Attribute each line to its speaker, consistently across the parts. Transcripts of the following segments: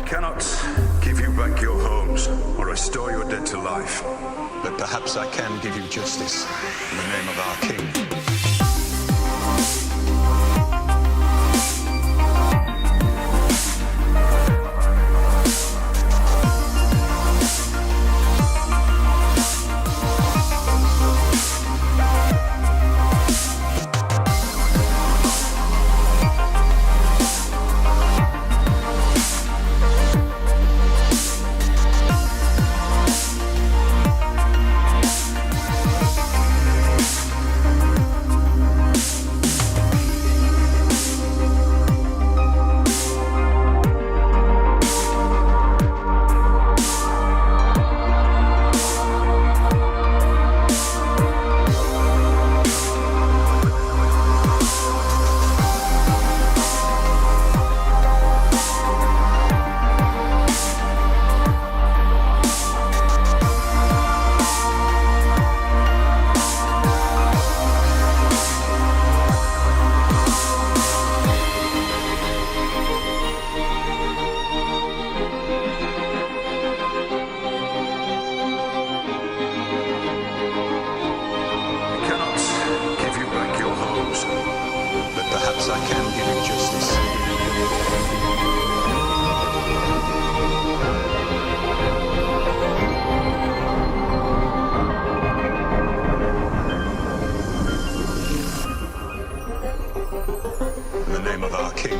Speaker 1: Cannot give you back your homes or restore your dead to life.
Speaker 2: But perhaps I can give you justice in the name of our King. Perhaps I can give you justice. In the name of our King.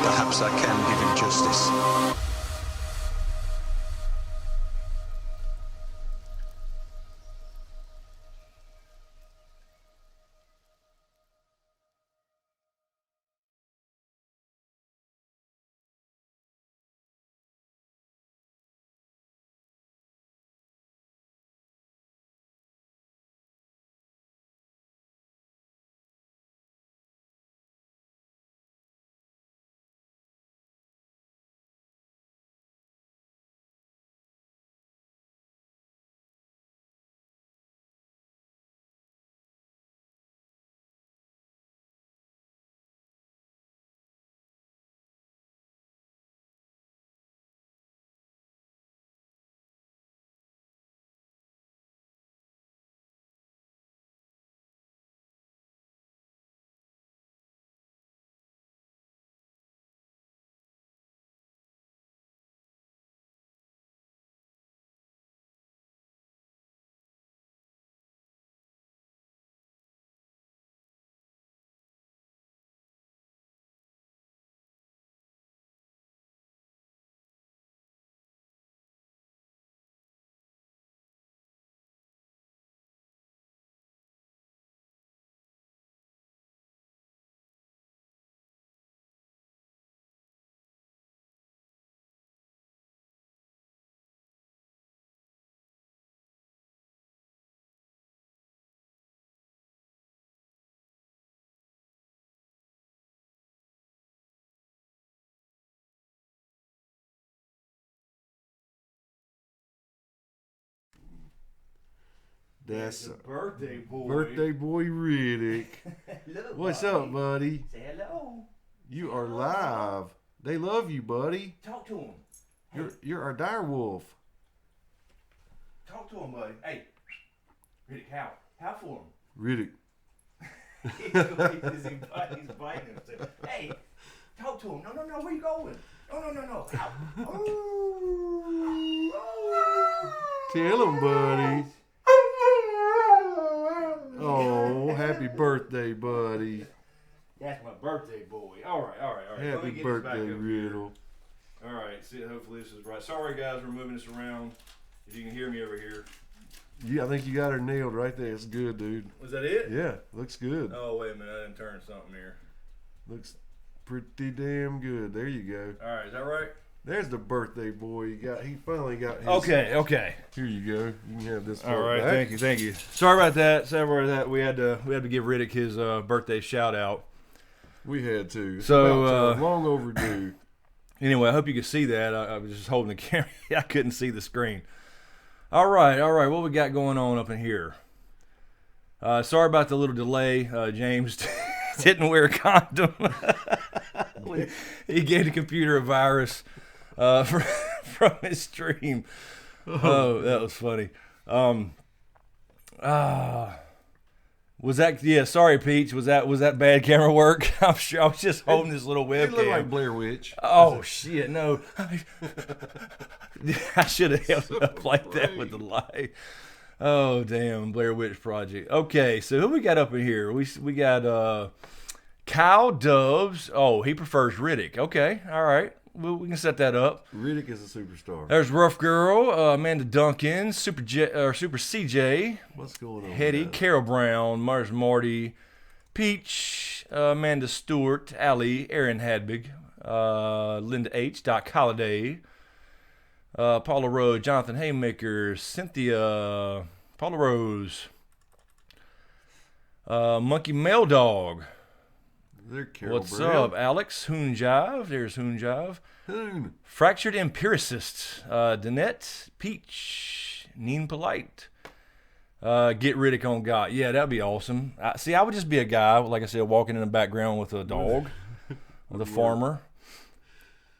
Speaker 2: Perhaps I can give you justice.
Speaker 3: That's
Speaker 4: the birthday boy.
Speaker 3: Birthday boy Riddick.
Speaker 4: Hello,
Speaker 3: What's
Speaker 4: buddy.
Speaker 3: up, buddy?
Speaker 4: Say hello.
Speaker 3: You are live. They love you, buddy.
Speaker 4: Talk to him.
Speaker 3: You're our dire wolf.
Speaker 4: Talk to him, buddy. Hey, Riddick, how? How for him?
Speaker 3: Riddick.
Speaker 4: He's biting himself. Hey, talk to him. No, where you going? No. How?
Speaker 3: Tell him, buddy. Oh, happy birthday, buddy.
Speaker 4: That's my birthday boy. All right.
Speaker 3: Happy birthday, Riddle.
Speaker 4: All right, see, hopefully this is right. Sorry, guys, we're moving this around. If you can hear me over here.
Speaker 3: Yeah, I think you got her nailed right there. It's good, dude.
Speaker 4: Was that it?
Speaker 3: Yeah, looks good.
Speaker 4: Oh, wait a minute. I didn't turn something here.
Speaker 3: Looks pretty damn good. There you go.
Speaker 4: All right, is that right?
Speaker 3: There's the birthday boy. He finally got his.
Speaker 4: Okay.
Speaker 3: Here you go. You can have this.
Speaker 4: All right,
Speaker 3: back.
Speaker 4: thank you. Sorry about that. We had to give Riddick his birthday shout out.
Speaker 3: We had to.
Speaker 4: So,
Speaker 3: About time. Long overdue.
Speaker 4: Anyway, I hope you could see that. I was just holding the camera. I couldn't see the screen. All right. What we got going on up in here? Sorry about the little delay. James didn't wear a condom. He gave the computer a virus from his stream. Oh, that was funny. Was that? Yeah, sorry, Peach. Was that bad camera work? I'm sure. I was just holding this little webcam.
Speaker 3: It looked like Blair Witch.
Speaker 4: Oh shit! No, I should have held it up like that with the light. Oh damn, Blair Witch Project. Okay, so who we got up in here? We got Kyle Dubs. Oh, he prefers Riddick. Okay, all right. We can set that up.
Speaker 3: Riddick is a superstar.
Speaker 4: There's Rough Girl, Amanda Duncan, Super CJ.
Speaker 3: What's going on?
Speaker 4: Hetty, Carol Brown, Mars Marty, Peach, Amanda Stewart, Allie, Aaron Hadbig, Linda H. Doc Holliday, Paula Rose, Jonathan Haymaker, Cynthia, Paula Rose, Monkey Mail Dog.
Speaker 3: There, Carol
Speaker 4: What's
Speaker 3: Brown.
Speaker 4: up, Alex? Hoonjive. There's Hoonjive.
Speaker 3: Hoon.
Speaker 4: Fractured Empiricist, Danette, Peach, Neen Polite. Get Riddick on God. Yeah, that'd be awesome. I would just be a guy, like I said, walking in the background with a dog, with a farmer.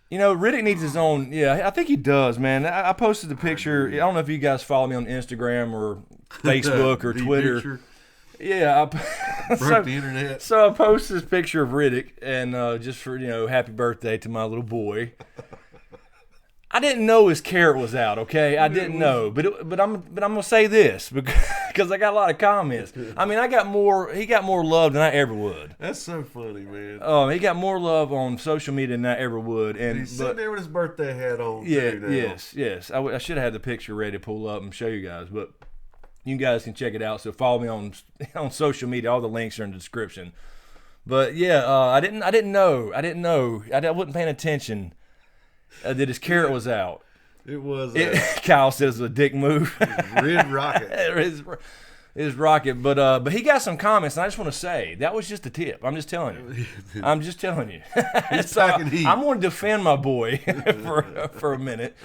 Speaker 4: You know, Riddick needs his own. Yeah, I think he does, man. I posted the picture. I don't know if you guys follow me on Instagram or Facebook or Twitter.
Speaker 3: Picture.
Speaker 4: Yeah,
Speaker 3: Broke the internet.
Speaker 4: So I posted this picture of Riddick, and just for happy birthday to my little boy. I didn't know his carrot was out. Okay, I didn't know, but I'm gonna say this because I got a lot of comments. I mean, he got more love than I ever would.
Speaker 3: That's so funny, man.
Speaker 4: He got more love on social media than I ever would. And
Speaker 3: He's sitting there with his birthday hat on.
Speaker 4: Yeah,
Speaker 3: too, now.
Speaker 4: yes. I should have had the picture ready to pull up and show you guys, but you guys can check it out. So follow me on social media. All the links are in the description. But yeah, I didn't know. I wasn't paying attention that his carrot was out.
Speaker 3: It was.
Speaker 4: Kyle says a dick move.
Speaker 3: Red Rocket.
Speaker 4: His rocket, but he got some comments, and I just want to say that was just a tip. I'm just telling you. So I'm going to defend my boy for a minute.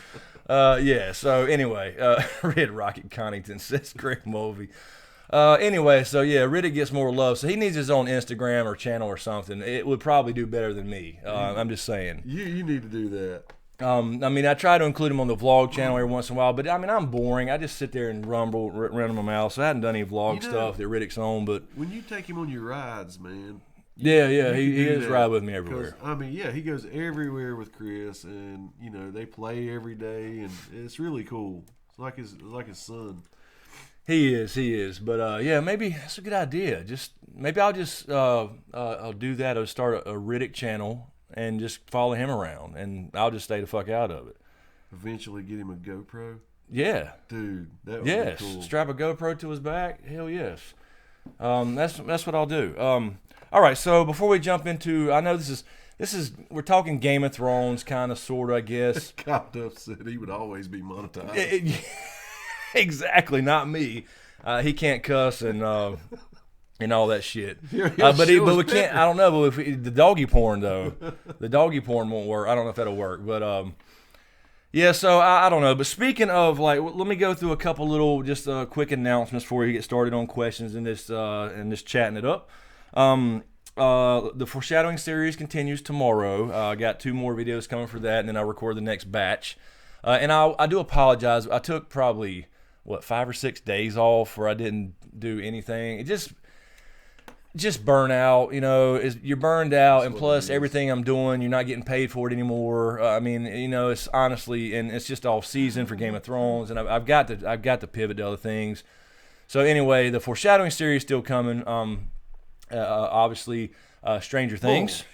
Speaker 4: So anyway, Red Rocket Connington says Greg Mulvey. Anyway, so yeah, Riddick gets more love, so he needs his own Instagram or channel or something. It would probably do better than me. I'm just saying.
Speaker 3: You need to do that.
Speaker 4: I mean, I try to include him on the vlog channel every once in a while, but I mean, I'm boring. I just sit there and rumble, run my mouth. So I hadn't done any vlog stuff that Riddick's on, but
Speaker 3: when you take him on your rides, man.
Speaker 4: Yeah, he is ride with me everywhere.
Speaker 3: I mean, yeah, he goes everywhere with Chris, and they play every day, and it's really cool. It's like his son.
Speaker 4: He is. But yeah, maybe that's a good idea. Maybe I'll just I'll do that. I'll start a Riddick channel and just follow him around, and I'll just stay the fuck out of it.
Speaker 3: Eventually, get him a GoPro.
Speaker 4: Yeah,
Speaker 3: dude, that would be cool.
Speaker 4: Strap a GoPro to his back. Hell yes. That's what I'll do. All right, so before we jump into, I know this is we're talking Game of Thrones, kind of, sort of, I guess.
Speaker 3: Kyle Duff said he would always be monetized.
Speaker 4: Exactly, not me. He can't cuss and all that shit. But we can't. I don't know. But the doggy porn though, the doggy porn won't work. I don't know if that'll work. But Yeah, so I don't know, but speaking of let me go through a couple little just quick announcements before we get started on questions and this chatting it up. The foreshadowing series continues tomorrow. I got 2 more videos coming for that, and then I'll record the next batch. And I do apologize. I took probably 5 or 6 days off where I didn't do anything. It just burnout, you're burned out, and plus everything I'm doing, you're not getting paid for it anymore. It's honestly, and it's just off season for Game of Thrones, and I've got to pivot to other things. So anyway, the foreshadowing series is still coming. Obviously, Stranger Things.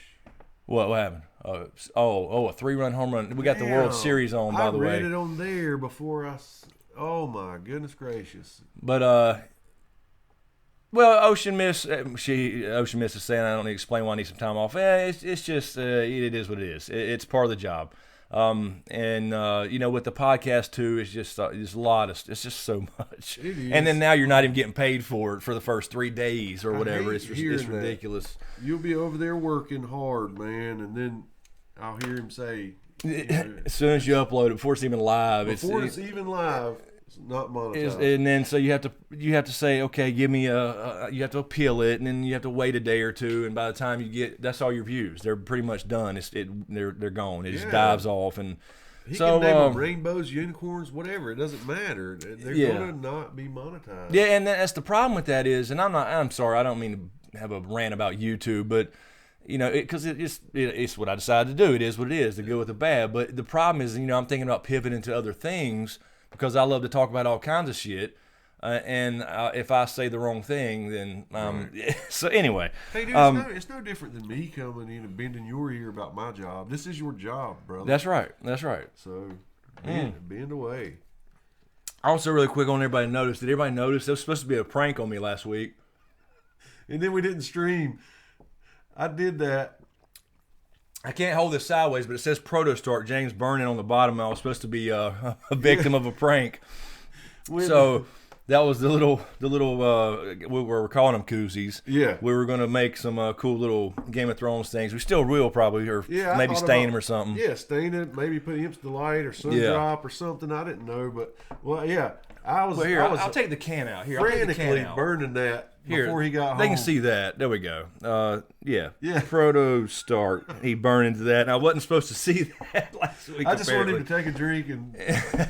Speaker 4: What happened? A 3-run home run. We got the World Series on, by the way.
Speaker 3: I read it on there before oh my goodness gracious.
Speaker 4: But well, Ocean Miss is saying I don't need to explain why I need some time off. It's just it is what it is. It's part of the job. With the podcast too, it's just there's a lot of it's just so much.
Speaker 3: It is.
Speaker 4: And then now you're not even getting paid for it for the first 3 days or whatever. It's ridiculous.
Speaker 3: You'll be over there working hard, man, and then I'll hear him say,
Speaker 4: as soon as you upload it, before it's even live,
Speaker 3: it's even live. It's not monetized.
Speaker 4: And then so you have to say, okay, give me you have to appeal it, and then you have to wait a day or 2, and by the time you get, that's all your views. They're pretty much done. They're gone. It just dives off, and
Speaker 3: he can name them rainbows, unicorns, whatever. It doesn't matter. They're gonna not be monetized.
Speaker 4: Yeah, and that's the problem with that is, and I'm sorry, I don't mean to have a rant about YouTube, but because it's what I decided to do. It is what it is, the good with the bad. But the problem is, I'm thinking about pivoting to other things, because I love to talk about all kinds of shit, and if I say the wrong thing, then so anyway.
Speaker 3: Hey, dude, it's no different than me coming in and bending your ear about my job. This is your job, brother.
Speaker 4: That's right.
Speaker 3: So bend away.
Speaker 4: Also, really quick, on everybody noticed. Did everybody notice there was supposed to be a prank on me last week?
Speaker 3: And then we didn't stream. I did that.
Speaker 4: I can't hold this sideways, but it says Proto Start James Burning on the bottom. I was supposed to be a victim of a prank. So that was the little we were calling them koozies.
Speaker 3: Yeah.
Speaker 4: We were going to make some cool little Game of Thrones things. We still will probably, or maybe stain them or something.
Speaker 3: Yeah, stain it, maybe put instant light or sun drop or something. I didn't know, but I was
Speaker 4: I'll take the can out. Here,
Speaker 3: frantically burning that before he got home.
Speaker 4: They can see that. There we go. Yeah. Proto Start. He burned into that. And I wasn't supposed to see that last week.
Speaker 3: I just wanted him to take a drink, and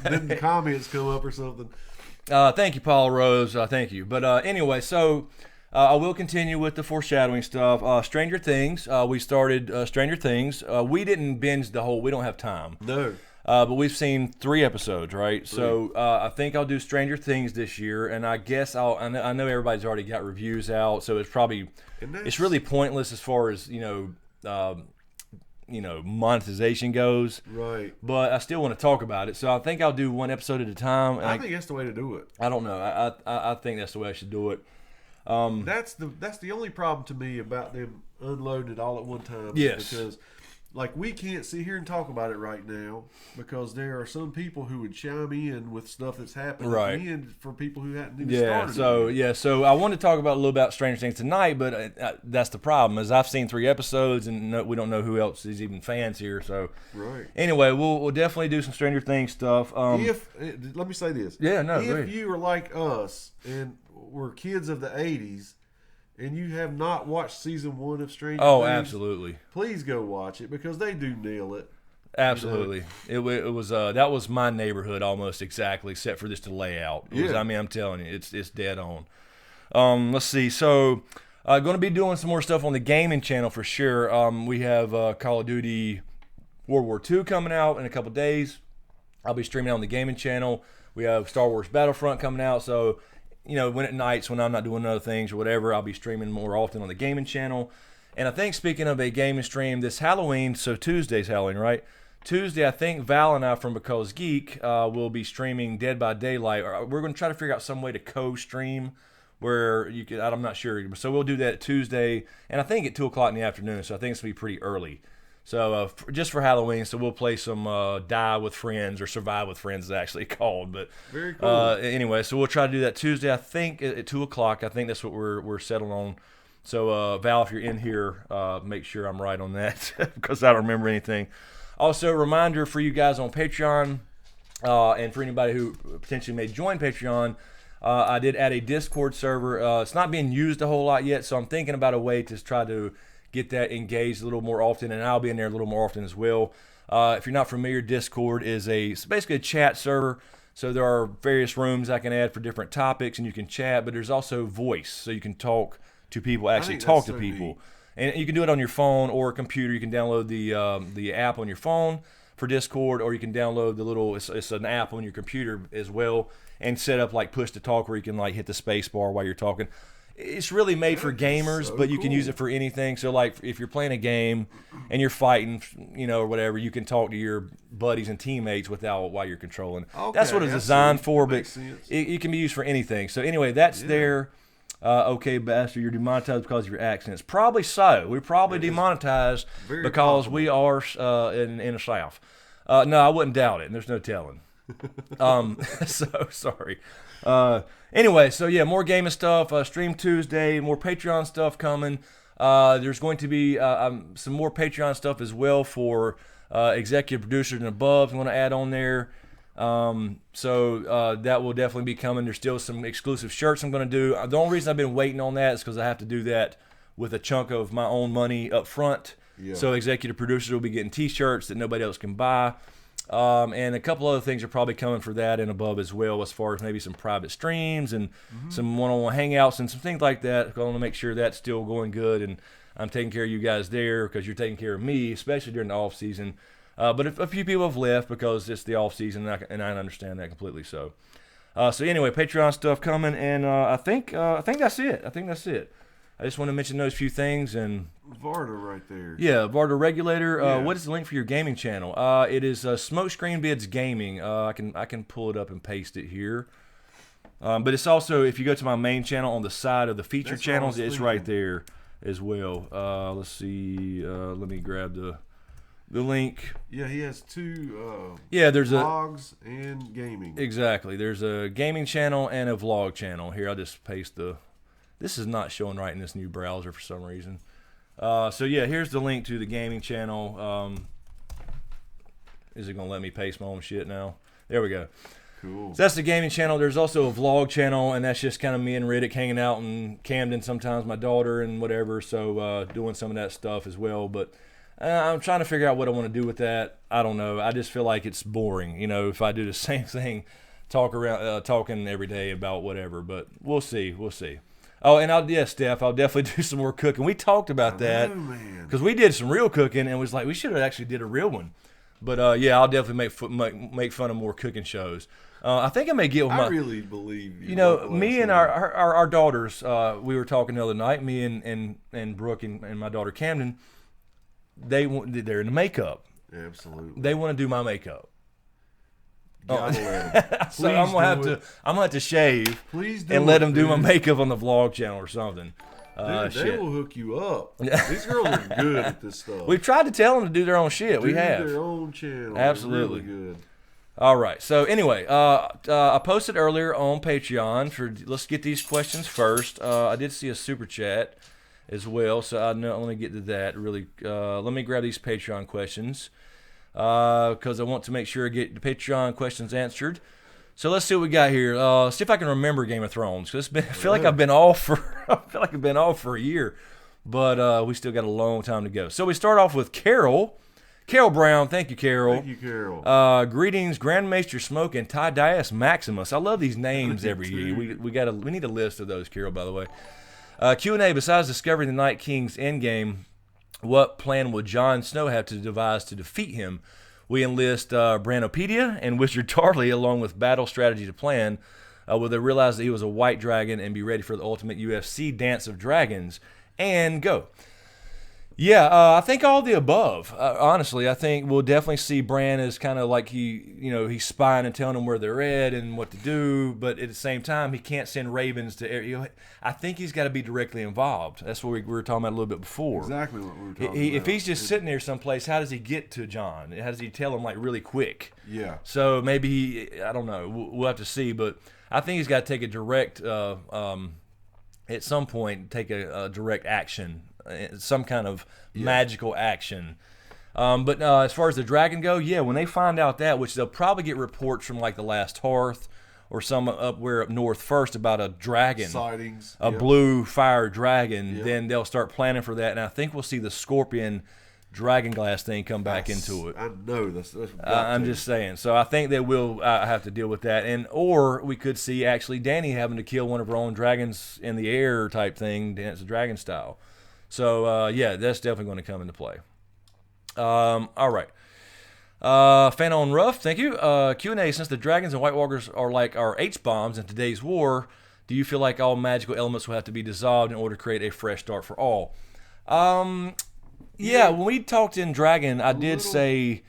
Speaker 3: then the comments come up or something.
Speaker 4: Thank you, Paul Rose. Thank you. But anyway, so I will continue with the foreshadowing stuff. Stranger Things. We started Stranger Things. We didn't binge the whole. We don't have time.
Speaker 3: No.
Speaker 4: But we've seen 3 episodes, right? So I think I'll do Stranger Things this year, and I guess I know everybody's already got reviews out, so it's probably it's really pointless as far as monetization goes.
Speaker 3: Right.
Speaker 4: But I still want to talk about it, so I think I'll do 1 episode at a time.
Speaker 3: I think that's the way to do it.
Speaker 4: I don't know. I think that's the way I should do it.
Speaker 3: That's the only problem to me about them unloading it all at one time.
Speaker 4: Yes.
Speaker 3: Because we can't sit here and talk about it right now because there are some people who would chime in with stuff that's happening at the end for people who hadn't even started.
Speaker 4: So I want to talk about a little about Stranger Things tonight, but that's the problem is I've seen 3 episodes and we don't know who else is even fans here. So anyway, we'll definitely do some Stranger Things stuff.
Speaker 3: Let me say this. If you are like us and were kids of the 80s, and you have not watched season 1 of Stranger Things,
Speaker 4: absolutely, please
Speaker 3: go watch it because they do nail it.
Speaker 4: Absolutely, it was that was my neighborhood almost exactly, except for just the layout. I'm telling you, it's dead on. Let's see. So, going to be doing some more stuff on the gaming channel for sure. We have Call of Duty World War II coming out in a couple days. I'll be streaming on the gaming channel. We have Star Wars Battlefront coming out. So, when at nights when I'm not doing other things or whatever, I'll be streaming more often on the gaming channel. And I think speaking of a gaming stream, this Halloween, so Tuesday's Halloween, right? Tuesday, I think Val and I from Because Geek will be streaming Dead by Daylight. We're going to try to figure out some way to co-stream where you can, I'm not sure. So we'll do that Tuesday, and I think at 2 o'clock in the afternoon, so I think it's going to be pretty early. So just for Halloween, so we'll play some Die with Friends, or Survive with Friends is actually called. But
Speaker 3: very cool.
Speaker 4: Anyway, so we'll try to do that Tuesday, I think at 2 o'clock. I think that's what we're settled on. So Val, if you're in here, make sure I'm right on that because I don't remember anything. Also, a reminder for you guys on Patreon, and for anybody who potentially may join Patreon, I did add a Discord server. It's not being used a whole lot yet, so I'm thinking about a way to try to get that engaged a little more often, and I'll be in there a little more often as well. If you're not familiar, Discord is it's basically a chat server. So there are various rooms I can add for different topics, and you can chat, but there's also voice, so you can talk to people, actually talk to people. Neat. And you can do it on your phone or a computer. You can download the app on your phone for Discord, or you can download the little, it's an app on your computer as well, and set up like push to talk where you can like hit the space bar while you're talking. It's really made for gamers, but you can use it for anything. So like if you're playing a game and you're fighting, or whatever, you can talk to your buddies and teammates while you're controlling. Okay, that's what it's designed for, but it can be used for anything. So anyway, that's there. Okay, Bastard, you're demonetized because of your accents. Probably so. We're probably demonetized because we are in the South. No, I wouldn't doubt it, and there's no telling. So sorry. Anyway, so yeah, more gaming stuff. Stream Tuesday, more Patreon stuff coming. There's going to be some more Patreon stuff as well for executive producers and above. I'm going to add on there. So that will definitely be coming. There's still some exclusive shirts I'm going to do. The only reason I've been waiting on that is because I have to do that with a chunk of my own money up front. Yeah. So executive producers will be getting T-shirts that nobody else can buy. And a couple other things are probably coming for that and above as well, as far as maybe some private streams and some one-on-one hangouts and some things like that. I want to make sure that's still going good, and I'm taking care of you guys there because you're taking care of me, especially during the off season. But a few people have left because it's the off season, and I understand that completely. So anyway, Patreon stuff coming, and I think that's it. I just want to mention those few things. And
Speaker 3: Varda right there.
Speaker 4: Yeah, Varda Regulator. What is the link for your gaming channel? It is Smokescreen Bids Gaming. I can pull it up and paste it here. But it's also, if you go to my main channel on the side of the featured channels, it's right there as well. Let's see. Let me grab the link.
Speaker 3: Yeah, he has two.
Speaker 4: There's
Speaker 3: vlogs and gaming.
Speaker 4: Exactly. There's a gaming channel and a vlog channel. Here, I'll just paste the. This is not showing right in this new browser for some reason. So yeah, here's the link to the gaming channel. Is it gonna let me paste my own shit now? There we go.
Speaker 3: Cool.
Speaker 4: So that's the gaming channel. There's also a vlog channel, and that's just kind of me and Riddick hanging out in Camden. Sometimes my daughter and whatever. So doing some of that stuff as well. But I'm trying to figure out what I want to do with that. I don't know. I just feel like it's boring. If I do the same thing, talking every day about whatever. But we'll see. Oh, and Steph, I'll definitely do some more cooking. We talked about that because we did some real cooking, and was like, we should have actually did a real one. But I'll definitely make fun of more cooking shows. I think I may get with my.
Speaker 3: I really believe
Speaker 4: me and our daughters. We were talking the other night. Me and Brooke and my daughter Camden. They're into makeup.
Speaker 3: Absolutely.
Speaker 4: They want to do my makeup.
Speaker 3: So
Speaker 4: I'm gonna have to shave and let them do my makeup on the vlog channel or something.
Speaker 3: Dude, they will hook you up. These girls are good at this stuff.
Speaker 4: We've tried to tell them to do their own shit. We have
Speaker 3: their own channel.
Speaker 4: Absolutely
Speaker 3: really good.
Speaker 4: All right. So anyway, I posted earlier on Patreon let's get these questions first. I did see a super chat as well, so let me get to that really. Let me grab these Patreon questions. Because I want to make sure I get the Patreon questions answered. So let's see what we got here. See if I can remember Game of Thrones. Cause I feel like I've been off for a year, but we still got a long time to go. So we start off with Carol Brown. Thank you, Carol.
Speaker 3: Thank you, Carol.
Speaker 4: Greetings, Grandmaster Smoke and Tiberius Maximus. I love these names every year. We need a list of those, Carol. By the way, Q&A. Besides discovering the Night King's endgame, what plan will Jon Snow have to devise to defeat him? We enlist Branopedia and Wizard Tarly along with battle strategy to plan. Will they realize that he was a white dragon and be ready for the ultimate UFC Dance of Dragons? And go. Yeah, I think all the above. Honestly, I think we'll definitely see Bran as kind of like he's spying and telling them where they're at and what to do, but at the same time, he can't send ravens to. I think he's got to be directly involved. That's what we were talking about a little bit before.
Speaker 3: Exactly what we were talking about.
Speaker 4: If he's just sitting there someplace, how does he get to Jon? How does he tell him like really quick?
Speaker 3: Yeah.
Speaker 4: So maybe I don't know. We'll have to see, but I think he's got to take a direct. At some point, take a direct action. Some kind of magical action. But as far as the dragon go, yeah, when they find out that, which they'll probably get reports from like the Last Hearth or some up north first about a dragon,
Speaker 3: sightings,
Speaker 4: a blue fire dragon, then they'll start planning for that. And I think we'll see the scorpion dragon glass thing come back into it.
Speaker 3: I know that's
Speaker 4: I'm just saying. So I think they will have to deal with that, or we could see actually Dany having to kill one of her own dragons in the air type thing, dance the dragon style. So yeah, that's definitely going to come into play. All right. Fan on Rough, thank you. Q&A, since the dragons and White Walkers are like our H-bombs in today's war, do you feel like all magical elements will have to be dissolved in order to create a fresh start for all? Yeah, when we talked in Dragon, I did say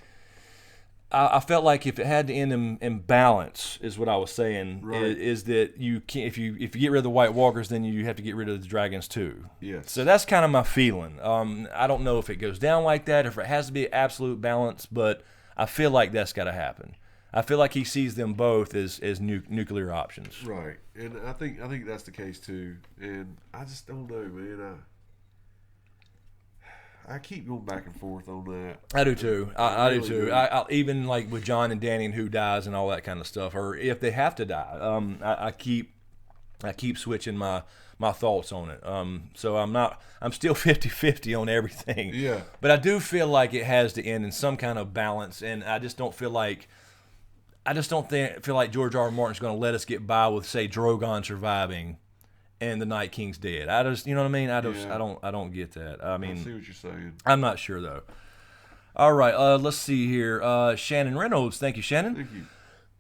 Speaker 4: I felt like if it had to end in balance, is what I was saying.
Speaker 3: Right.
Speaker 4: Is that you can't if you get rid of the White Walkers, then you have to get rid of the dragons too.
Speaker 3: Yes.
Speaker 4: So that's kind of my feeling. I don't know if it goes down like that, or if it has to be absolute balance, but I feel like that's got to happen. I feel like he sees them both as nuclear options.
Speaker 3: Right, and I think that's the case too. And I just don't know, man. I keep going back and forth on that.
Speaker 4: I do too. I do too. I even like with Jon and Dany and who dies and all that kind of stuff, or if they have to die. I keep switching my thoughts on it. So I'm still 50-50 on everything.
Speaker 3: Yeah.
Speaker 4: But I do feel like it has to end in some kind of balance, and I just don't feel like George R. R. Martin's going to let us get by with, say, Drogon surviving and the Night King's dead. I just, you know what I mean? I don't get that. I mean,
Speaker 3: I see what you're saying.
Speaker 4: I'm not sure though. All right, let's see here. Shannon Reynolds, thank you, Shannon.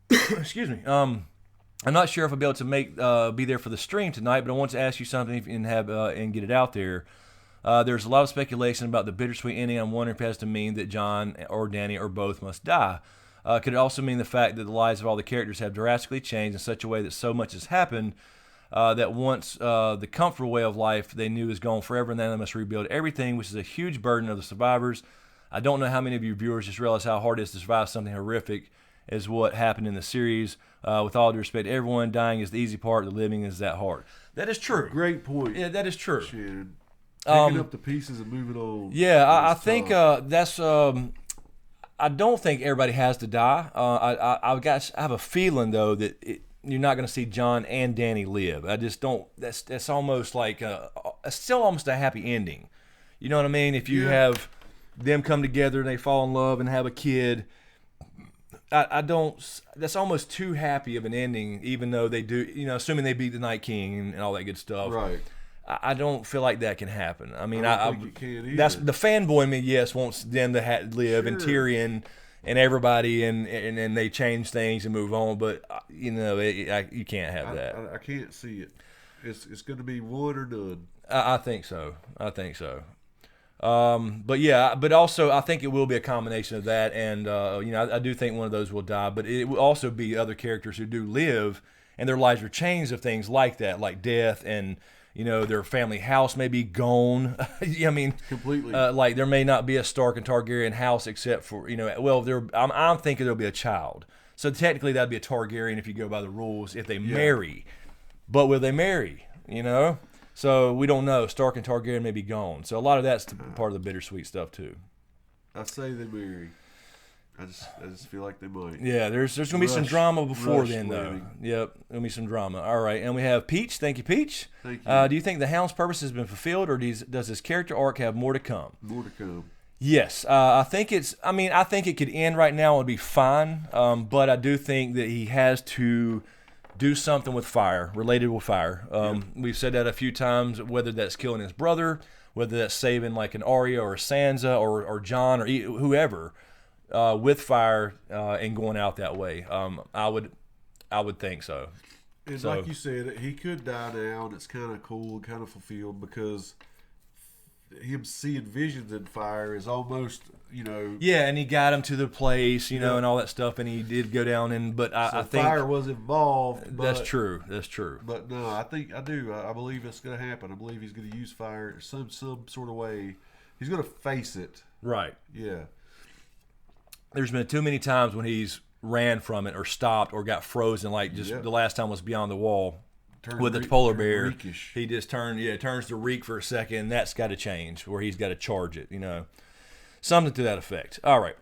Speaker 3: Thank you.
Speaker 4: Excuse me. I'm not sure if I'll be able to be there for the stream tonight, but I want to ask you something and get it out there. There's a lot of speculation about the bittersweet ending. I'm wondering if it has to mean that Jon or Dany or both must die. Could it also mean the fact that the lives of all the characters have drastically changed in such a way that so much has happened that once the comfortable way of life they knew is gone forever, and then they must rebuild everything, which is a huge burden of the survivors. I don't know how many of you viewers just realize how hard it is to survive something horrific as what happened in the series. With all due respect to everyone, dying is the easy part, the living is that hard. That is true.
Speaker 3: Great point.
Speaker 4: Yeah, that is true.
Speaker 3: Shannon. Picking up the pieces and moving on.
Speaker 4: Yeah, I think that's... I don't think everybody has to die. I have a feeling, though, that you're not going to see Jon and Dany live. I just don't... That's almost like... it's still almost a happy ending. You know what I mean? If you have them come together and they fall in love and have a kid... I don't. That's almost too happy of an ending, even though they do. You know, assuming they beat the Night King and all that good stuff.
Speaker 3: Right.
Speaker 4: I don't feel like that can happen. I mean,
Speaker 3: I don't think it can either.
Speaker 4: That's the fanboy in me. Yes, wants them to live, and Tyrion and everybody, and they change things and move on. But you know, you can't have that.
Speaker 3: I can't see it. It's going to be one or none.
Speaker 4: I think so. But yeah, but also I think it will be a combination of that, and you know, I do think one of those will die, but it will also be other characters who do live, and their lives are changed of things like that, like death, and you know, their family house may be gone. I mean,
Speaker 3: completely.
Speaker 4: Like there may not be a Stark and Targaryen house except for, you know, well, I'm thinking there'll be a child, so technically that'd be a Targaryen if you go by the rules if they marry, but will they marry? You know. So we don't know. Stark and Targaryen may be gone. So a lot of that's part of the bittersweet stuff too.
Speaker 3: I say they marry. I just feel like they might.
Speaker 4: Yeah, there's gonna be some drama before then though. Yep, gonna be some drama. All right, and we have Peach. Thank you, Peach.
Speaker 3: Thank you.
Speaker 4: Do you think the Hound's purpose has been fulfilled, or does his character arc have more to come?
Speaker 3: More to come.
Speaker 4: Yes, I think it's. I mean, I think it could end right now and be fine. But I do think that he has to do something with fire, related with fire. We've said that a few times, whether that's killing his brother, whether that's saving like an Arya or a Sansa or Jon or whoever with fire and going out that way. I would think so.
Speaker 3: And like you said, he could die now, and it's kind of cool, kind of fulfilled, because him seeing visions in fire is almost, you know.
Speaker 4: Yeah, and he got him to the place, you know, and all that stuff, and he did go down in. But I think
Speaker 3: fire was involved.
Speaker 4: That's true. But
Speaker 3: no, I believe it's going to happen. I believe he's going to use fire some sort of way. He's going to face it.
Speaker 4: Right.
Speaker 3: Yeah.
Speaker 4: There's been too many times when he's ran from it or stopped or got frozen. Like just the last time was Beyond the Wall. With the polar bear,
Speaker 3: reekish.
Speaker 4: He just turns to reek for a second, and that's got to change, where he's got to charge it, you know. Something to that effect. All right.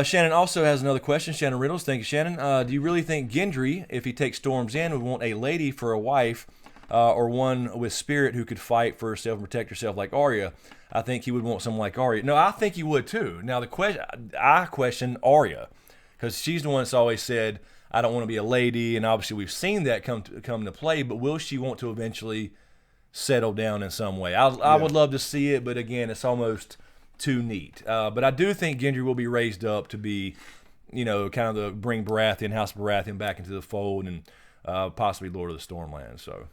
Speaker 4: Shannon also has another question. Shannon Riddles. Thank you, Shannon. Do you really think Gendry, if he takes Storm's End, would want a lady for a wife or one with spirit who could fight for herself and protect herself like Arya? I think he would want someone like Arya. No, I think he would too. Now, I question Arya because she's the one that's always said, I don't want to be a lady, and obviously we've seen that come to play, but will she want to eventually settle down in some way? I would love to see it, but again, it's almost too neat. But I do think Gendry will be raised up to be, kind of bring Baratheon, House of Baratheon back into the fold, and possibly Lord of the Stormlands. So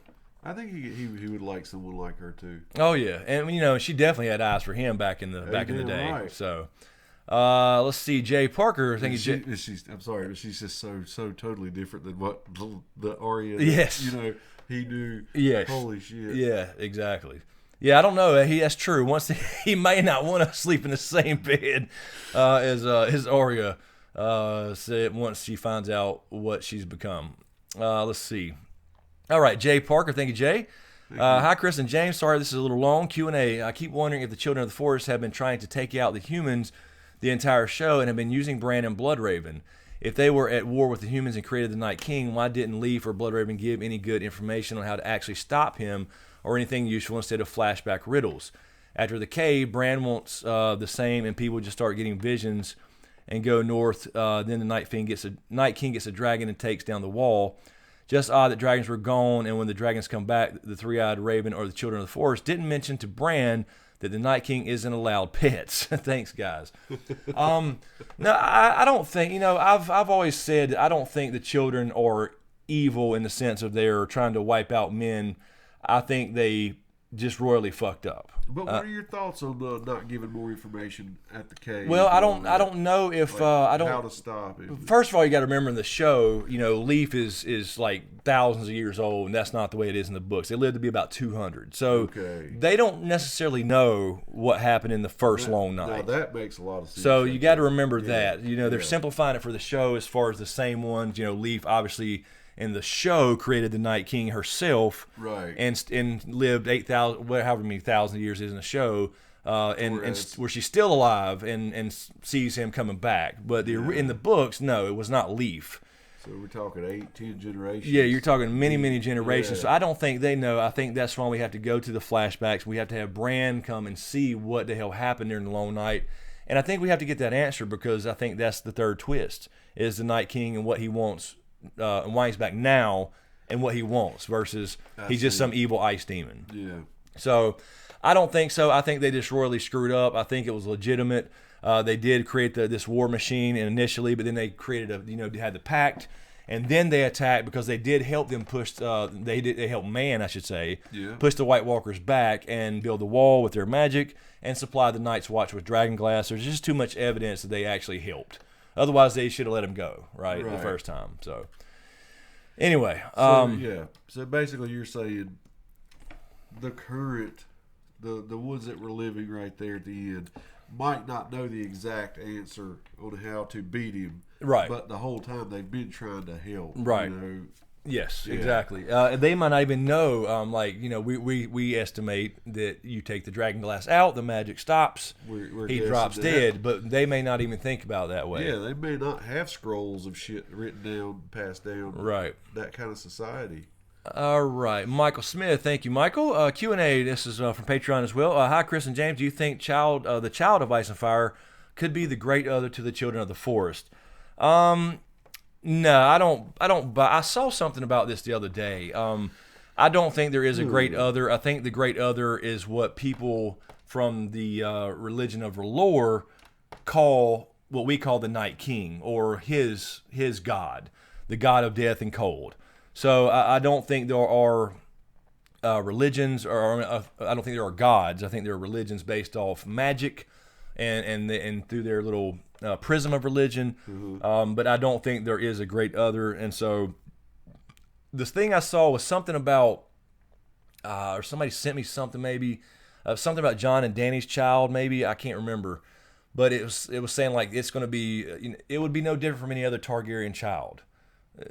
Speaker 3: I think he would like someone like her too.
Speaker 4: Oh yeah, and she definitely had eyes for him back in the day. Right. So let's see, Jay Parker. I'm
Speaker 3: sorry, but she's just so totally different than what the Arya.
Speaker 4: Yes.
Speaker 3: He knew.
Speaker 4: Yes.
Speaker 3: Holy shit.
Speaker 4: Yeah, exactly. Yeah, I don't know. That's true. Once he may not want to sleep in the same bed as Arya said once she finds out what she's become. Let's see. All right, Jay Parker. Thank you, Jay. Hi, Chris and James. Sorry, this is a little long. Q&A. I keep wondering if the Children of the Forest have been trying to take out the humans the entire show and have been using Bran and Bloodraven. If they were at war with the humans and created the Night King, why didn't Leaf or Bloodraven give any good information on how to actually stop him or anything useful instead of flashback riddles? After the cave, Bran wants the same, and people just start getting visions and go north. Then the Night King gets a dragon and takes down the wall. Just odd that dragons were gone, and when the dragons come back, the three-eyed raven or the Children of the Forest didn't mention to Bran that the Night King isn't allowed pets. Thanks, guys. No, I don't think, I've always said I don't think the children are evil in the sense of they're trying to wipe out men. I think they just royally fucked up.
Speaker 3: But what are your thoughts on not giving more information at the cave?
Speaker 4: Well, I don't know if I don't
Speaker 3: how to stop it.
Speaker 4: First of all, you got to remember in the show, Leaf is like thousands of years old, and that's not the way it is in the books. They live to be about 200, so they don't necessarily know what happened in the first long night.
Speaker 3: Now that makes a lot of sense.
Speaker 4: So you got to remember that. They're simplifying it for the show as far as the same ones. Leaf obviously in the show created the Night King herself,
Speaker 3: right?
Speaker 4: And lived 8,000, however many thousand years is in the show, and where she's still alive and sees him coming back. But in the books, no, it was not Leaf.
Speaker 3: So we're talking 8-10 generations.
Speaker 4: Yeah, you're talking many generations. Yeah. So I don't think they know. I think that's why we have to go to the flashbacks. We have to have Bran come and see what the hell happened during the long night. And I think we have to get that answer because I think that's the third twist, is the Night King and what he wants. And why he's back now and what he wants versus he's just some evil ice demon. Yeah. So I don't think so. I think they just royally screwed up. I think it was legitimate. They did create this war machine initially, but then they created they had the pact, and then they attacked because they did help them push. They helped Man, I should say, push the White Walkers back and build the wall with their magic and supply the Night's Watch with dragon glass. There's just too much evidence that they actually helped. Otherwise, they should have let him go, right, the first time. So, anyway.
Speaker 3: So basically you're saying the current, the ones that were living right there at the end might not know the exact answer on how to beat him.
Speaker 4: Right.
Speaker 3: But the whole time they've been trying to help.
Speaker 4: Right. Yes, exactly. They might not even know, we estimate that you take the dragon glass out, the magic stops, he drops dead, but they may not even think about it that way.
Speaker 3: Yeah, they may not have scrolls of shit written down, passed down.
Speaker 4: Right.
Speaker 3: That kind of society.
Speaker 4: All right. Michael Smith, thank you, Michael. Q&A, this is from Patreon as well. Hi, Chris and James. Do you think the child of Ice and Fire could be the great other to the Children of the Forest? No, I don't. But I saw something about this the other day. I don't think there is a great other. I think the great other is what people from the religion of R'hllor call what we call the Night King, or his god, the god of death and cold. So I don't think there are religions, or I don't think there are gods. I think there are religions based off magic and through their little prism of religion, but I don't think there is a great other. And so this thing I saw was something about, or somebody sent me something, maybe something about Jon and Dany's child, maybe, I can't remember, but it was saying like it's going to be, it would be no different from any other Targaryen child.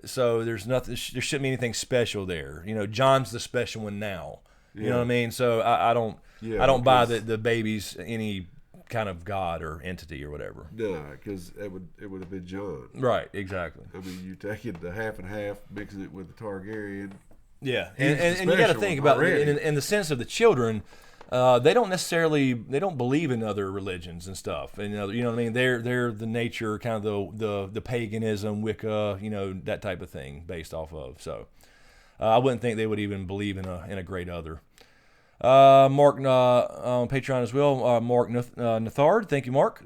Speaker 4: So there shouldn't be anything special there. Jon's the special one now. You know what I mean? So I don't buy that the baby's any kind of god or entity or whatever.
Speaker 3: No, because it would have been John.
Speaker 4: Right, exactly.
Speaker 3: I mean, you take it the half and half, mixing it with the Targaryen.
Speaker 4: Yeah, and you got to think about it in the sense of the children. They don't believe in other religions and stuff, and you know what I mean. They're the nature kind of the paganism, Wicca, that type of thing based off of. So I wouldn't think they would even believe in a great other. Mark on Patreon as well. Mark Nathard, thank you, Mark.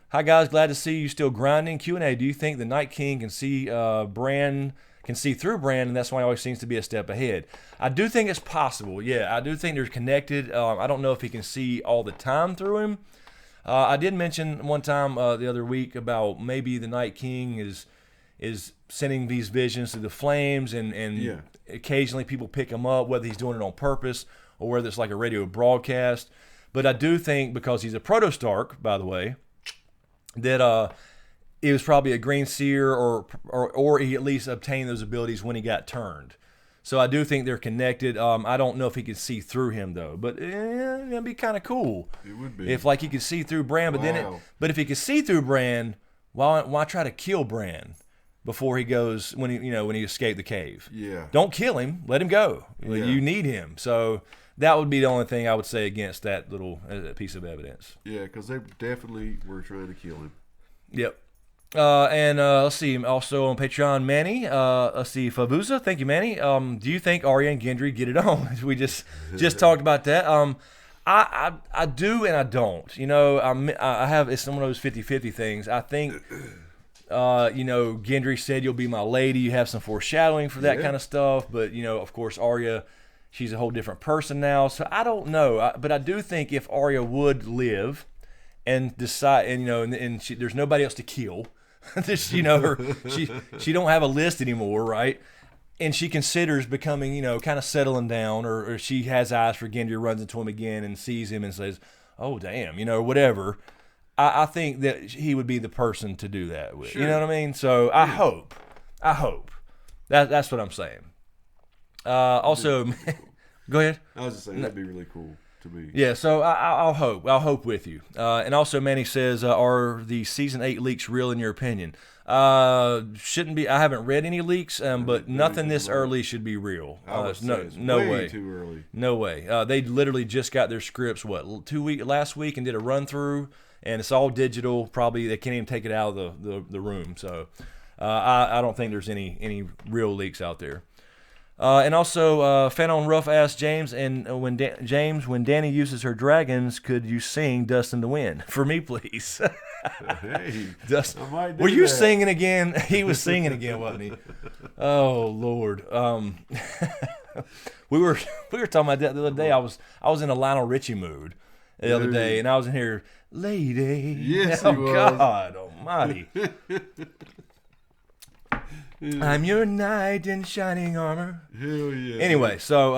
Speaker 4: Hi guys, glad to see you still grinding. Q&A. Do you think the Night King can see Bran? Can see through Bran, and that's why he always seems to be a step ahead. I do think it's possible. Yeah, I do think they're connected. I don't know if he can see all the time through him. I did mention one time the other week about maybe the Night King is sending these visions through the flames, and occasionally people pick him up, whether he's doing it on purpose or whether it's like a radio broadcast. But I do think, because he's a proto-Stark, by the way, that it was probably a green seer, or he at least obtained those abilities when he got turned. So I do think they're connected. I don't know if he could see through him though, but it'd be kind of cool.
Speaker 3: It would be
Speaker 4: if like he could see through Bran, but if he could see through Bran, why try to kill Bran before he goes when he escaped the cave?
Speaker 3: Yeah.
Speaker 4: Don't kill him. Let him go. Yeah. You need him. So that would be the only thing I would say against that little piece of evidence.
Speaker 3: Yeah, because they definitely were trying to kill him.
Speaker 4: Yep. And let's see, also on Patreon, Manny, let's see, Fabuza, thank you, Manny. Do you think Arya and Gendry get it on? We just talked about that. I do and I don't. I have, it's one of those 50-50 things. I think, Gendry said, "You'll be my lady." You have some foreshadowing for that kind of stuff. But, of course, Arya, she's a whole different person now. So I don't know. But I do think if Arya would live and decide, and there's nobody else to kill. She don't have a list anymore, right? And she considers becoming, kind of settling down, or she has eyes for Gendry, runs into him again and sees him and says, "Oh damn," whatever. I think that he would be the person to do that with. Sure. You know what I mean? So I hope that's what I'm saying. Also, go ahead.
Speaker 3: I was just saying that'd be really cool.
Speaker 4: Yeah, so I'll hope with you. And also, Manny says, are the season 8 leaks real in your opinion? Shouldn't be. I haven't read any leaks, but nothing this early should be real. No way.
Speaker 3: Too early.
Speaker 4: No way. They literally just got their scripts last week and did a run through, and it's all digital. Probably they can't even take it out of the room. So I don't think there's any real leaks out there. And also, Fan on Rough asked James, and when Dany uses her dragons, could you sing "Dust in the Wind" for me, please?
Speaker 3: Hey,
Speaker 4: Dust.
Speaker 3: I might do
Speaker 4: Were you
Speaker 3: that.
Speaker 4: singing again? He was singing again, wasn't he? Oh Lord. We were talking about that the other day. I was in a Lionel Richie mood the other day, and I was in here, lady.
Speaker 3: Yes,
Speaker 4: oh
Speaker 3: he was.
Speaker 4: God Almighty. I'm your knight in shining armor.
Speaker 3: Hell yeah.
Speaker 4: Anyway, so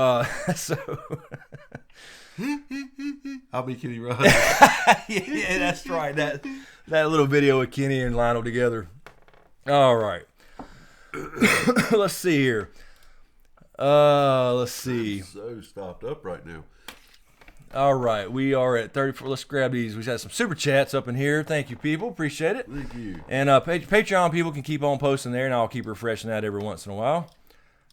Speaker 3: I'll be Kenny Rogers.
Speaker 4: yeah, that's right. That little video with Kenny and Lionel together. All right. Let's see here. Let's see.
Speaker 3: I'm so stopped up right now.
Speaker 4: All right, we are at 34. Let's grab these. We got some super chats up in here. Thank you, people. Appreciate it.
Speaker 3: Thank you.
Speaker 4: And Patreon people can keep on posting there, and I'll keep refreshing that every once in a while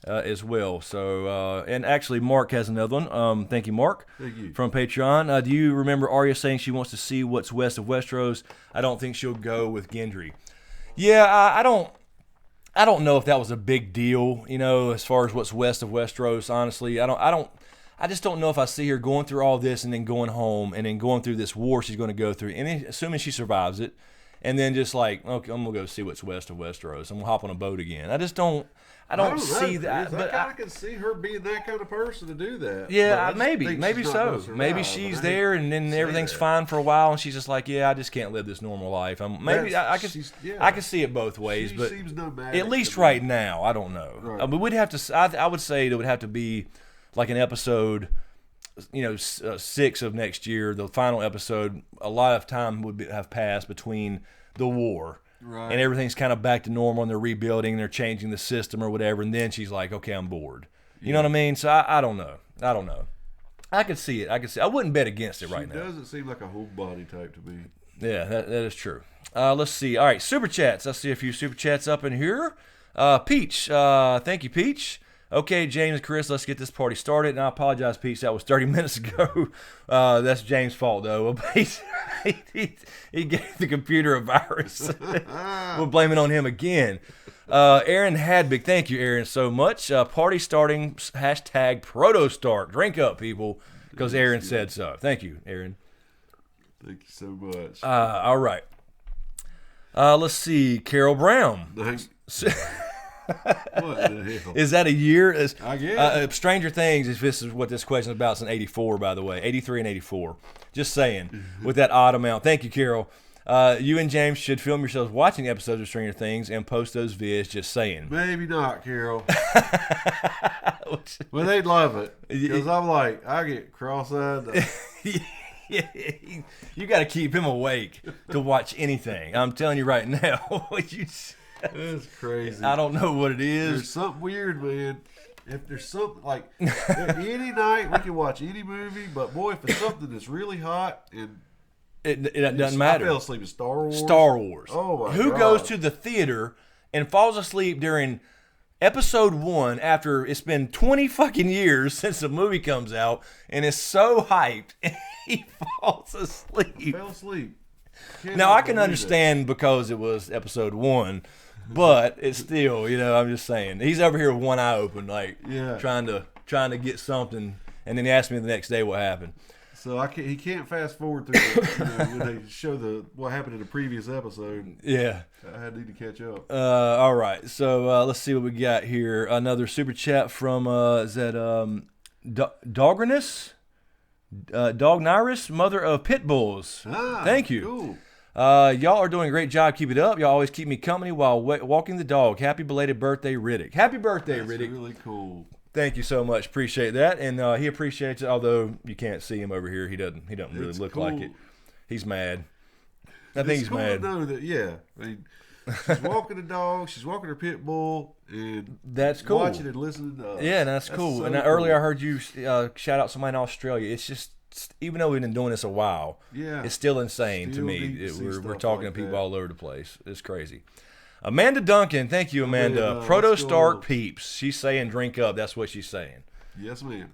Speaker 4: as well. So, and actually, Mark has another one. Thank you, Mark.
Speaker 3: Thank you.
Speaker 4: From Patreon. Do you remember Arya saying she wants to see what's west of Westeros? I don't think she'll go with Gendry. Yeah, I don't know if that was a big deal, as far as what's west of Westeros. Honestly, I just don't know if I see her going through all this and then going home and then going through this war she's going to go through, and then, assuming she survives it, and then just like, okay, I'm going to go see what's west of Westeros. I'm going to hop on a boat again. I don't see that.
Speaker 3: But I can see her being that kind of person to do that.
Speaker 4: Yeah, maybe so. Maybe she's there and then everything's fine for a while, and she's just like, yeah, I just can't live this normal life. I can see it both ways, but
Speaker 3: seems nomadic
Speaker 4: at least right now, I don't know.
Speaker 3: Right.
Speaker 4: But we'd have to. I would say it would have to be like an episode, 6 of next year, the final episode. A lot of time would have passed between the war. Right. And everything's kind of back to normal, and they're rebuilding, they're changing the system or whatever, and then she's like, okay, I'm bored. You know what I mean? So I don't know. I could see it. I wouldn't bet against it right now.
Speaker 3: She doesn't seem like a homebody type to me.
Speaker 4: Yeah, that is true. Let's see. All right, super chats. I see a few super chats up in here. Peach, thank you, Peach. Okay, James and Chris, let's get this party started. And I apologize, Peach, that was 30 minutes ago. That's James' fault, though. He gave the computer a virus. We'll blame it on him again. Aaron Hadbig, thank you, Aaron, so much. Party starting, hashtag protostart. Drink up, people, because Aaron said so. Thank you, Aaron.
Speaker 3: Thank you so much.
Speaker 4: All right. Let's see, Carol Brown.
Speaker 3: Thanks. What the hell?
Speaker 4: Is that a year?
Speaker 3: I guess.
Speaker 4: Stranger Things, if this is what this question is about, it's in 84, by the way. 83 and 84. Just saying, with that odd amount. Thank you, Carol. You and James should film yourselves watching episodes of Stranger Things and post those vids, just saying.
Speaker 3: Maybe not, Carol. Well, they'd love it. Because I'm like, I get cross-eyed.
Speaker 4: You got to keep him awake to watch anything. I'm telling you right now.
Speaker 3: That's crazy.
Speaker 4: I don't know what it is.
Speaker 3: There's something weird, man. If there's something like any night we can watch any movie, but boy, if it's something that's really hot and
Speaker 4: it doesn't matter.
Speaker 3: I fell asleep in Star Wars.
Speaker 4: Star Wars.
Speaker 3: Oh my God.
Speaker 4: Who goes to the theater and falls asleep during episode 1 after it's been 20 fucking years since the movie comes out and is so hyped and he falls asleep?
Speaker 3: I fell asleep.
Speaker 4: Now I can understand because it was episode 1. But it's still, I'm just saying. He's over here with one eye open, like trying to get something, and then he asked me the next day what happened.
Speaker 3: So he can't fast forward through when they show what happened in the previous episode.
Speaker 4: Yeah,
Speaker 3: I need to catch up.
Speaker 4: All right, so let's see what we got here. Another super chat from is that Dogrinus, Dogniris, mother of pit bulls. Thank you.
Speaker 3: Cool.
Speaker 4: Y'all are doing a great job. Keep it up. Y'all always keep me company while walking the dog. Happy belated birthday, Riddick. Happy birthday, Riddick.
Speaker 3: That's really cool.
Speaker 4: Thank you so much. Appreciate that. And he appreciates it, although you can't see him over here. He doesn't really look
Speaker 3: cool.
Speaker 4: like it. He's mad. I think he's
Speaker 3: cool
Speaker 4: mad.
Speaker 3: To know that, I mean, she's walking the dog. She's walking her pit bull. And
Speaker 4: that's cool.
Speaker 3: Watching and listening to us.
Speaker 4: Yeah, that's cool.
Speaker 3: So
Speaker 4: and
Speaker 3: cool.
Speaker 4: Earlier I heard you shout out somebody in Australia. It's just, even though we've been doing this a while, it's still insane to me. We're talking to people all over the place. It's crazy. Amanda Duncan, thank you, Amanda. Proto Stark peeps. She's saying drink up. That's what she's saying.
Speaker 3: Yes, ma'am.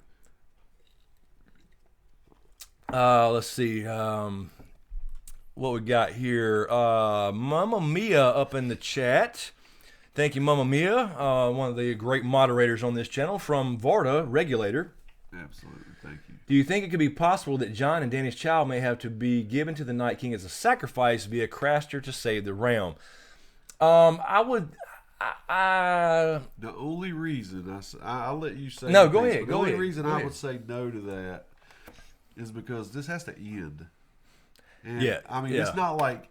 Speaker 4: Let's see. What we got here. Mama Mia up in the chat. Thank you, Mama Mia. One of the great moderators on this channel from Varda, Regulator.
Speaker 3: Absolutely. Thank you.
Speaker 4: Do you think it could be possible that Jon and Dany's child may have to be given to the Night King as a sacrifice via Craster to save the realm? The
Speaker 3: only reason I'll let you say
Speaker 4: no. Go ahead.
Speaker 3: The only reason I would say no to that is because this has to end. And, it's not like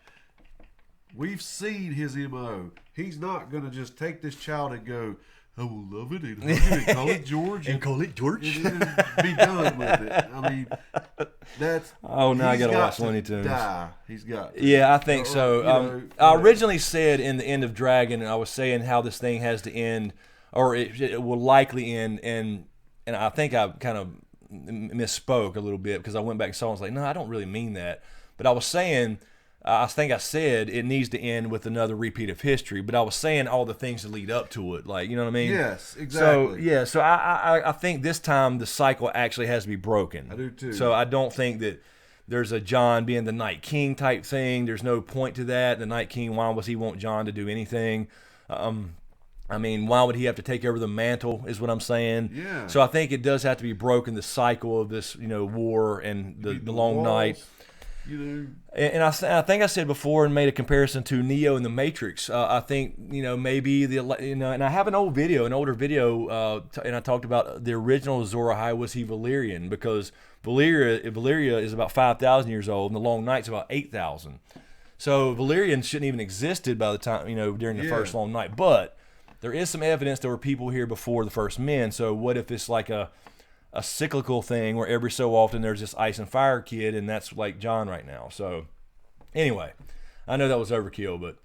Speaker 3: we've seen his MO. He's not going to just take this child and go, I will love it and hug it and call it George.
Speaker 4: And call it George.
Speaker 3: And be done with it. I mean, that's...
Speaker 4: Oh, now I got to watch Looney Tunes.
Speaker 3: He's got to.
Speaker 4: Yeah, I think so. I originally said in the end of Dragon, I was saying how this thing has to end, or it will likely end, and I think I kind of misspoke a little bit because I went back and saw it and was like, no, I don't really mean that. But I was saying... I think I said it needs to end with another repeat of history, but I was saying all the things that lead up to it, like, you know what I mean?
Speaker 3: Yes, exactly.
Speaker 4: So I think this time the cycle actually has to be broken.
Speaker 3: I do too.
Speaker 4: So I don't think that there's a Jon being the Night King type thing. There's no point to that. The Night King, why would he want Jon to do anything? I mean, why would he have to take over the mantle is what I'm saying.
Speaker 3: Yeah.
Speaker 4: So I think it does have to be broken, the cycle of this, war and the long night. And I think I said before and made a comparison to Neo and the Matrix. I think maybe and I have an older video, and I talked about the original Azor Ahai was he Valyrian, because Valyria is about 5,000 years old and the Long Night's about 8,000. So Valyrian shouldn't even existed by the time during the first Long Night. But there is some evidence there were people here before the first men. So what if it's like a cyclical thing where every so often there's this ice and fire kid, and that's like Jon right now. So anyway, I know that was overkill, but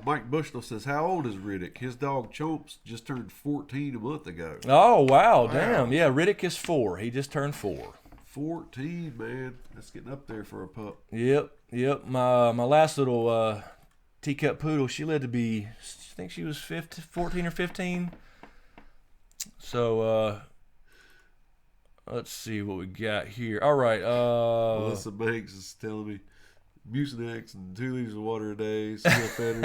Speaker 3: Mike Bushnell says, how old is Riddick? His dog Chomps just turned 14 a month ago.
Speaker 4: Oh, wow. Damn. Yeah, Riddick is 4. He just turned 4.
Speaker 3: 14, man. That's getting up there for a pup.
Speaker 4: Yep. My last little teacup poodle, she lived to be, I think she was 14 or 15. So let's see what we got here. All right.
Speaker 3: Melissa Banks is telling me Mucinex and 2 liters of water a day, steel fetters,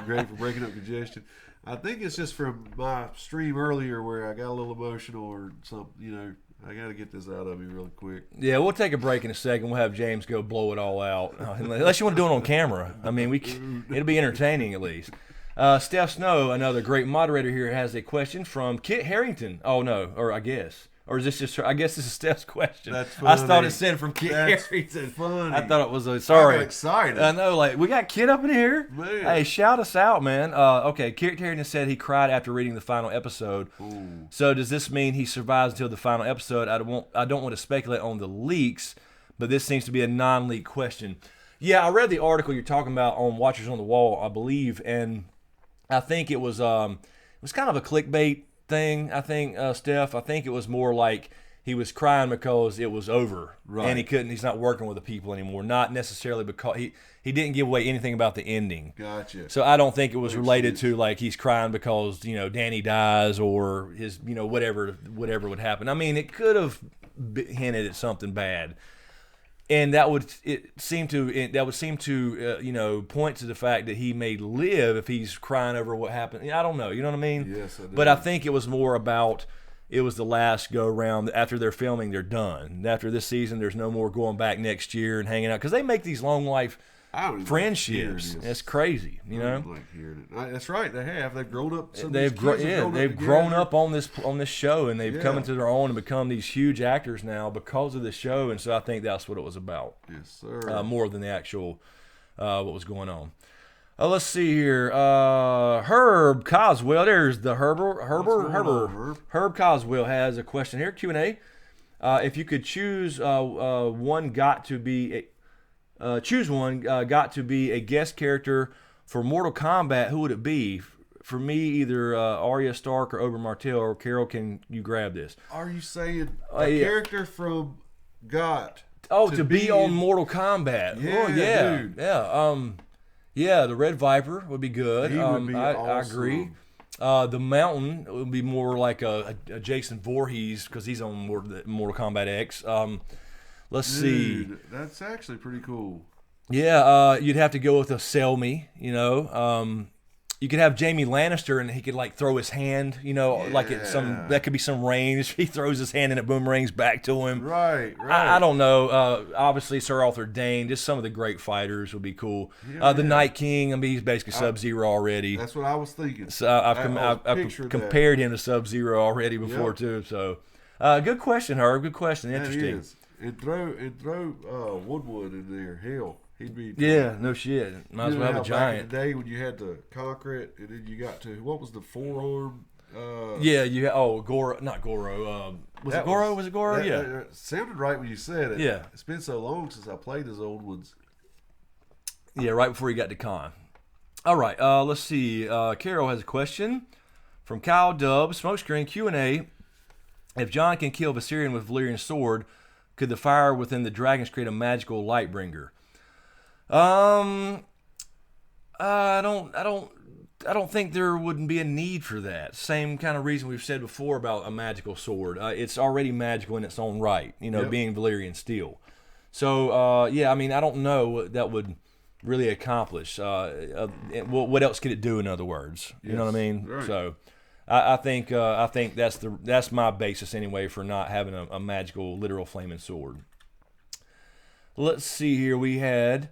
Speaker 3: great for breaking up congestion. I think it's just from my stream earlier where I got a little emotional or something, I got to get this out of me really quick.
Speaker 4: Yeah, we'll take a break in a second. We'll have James go blow it all out. Unless you want to do it on camera. I mean, it'll be entertaining at least. Steph Snow, another great moderator here, has a question from Kit Harrington. Oh, no, or is this just her? I guess this is Steph's question.
Speaker 3: That's funny.
Speaker 4: I thought it said from Kit Harrington.
Speaker 3: Funny.
Speaker 4: I thought it was sorry.
Speaker 3: I'm excited.
Speaker 4: I know, we got Kit up in here.
Speaker 3: Man.
Speaker 4: Hey, shout us out, man. Okay, Kit Harrington said he cried after reading the final episode.
Speaker 3: Ooh.
Speaker 4: So does this mean he survives until the final episode? I don't want to speculate on the leaks, but this seems to be a non-leak question. Yeah, I read the article you're talking about on Watchers on the Wall, I believe, and I think it was kind of a clickbait thing. I think Steph. I think it was more like he was crying because it was over,
Speaker 3: right?
Speaker 4: And he's not working with the people anymore. Not necessarily because he didn't give away anything about the ending.
Speaker 3: Gotcha.
Speaker 4: So I don't think it was related to like he's crying because Danny dies or his whatever would happen. I mean, it could have hinted at something bad. And that would seem to point to the fact that he may live if he's crying over what happened. I don't know. You know what I mean?
Speaker 3: Yes, I do.
Speaker 4: But I think it was more about it was the last go round. After they're filming, they're done. After this season, there's no more going back next year and hanging out because they make these long life friendships. It's crazy,
Speaker 3: I don't like hearing it. That's right. They have. They've grown up.
Speaker 4: They've grown up on this show, and they've come into their own and become these huge actors now because of the show. And so I think that's what it was about.
Speaker 3: Yes, sir.
Speaker 4: More than the actual what was going on. Let's see here. Herb Coswell. There's the Herb Coswell has a question here. Q&A. If you could choose one got to be a guest character for Mortal Kombat, who would it be? For me, either Arya Stark or Oberyn Martell. Or Carol, can you grab this?
Speaker 3: Are you saying character from GOT?
Speaker 4: Oh, to be on Mortal Kombat.
Speaker 3: Yeah, dude.
Speaker 4: Yeah, the Red Viper would be good.
Speaker 3: He would be awesome.
Speaker 4: I agree. The Mountain would be more like a Jason Voorhees because he's on Mortal Kombat X. Let's see.
Speaker 3: That's actually pretty cool.
Speaker 4: Yeah, you'd have to go with a Selmy, You could have Jaime Lannister and he could throw his hand, like at that could be some range. He throws his hand and it boomerangs back to him.
Speaker 3: Right.
Speaker 4: I don't know. Obviously, Sir Arthur Dayne, just some of the great fighters would be cool. The Night King, he's basically Sub-Zero already.
Speaker 3: That's what I was thinking.
Speaker 4: So I've compared him to Sub-Zero already before too. So good question, Herb. Good question. Interesting.
Speaker 3: That is. And throw Woodwood in there. Hell, he'd be.
Speaker 4: Yeah, no shit. Might as well have a giant.
Speaker 3: Back in the day when you had to conquer it, and then you got to what was the forearm?
Speaker 4: Goro, not Goro. Was it Goro? Was it Goro? Yeah.
Speaker 3: Sounded right when you said it.
Speaker 4: Yeah.
Speaker 3: It's been so long since I played those old ones.
Speaker 4: Yeah, right before he got to Khan. All right, let's see. Carol has a question from Kyle Dubb. Smokescreen Q&A. If Jon can kill Viserion with Valyrian sword, could the fire within the dragons create a magical light bringer? I don't think there wouldn't be a need for that. Same kind of reason we've said before about a magical sword. It's already magical in its own right, being Valyrian steel. So, I don't know what that would really accomplish. What else could it do, in other words? You know what I mean?
Speaker 3: Right.
Speaker 4: So, I think that's my basis anyway for not having a magical, literal flaming sword. Let's see here. We had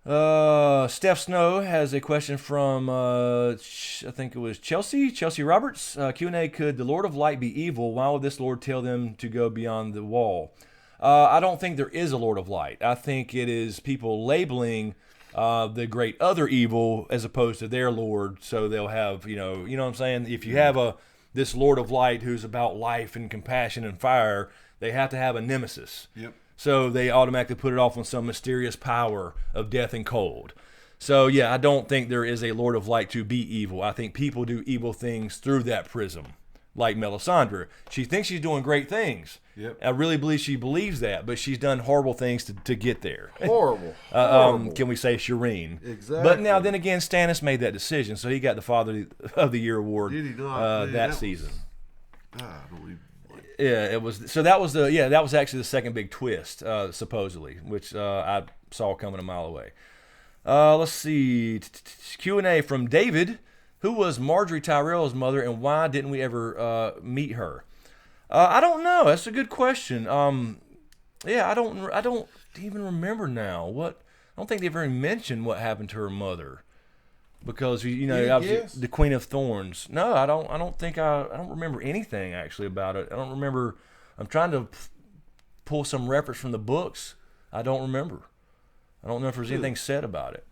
Speaker 4: Steph Snow has a question from I think it was Chelsea Roberts. Q&A: Could the Lord of Light be evil? Why would this Lord tell them to go beyond the wall? I don't think there is a Lord of Light. I think it is people labeling the great other evil as opposed to their Lord, so they'll have you know what I'm saying. If you have this Lord of Light who's about life and compassion and fire, they have to have a nemesis.
Speaker 3: Yep.
Speaker 4: So they automatically put it off on some mysterious power of death and cold. So yeah, I don't think there is a Lord of Light to be evil. I think people do evil things through that prism. like Melisandre. She thinks she's doing great things.
Speaker 3: Yep.
Speaker 4: I really believe she believes that, but she's done horrible things to get there.
Speaker 3: Horrible.
Speaker 4: Can we say Shireen?
Speaker 3: Exactly.
Speaker 4: But now, then again, Stannis made that decision, so he got the Father of the Year award.
Speaker 3: Did he not?
Speaker 4: That season?
Speaker 3: I don't even.
Speaker 4: Yeah, it was. So that was that was actually the second big twist, supposedly, which I saw coming a mile away. Let's see. Q&A from David. Who was Marjorie Tyrell's mother, and why didn't we ever meet her? I don't know. That's a good question. Yeah, I don't even remember now. I don't think they've ever mentioned what happened to her mother, because obviously the Queen of Thorns. No, I don't remember anything actually about it. I don't remember. I'm trying to pull some reference from the books. I don't remember. I don't know if there's anything said about it.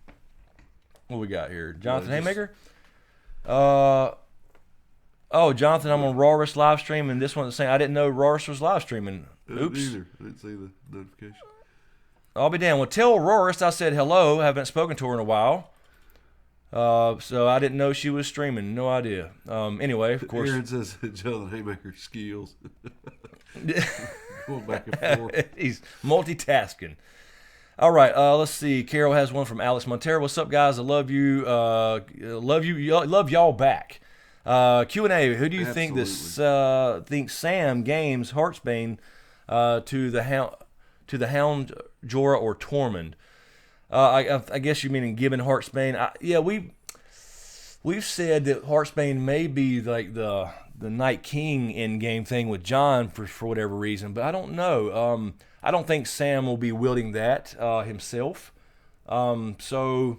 Speaker 4: What we got here? Jonathan Haymaker? Jonathan, I'm on Rawrus live stream, and this one's saying I didn't know Rawrus was live streaming. Oops.
Speaker 3: Either. I didn't see the notification.
Speaker 4: I'll be damned. Well, tell Rawrus I said hello. Haven't spoken to her in a while. So I didn't know she was streaming. No idea. Anyway, of course.
Speaker 3: Aaron says Jonathan Haymaker skills. Going back and forth.
Speaker 4: He's multitasking. All right, let's see. Carol has one from Alex Montero. What's up, guys? I love you. Love y'all back. Q&A. Who do you think Sam games Heartsbane to the Hound, Jorah, or Tormund? I guess you mean giving Heartsbane. We've said that Heartsbane may be like the Night King in game thing with Jon for whatever reason, but I don't know. I don't think Sam will be wielding that himself. So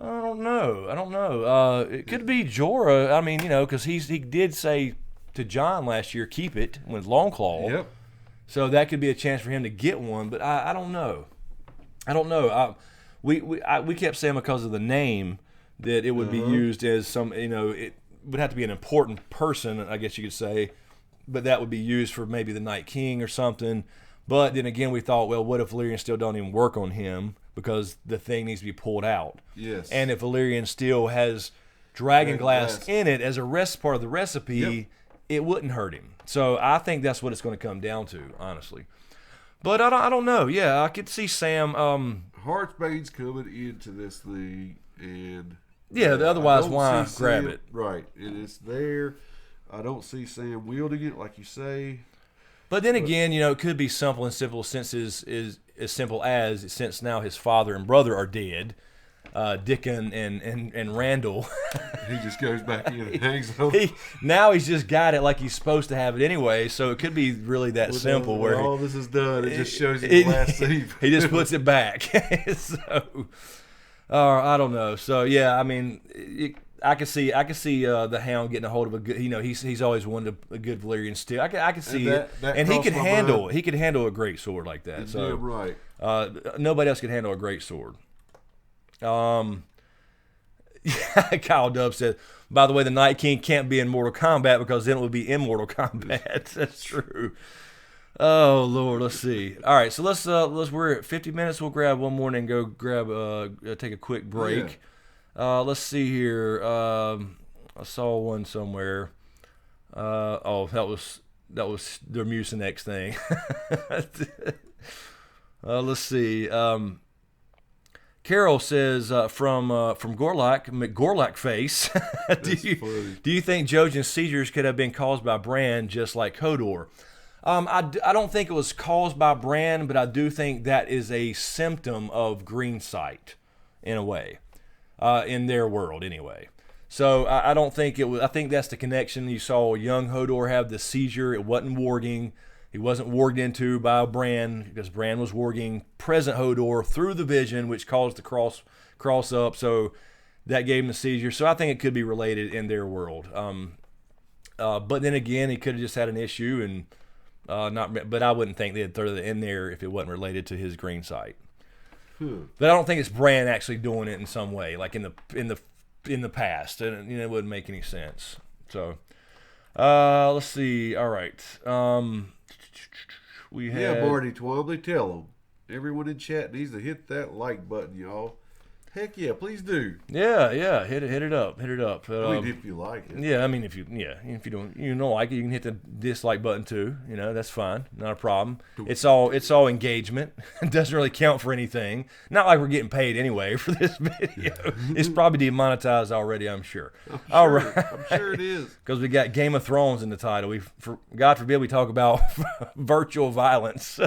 Speaker 4: I don't know. It could be Jorah. I mean, because he did say to Jon last year, keep it with Longclaw.
Speaker 3: Yep.
Speaker 4: So that could be a chance for him to get one, but I don't know. We kept saying because of the name that it would be used as some, it would have to be an important person, I guess you could say, but that would be used for maybe the Night King or something. But then again, we thought, well, what if Valyrian still don't even work on him because the thing needs to be pulled out?
Speaker 3: Yes.
Speaker 4: And if Valyrian still has dragonglass in it as a part of the recipe, it wouldn't hurt him. So I think that's what it's going to come down to, honestly. But I don't know. Yeah, I could see Sam.
Speaker 3: Heartsbane's coming into this thing, and
Speaker 4: otherwise why grab it?
Speaker 3: Right, and it's there. I don't see Sam wielding it like you say.
Speaker 4: But then again, it could be simple since is as simple as since now his father and brother are dead, Dickon and Randall.
Speaker 3: He just goes back in and hangs on.
Speaker 4: Now he's just got it like he's supposed to have it anyway, so it could be really that simple. Where
Speaker 3: all this is done, it just shows you the last scene.
Speaker 4: He just puts it back. So, I don't know. So yeah, I mean, I could see the Hound getting a hold of a good. He's always wanted a good Valyrian steel. I could see it, and he could handle. He could handle a great sword like that. So
Speaker 3: right.
Speaker 4: Nobody else could handle a great sword. Kyle Dub said, by the way, the Night King can't be in Mortal Kombat because then it would be in Mortal Kombat. That's true. Oh Lord, let's see. All right, so let's we're at 50 minutes. We'll grab one more and go take a quick break. Yeah. Let's see here. I saw one somewhere. That was the Mucinex thing. Let's see. Carol says from Gorlak, McGorlak face. Do you think Jojen's seizures could have been caused by Bran just like Hodor? I don't think it was caused by Bran, but I do think that is a symptom of green sight in a way, in their world anyway. So I don't think it was. I think that's the connection. You saw young Hodor have the seizure. It wasn't warging. He wasn't warged into by Bran because Bran was warging present Hodor through the vision, which caused the cross up. So that gave him the seizure. So I think it could be related in their world. But then again, he could have just had an issue and not. But I wouldn't think they'd throw that in there if it wasn't related to his green sight. But I don't think it's Bran actually doing it in some way, like in the past, and it wouldn't make any sense. So let's see. All right. We had
Speaker 3: Barney Twombly, tell them. Everyone in chat needs to hit that like button, y'all. Heck yeah, please do.
Speaker 4: Yeah, hit it up.
Speaker 3: I mean, if you like it.
Speaker 4: Yeah, I mean, if you don't like it, you can hit the dislike button too. That's fine, not a problem. It's all engagement. It doesn't really count for anything. Not like we're getting paid anyway for this video. It's probably demonetized already, I'm sure. All right,
Speaker 3: I'm sure it is.
Speaker 4: Because we got Game of Thrones in the title. God forbid we talk about virtual violence.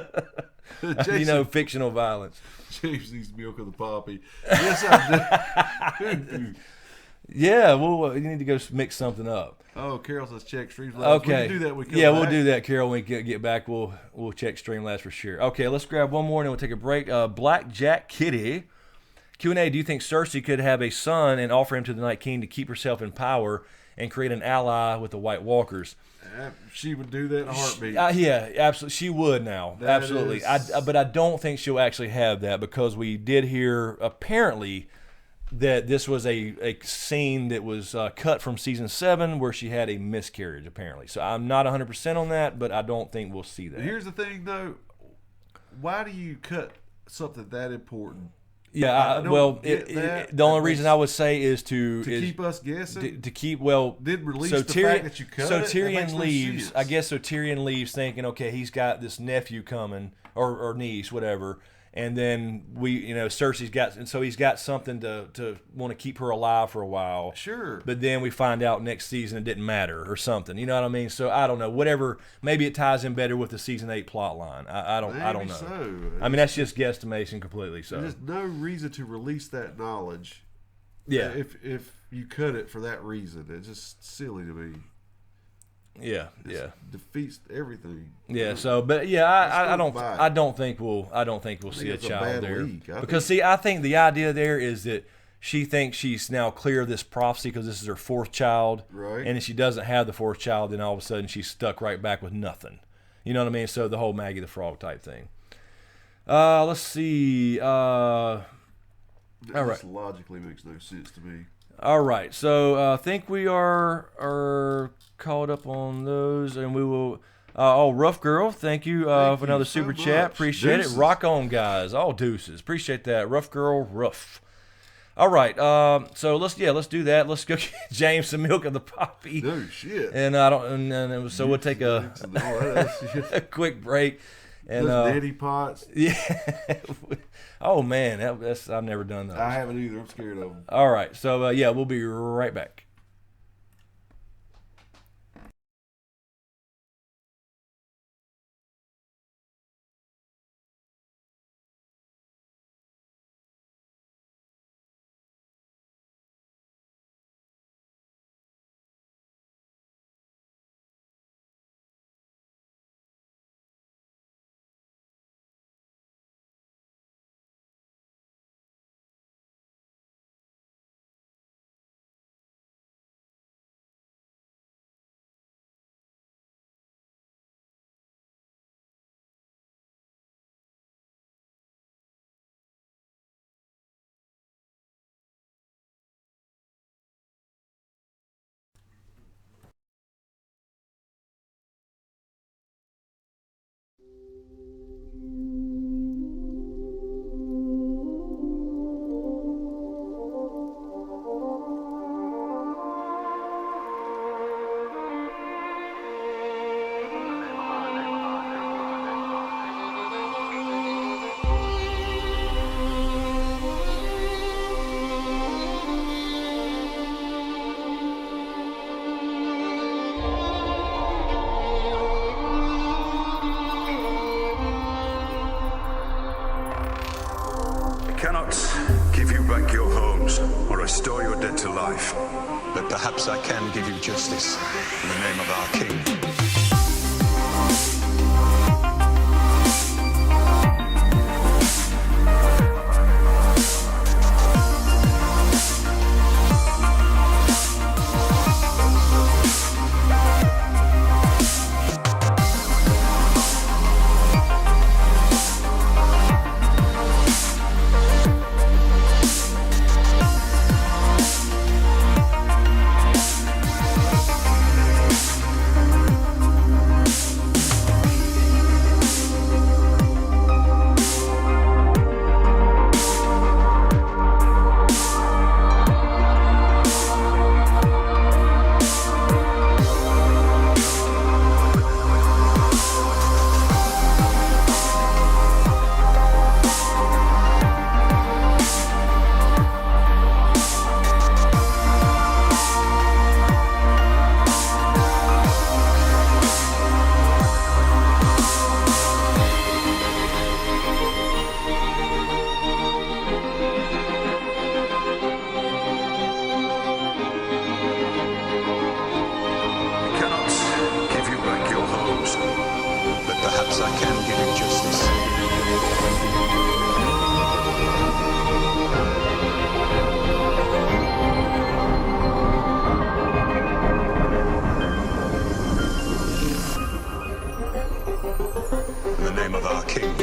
Speaker 4: Fictional violence.
Speaker 3: James needs milk of the poppy. Yes, I do.
Speaker 4: Yeah, well, you need to go mix something up.
Speaker 3: Oh, Carol says check Streamlabs.
Speaker 4: Okay.
Speaker 3: We can do that when we come
Speaker 4: we'll
Speaker 3: back.
Speaker 4: do that, Carol. When we get back, we'll check Streamlabs for sure. Okay, let's grab one more and then we'll take a break. Blackjack Kitty. Q&A, do you think Cersei could have a son and offer him to the Night King to keep herself in power and create an ally with the White Walkers?
Speaker 3: She would do that in a heartbeat.
Speaker 4: Yeah, absolutely. She would now. Absolutely. But I don't think she'll actually have that because we did hear apparently that this was a scene that was cut from season 7 where she had a miscarriage apparently. So I'm not 100% on that, but I don't think we'll see that.
Speaker 3: Here's the thing though. Why do you cut something that important?
Speaker 4: Yeah, the only reason I would say is to
Speaker 3: keep us guessing.
Speaker 4: To keep
Speaker 3: didn't release the fact that you cut
Speaker 4: so
Speaker 3: it.
Speaker 4: Tyrion leaves. I guess so. Tyrion leaves thinking, okay, he's got this nephew coming or niece, whatever. And then Cersei's got, and so he's got something to want to keep her alive for a while.
Speaker 3: Sure.
Speaker 4: But then we find out next season it didn't matter or something. You know what I mean? So I don't know. Whatever. Maybe it ties in better with the season 8 plot line. I don't know.
Speaker 3: So.
Speaker 4: I mean, that's just guesstimation completely. So
Speaker 3: there's no reason to release that knowledge.
Speaker 4: Yeah.
Speaker 3: If you cut it for that reason, it's just silly to me.
Speaker 4: Yeah,
Speaker 3: defeats everything.
Speaker 4: Yeah, so but yeah, I don't think we'll see a child there because see, I think the idea there is that she thinks she's now clear of this prophecy because this is her 4th child,
Speaker 3: right?
Speaker 4: And if she doesn't have the 4th child, then all of a sudden she's stuck right back with nothing. You know what I mean? So the whole Maggie the Frog type thing. Let's see. All right.
Speaker 3: Logically makes no sense to me.
Speaker 4: All right, so I think we are caught up on those, and we will. Rough Girl, thank you for another super chat. Appreciate
Speaker 3: Deuces.
Speaker 4: it. Rock on, guys. All deuces. Appreciate that. Rough Girl, rough. All right, so let's do that. Let's go get James some milk of the poppy.
Speaker 3: No shit.
Speaker 4: And so we'll take a quick break. And
Speaker 3: those Daddy Pots.
Speaker 4: Yeah. Oh man, that's I've never done those.
Speaker 3: I haven't either. I'm scared of them.
Speaker 4: All right, so we'll be right back.
Speaker 1: Restore your dead to life.
Speaker 2: But perhaps I can give you justice in the name of our king. perhaps I can give you justice. In the name of our king.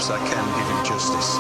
Speaker 2: I can give you justice.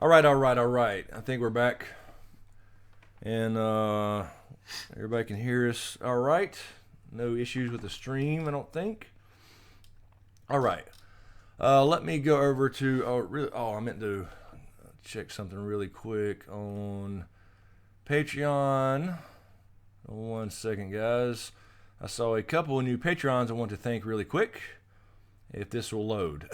Speaker 4: All right. I think we're back. And everybody can hear us all right. No issues with the stream, I don't think. All right. Let me go over to I meant to check something really quick on Patreon. 1 second, guys. I saw a couple of new Patreons I want to thank really quick. If this will load.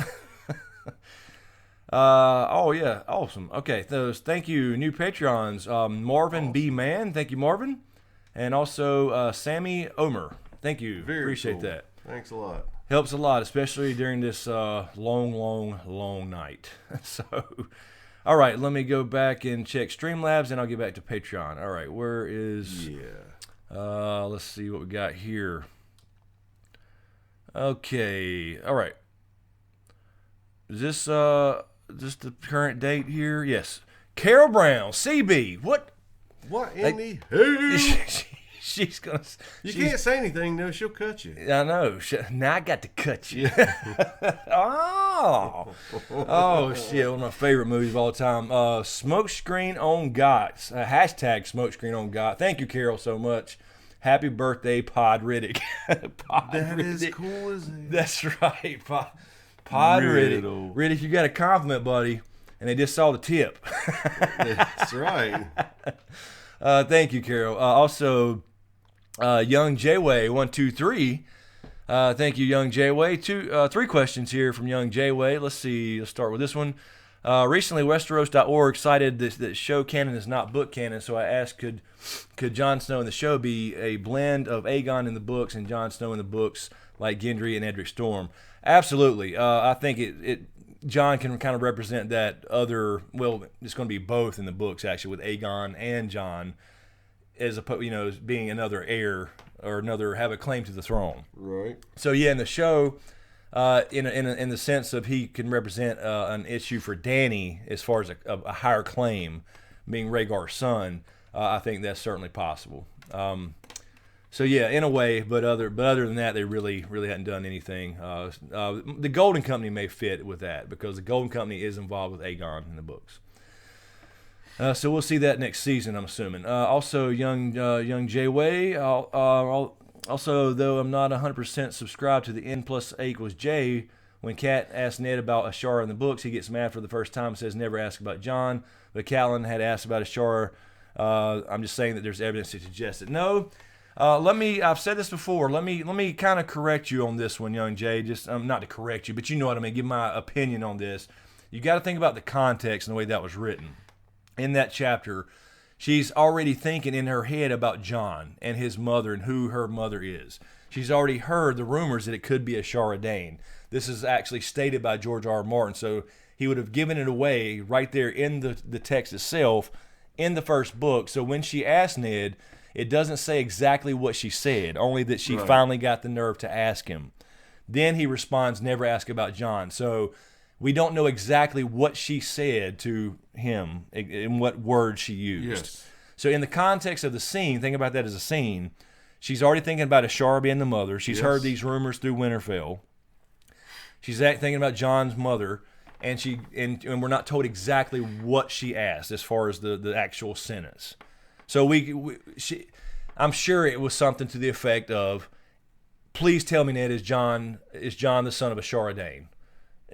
Speaker 4: Oh yeah, awesome. Okay, thank you, new Patreons. Marvin B. Mann, thank you, Marvin. And also Sammy Omer. Thank you.
Speaker 3: Very
Speaker 4: Appreciate
Speaker 3: cool.
Speaker 4: that.
Speaker 3: Thanks a lot.
Speaker 4: Helps a lot, especially during this long night. So, all right, let me go back and check Streamlabs, and I'll get back to Patreon. All right, where is...
Speaker 3: Yeah.
Speaker 4: Let's see what we got here. Okay, all right. Is this the current date here? Yes. Carol Brown, CB. What
Speaker 3: in the hell?
Speaker 4: She's gonna.
Speaker 3: You can't say anything, though. She'll cut you.
Speaker 4: I know. Now I got to cut you. Oh shit! One of my favorite movies of all time. Smokescreen on God. Hashtag Smokescreen on God. Thank you, Carol, so much. Happy birthday, Pod Riddick.
Speaker 3: That Riddick. Is cool as hell.
Speaker 4: That's right, Pod Riddick. Riddick, you got a compliment, buddy. And they just saw the tip.
Speaker 3: That's right.
Speaker 4: Thank you, Carol. Also, Young Jayway 123. Thank you, Young Jayway. 3 questions here from Young Jayway. Let's see. Let's start with this one. Recently, Westeros.org cited that show canon is not book canon, so I asked, could Jon Snow in the show be a blend of Aegon in the books and Jon Snow in the books, like Gendry and Edric Storm? Absolutely. I think Jon can kind of represent that other. Well, it's going to be both in the books actually, with Aegon and Jon, as being another heir or have a claim to the throne.
Speaker 3: Right.
Speaker 4: So yeah, in the show. In the sense of he can represent an issue for Dany as far as a higher claim, being Rhaegar's son. I think that's certainly possible. So yeah, in a way, but other than that, they really hadn't done anything. The Golden Company may fit with that because the Golden Company is involved with Aegon in the books. So we'll see that next season, I'm assuming. Also, young Jayway. Also, though I'm not 100% subscribed to the N+A=J, when Kat asked Ned about Ashara in the books, he gets mad for the first time and says never ask about Jon. But Catelyn had asked about Ashara. I'm just saying that there's evidence to suggest it. No. I've said this before. Let me kind of correct you on this one, young Jay. Just not to correct you, but you know what I mean. Give my opinion on this. You got to think about the context and the way that was written. In that chapter, she's already thinking in her head about Jon and his mother and who her mother is. She's already heard the rumors that it could be Ashara Dane. This is actually stated by George R. R. Martin, so he would have given it away right there in the text itself in the first book. So when she asked Ned, it doesn't say exactly what she said, only that she finally got the nerve to ask him. Then he responds, never ask about Jon. So we don't know exactly what she said to him and what words she used.
Speaker 3: Yes.
Speaker 4: So in the context of the scene, think about that as a scene. She's already thinking about Ashara being the mother. She's heard these rumors through Winterfell. She's thinking about Jon's mother, and we're not told exactly what she asked as far as the actual sentence. So I'm sure it was something to the effect of, "Please tell me, Ned, is Jon the son of Ashara Dane?"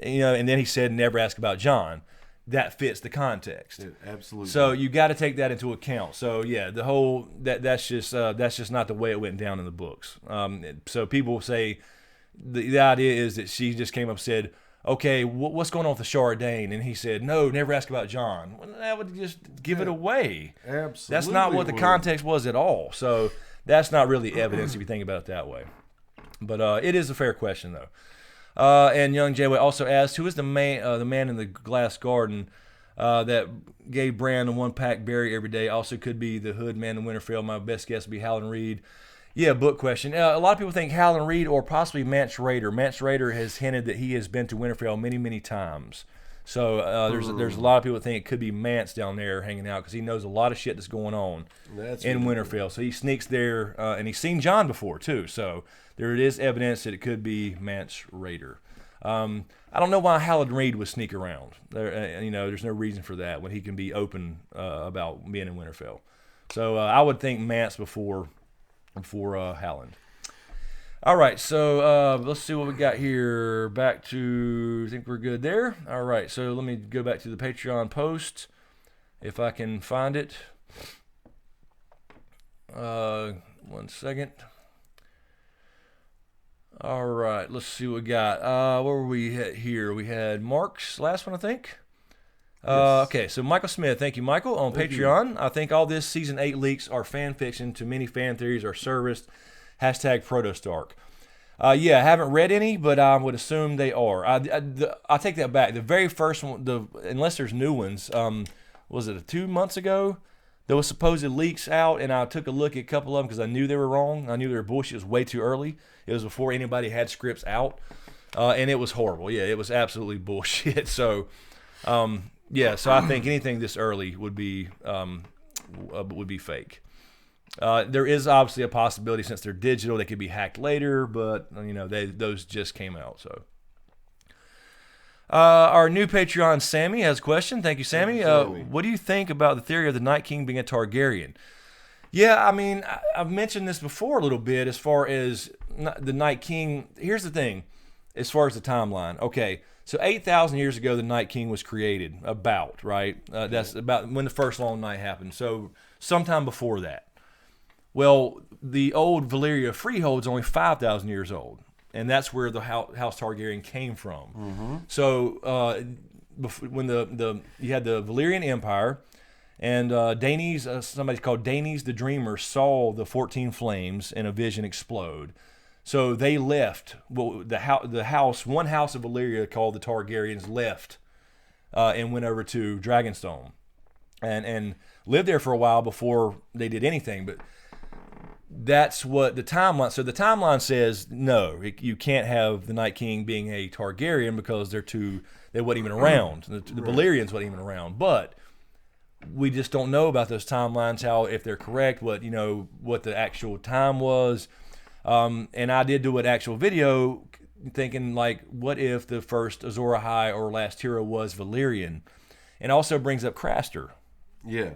Speaker 4: And then he said, "Never ask about Jon." That fits the context.
Speaker 3: Yeah, absolutely.
Speaker 4: So you got to take that into account. So yeah, the whole that's just not the way it went down in the books. So people say the idea is that she just came up and said, "Okay, what's going on with Ashara Dane?" And he said, "No, never ask about Jon." Well, that would just give it away.
Speaker 3: Absolutely.
Speaker 4: That's not what the context was at all. So that's not really evidence if you think about it that way. But it is a fair question though. And young Jayway also asked, who is the man in the glass garden that gave Bran a 1-pack berry every day? Also could be the hood man in Winterfell. My best guess would be Hallan Reed. Yeah, book question. A lot of people think Hallan Reed or possibly Mance Rayder. Mance Rayder has hinted that he has been to Winterfell many, many times. So there's a lot of people that think it could be Mance down there hanging out because he knows a lot of shit that's going on in Winterfell. So he sneaks there, and he's seen Jon before too. So there is evidence that it could be Mance Rayder. I don't know why Hallan Reed would sneak around. There's no reason for that when he can be open about being in Winterfell. So I would think Mance before Hallan. All right, so let's see what we got here. Back to, I think we're good there. All right, so let me go back to the Patreon post if I can find it. 1 second. All right, let's see what we got. Where were we at here? We had Mark's last one, I think.
Speaker 3: Yes.
Speaker 4: Okay, so Michael Smith, thank you, Michael, on Patreon. I think all this Season 8 leaks are fan fiction to many fan theories are serviced. Hashtag Protostark. Yeah, I haven't read any, but I would assume they are. I take that back. The very first one, unless there's new ones, was it 2 months ago? There was supposed leaks out, and I took a look at a couple of them because I knew they were wrong. I knew they were bullshit. It was way too early. It was before anybody had scripts out, and it was horrible. Yeah, it was absolutely bullshit. So, yeah, so I think anything this early would be fake. There is obviously a possibility since they're digital, they could be hacked later, but those just came out. So, our new Patreon Sammy has a question. Thank you, Sammy. What do you think about the theory of the Night King being a Targaryen? Yeah, I mean, I've mentioned this before a little bit as far as the Night King. Here's the thing, as far as the timeline. Okay, so 8,000 years ago, the Night King was created. Right? That's about when the first Long Night happened. So sometime before that. Well, the old Valyria freehold is only 5,000 years old, and that's where the House Targaryen came from. Mm-hmm. So when you had the Valyrian Empire, and Daenerys, somebody called Daenerys the Dreamer, saw the 14 flames in a vision explode. So they left. Well, one house of Valyria called the Targaryens left and went over to Dragonstone, and lived there for a while before they did anything. But that's what the timeline. So the timeline says no, you can't have the Night King being a Targaryen because they weren't even around. The Valyrians weren't even around. But we just don't know about those timelines, if they're correct, what the actual time was. And I did do an actual video thinking, like, what if the first Azor Ahai or last hero was Valyrian? And also brings up Craster.
Speaker 3: Yeah.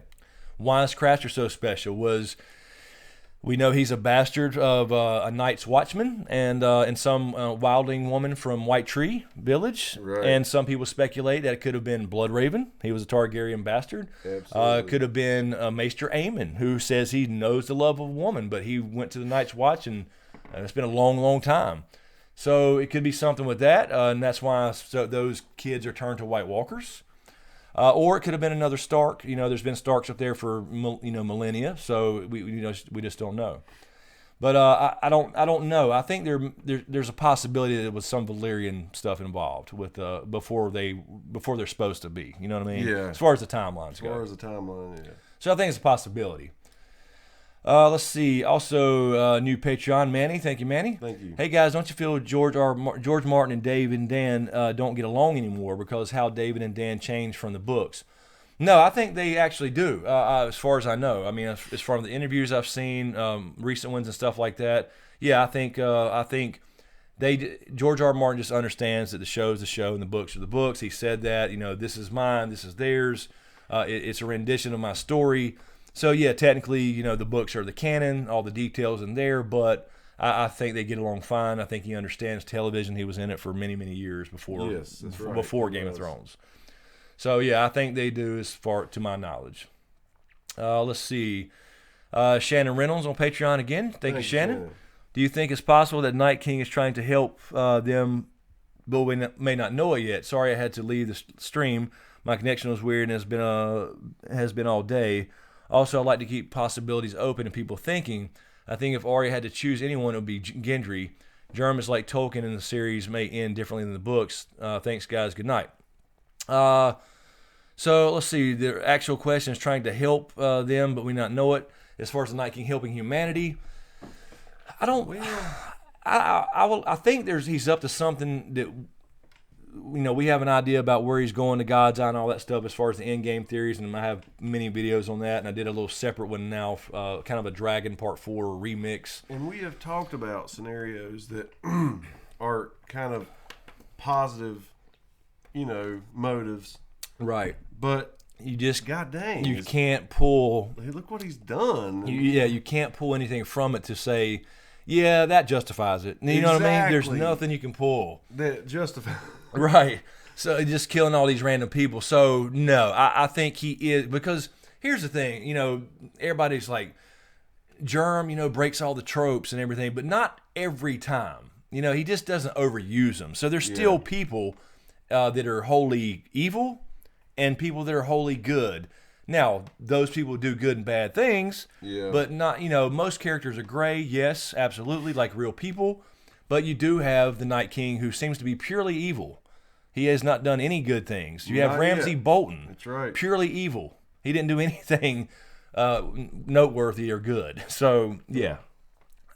Speaker 4: Why is Craster so special? We know he's a bastard of a Night's Watchman and some wildling woman from White Tree Village.
Speaker 3: Right.
Speaker 4: And some people speculate that it could have been Bloodraven. He was a Targaryen bastard.
Speaker 3: Absolutely.
Speaker 4: Could have been Maester Aemon, who says he knows the love of a woman, but he went to the Night's Watch, and it's been a long, long time. So it could be something with that, and that's why those kids are turned to White Walkers. Or it could have been another Stark. There's been Starks up there for millennia, so we just don't know. But I don't know. I think there's a possibility that there was some Valyrian stuff involved with before they're supposed to be. You know what I mean?
Speaker 3: Yeah.
Speaker 4: As far as the timelines go.
Speaker 3: As far as the timeline, yeah.
Speaker 4: So I think it's a possibility. Let's see. Also, new Patreon, Manny. Thank you, Manny.
Speaker 3: Thank you.
Speaker 4: Hey, guys, don't you feel George Martin and David and Dan don't get along anymore because how David and Dan changed from the books? No, I think they actually do, as far as I know. I mean, as far as the interviews I've seen, recent ones and stuff like that, yeah, I think George R. Martin just understands that the show is the show and the books are the books. He said that, this is mine, this is theirs. It's a rendition of my story. So, yeah, technically, the books are the canon, all the details in there, but I think they get along fine. I think he understands television. He was in it for many, many years before Game of Thrones. So, yeah, I think they do as far to my knowledge. Let's see. Shannon Reynolds on Patreon again. Thank you, Shannon. Do you think it's possible that Night King is trying to help them, but we may not know it yet? Sorry I had to leave the stream. My connection was weird and has been all day. Also, I'd like to keep possibilities open and people thinking. I think if Arya had to choose anyone, it would be Gendry. Germans like Tolkien in the series may end differently than the books. Thanks, guys. Good night. So let's see. The actual question is trying to help them, but we not know it. As far as the Night King helping humanity, I think he's up to something that we have an idea about where he's going to God's Eye and all that stuff as far as the end game theories, and I have many videos on that, and I did a little separate one now, kind of a Dragon Part 4 remix.
Speaker 3: And we have talked about scenarios that are kind of positive, motives.
Speaker 4: Right.
Speaker 3: But
Speaker 4: you just,
Speaker 3: God dang,
Speaker 4: you can't pull.
Speaker 3: Hey, look what he's done.
Speaker 4: You can't pull anything from it to say, yeah, that justifies it. You know what I mean? There's
Speaker 3: Exactly.
Speaker 4: nothing you can pull.
Speaker 3: That justifies.
Speaker 4: Right. So just killing all these random people. So no, I think he is, because here's the thing, everybody's like, Germ, breaks all the tropes and everything, but not every time. He just doesn't overuse them. So there's still people that are wholly evil and people that are wholly good. Now, those people do good and bad things, but not, most characters are gray, yes, absolutely, like real people, but you do have the Night King who seems to be purely evil. He has not done any good things. You have
Speaker 3: Not
Speaker 4: Ramsay
Speaker 3: yet.
Speaker 4: Bolton,
Speaker 3: That's right.
Speaker 4: purely evil. He didn't do anything noteworthy or good. So, yeah,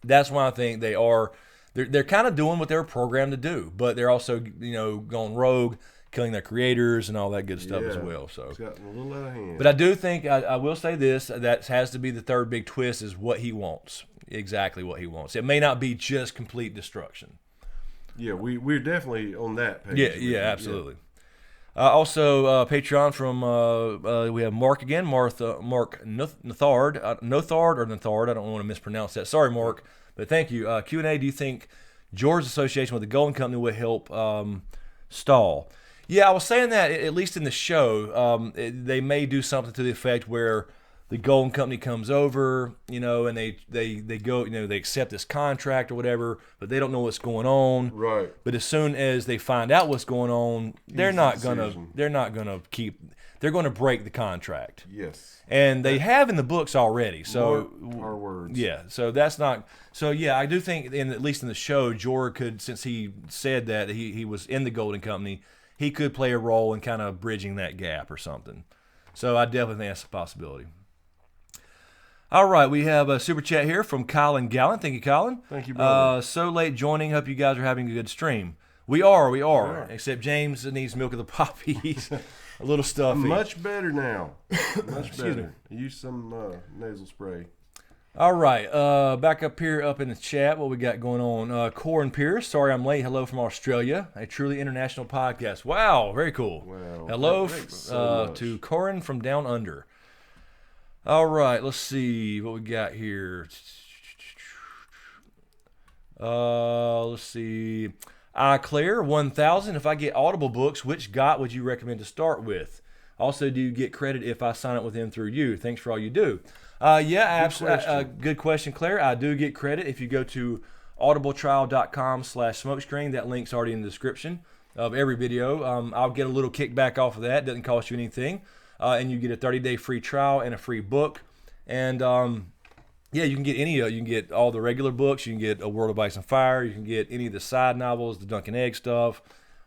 Speaker 4: that's why I think they're kind of doing what they were programmed to do, but they're also, going rogue, killing their creators and all that good stuff as well. So
Speaker 3: It's gotten a little out of hand.
Speaker 4: but I do think, I will say this, that has to be the third big twist, is what he wants. Exactly what he wants. It may not be just complete destruction.
Speaker 3: Yeah, we're definitely on that page.
Speaker 4: Yeah, absolutely. Also, Patreon from, we have Mark again, Mark Nothard, I don't want to mispronounce that. Sorry, Mark, but thank you. Q&A, do you think George's association with the Golden Company would help stall? Yeah, I was saying that, at least in the show, they may do something to the effect where the Golden Company comes over, and they go, they accept this contract or whatever, but they don't know what's going on.
Speaker 3: Right.
Speaker 4: But as soon as they find out what's going on, they're going to break the contract.
Speaker 3: Yes.
Speaker 4: And they have in the books already. So
Speaker 3: Mark our words.
Speaker 4: yeah, so that's not. So yeah, I do think, at least in the show, Jorah could, since he said that he was in the Golden Company, he could play a role in kind of bridging that gap or something. So I definitely think that's a possibility. All right, we have a super chat here from Colin Gallant. Thank you, Colin.
Speaker 3: Thank you, brother.
Speaker 4: So late joining. Hope you guys are having a good stream. We are. Except James needs milk of the poppies. A little stuffy.
Speaker 3: Much better now. Much
Speaker 4: Excuse
Speaker 3: better. Use some nasal spray.
Speaker 4: All right, back up here, up in the chat, what we got going on? Corin Pierce, sorry I'm late. Hello from Australia, a truly international podcast. Wow, very cool.
Speaker 3: Wow,
Speaker 4: Hello
Speaker 3: thanks so much.
Speaker 4: to Corin from down under. All right, let's see what we got here. Let's see. Claire 1000. If I get Audible books, which GOT would you recommend to start with? Also, do you get credit if I sign up with them through you? Thanks for all you do. Yeah, absolutely. Good question, Claire. I do get credit if you go to audibletrial.com/smokescreen. That link's already in the description of every video. I'll get a little kickback off of that. Doesn't cost you anything. And you get a 30-day free trial and a free book. And yeah, you can get you can get all the regular books. You can get A World of Ice and Fire. You can get any of the side novels, the Duncan Egg stuff,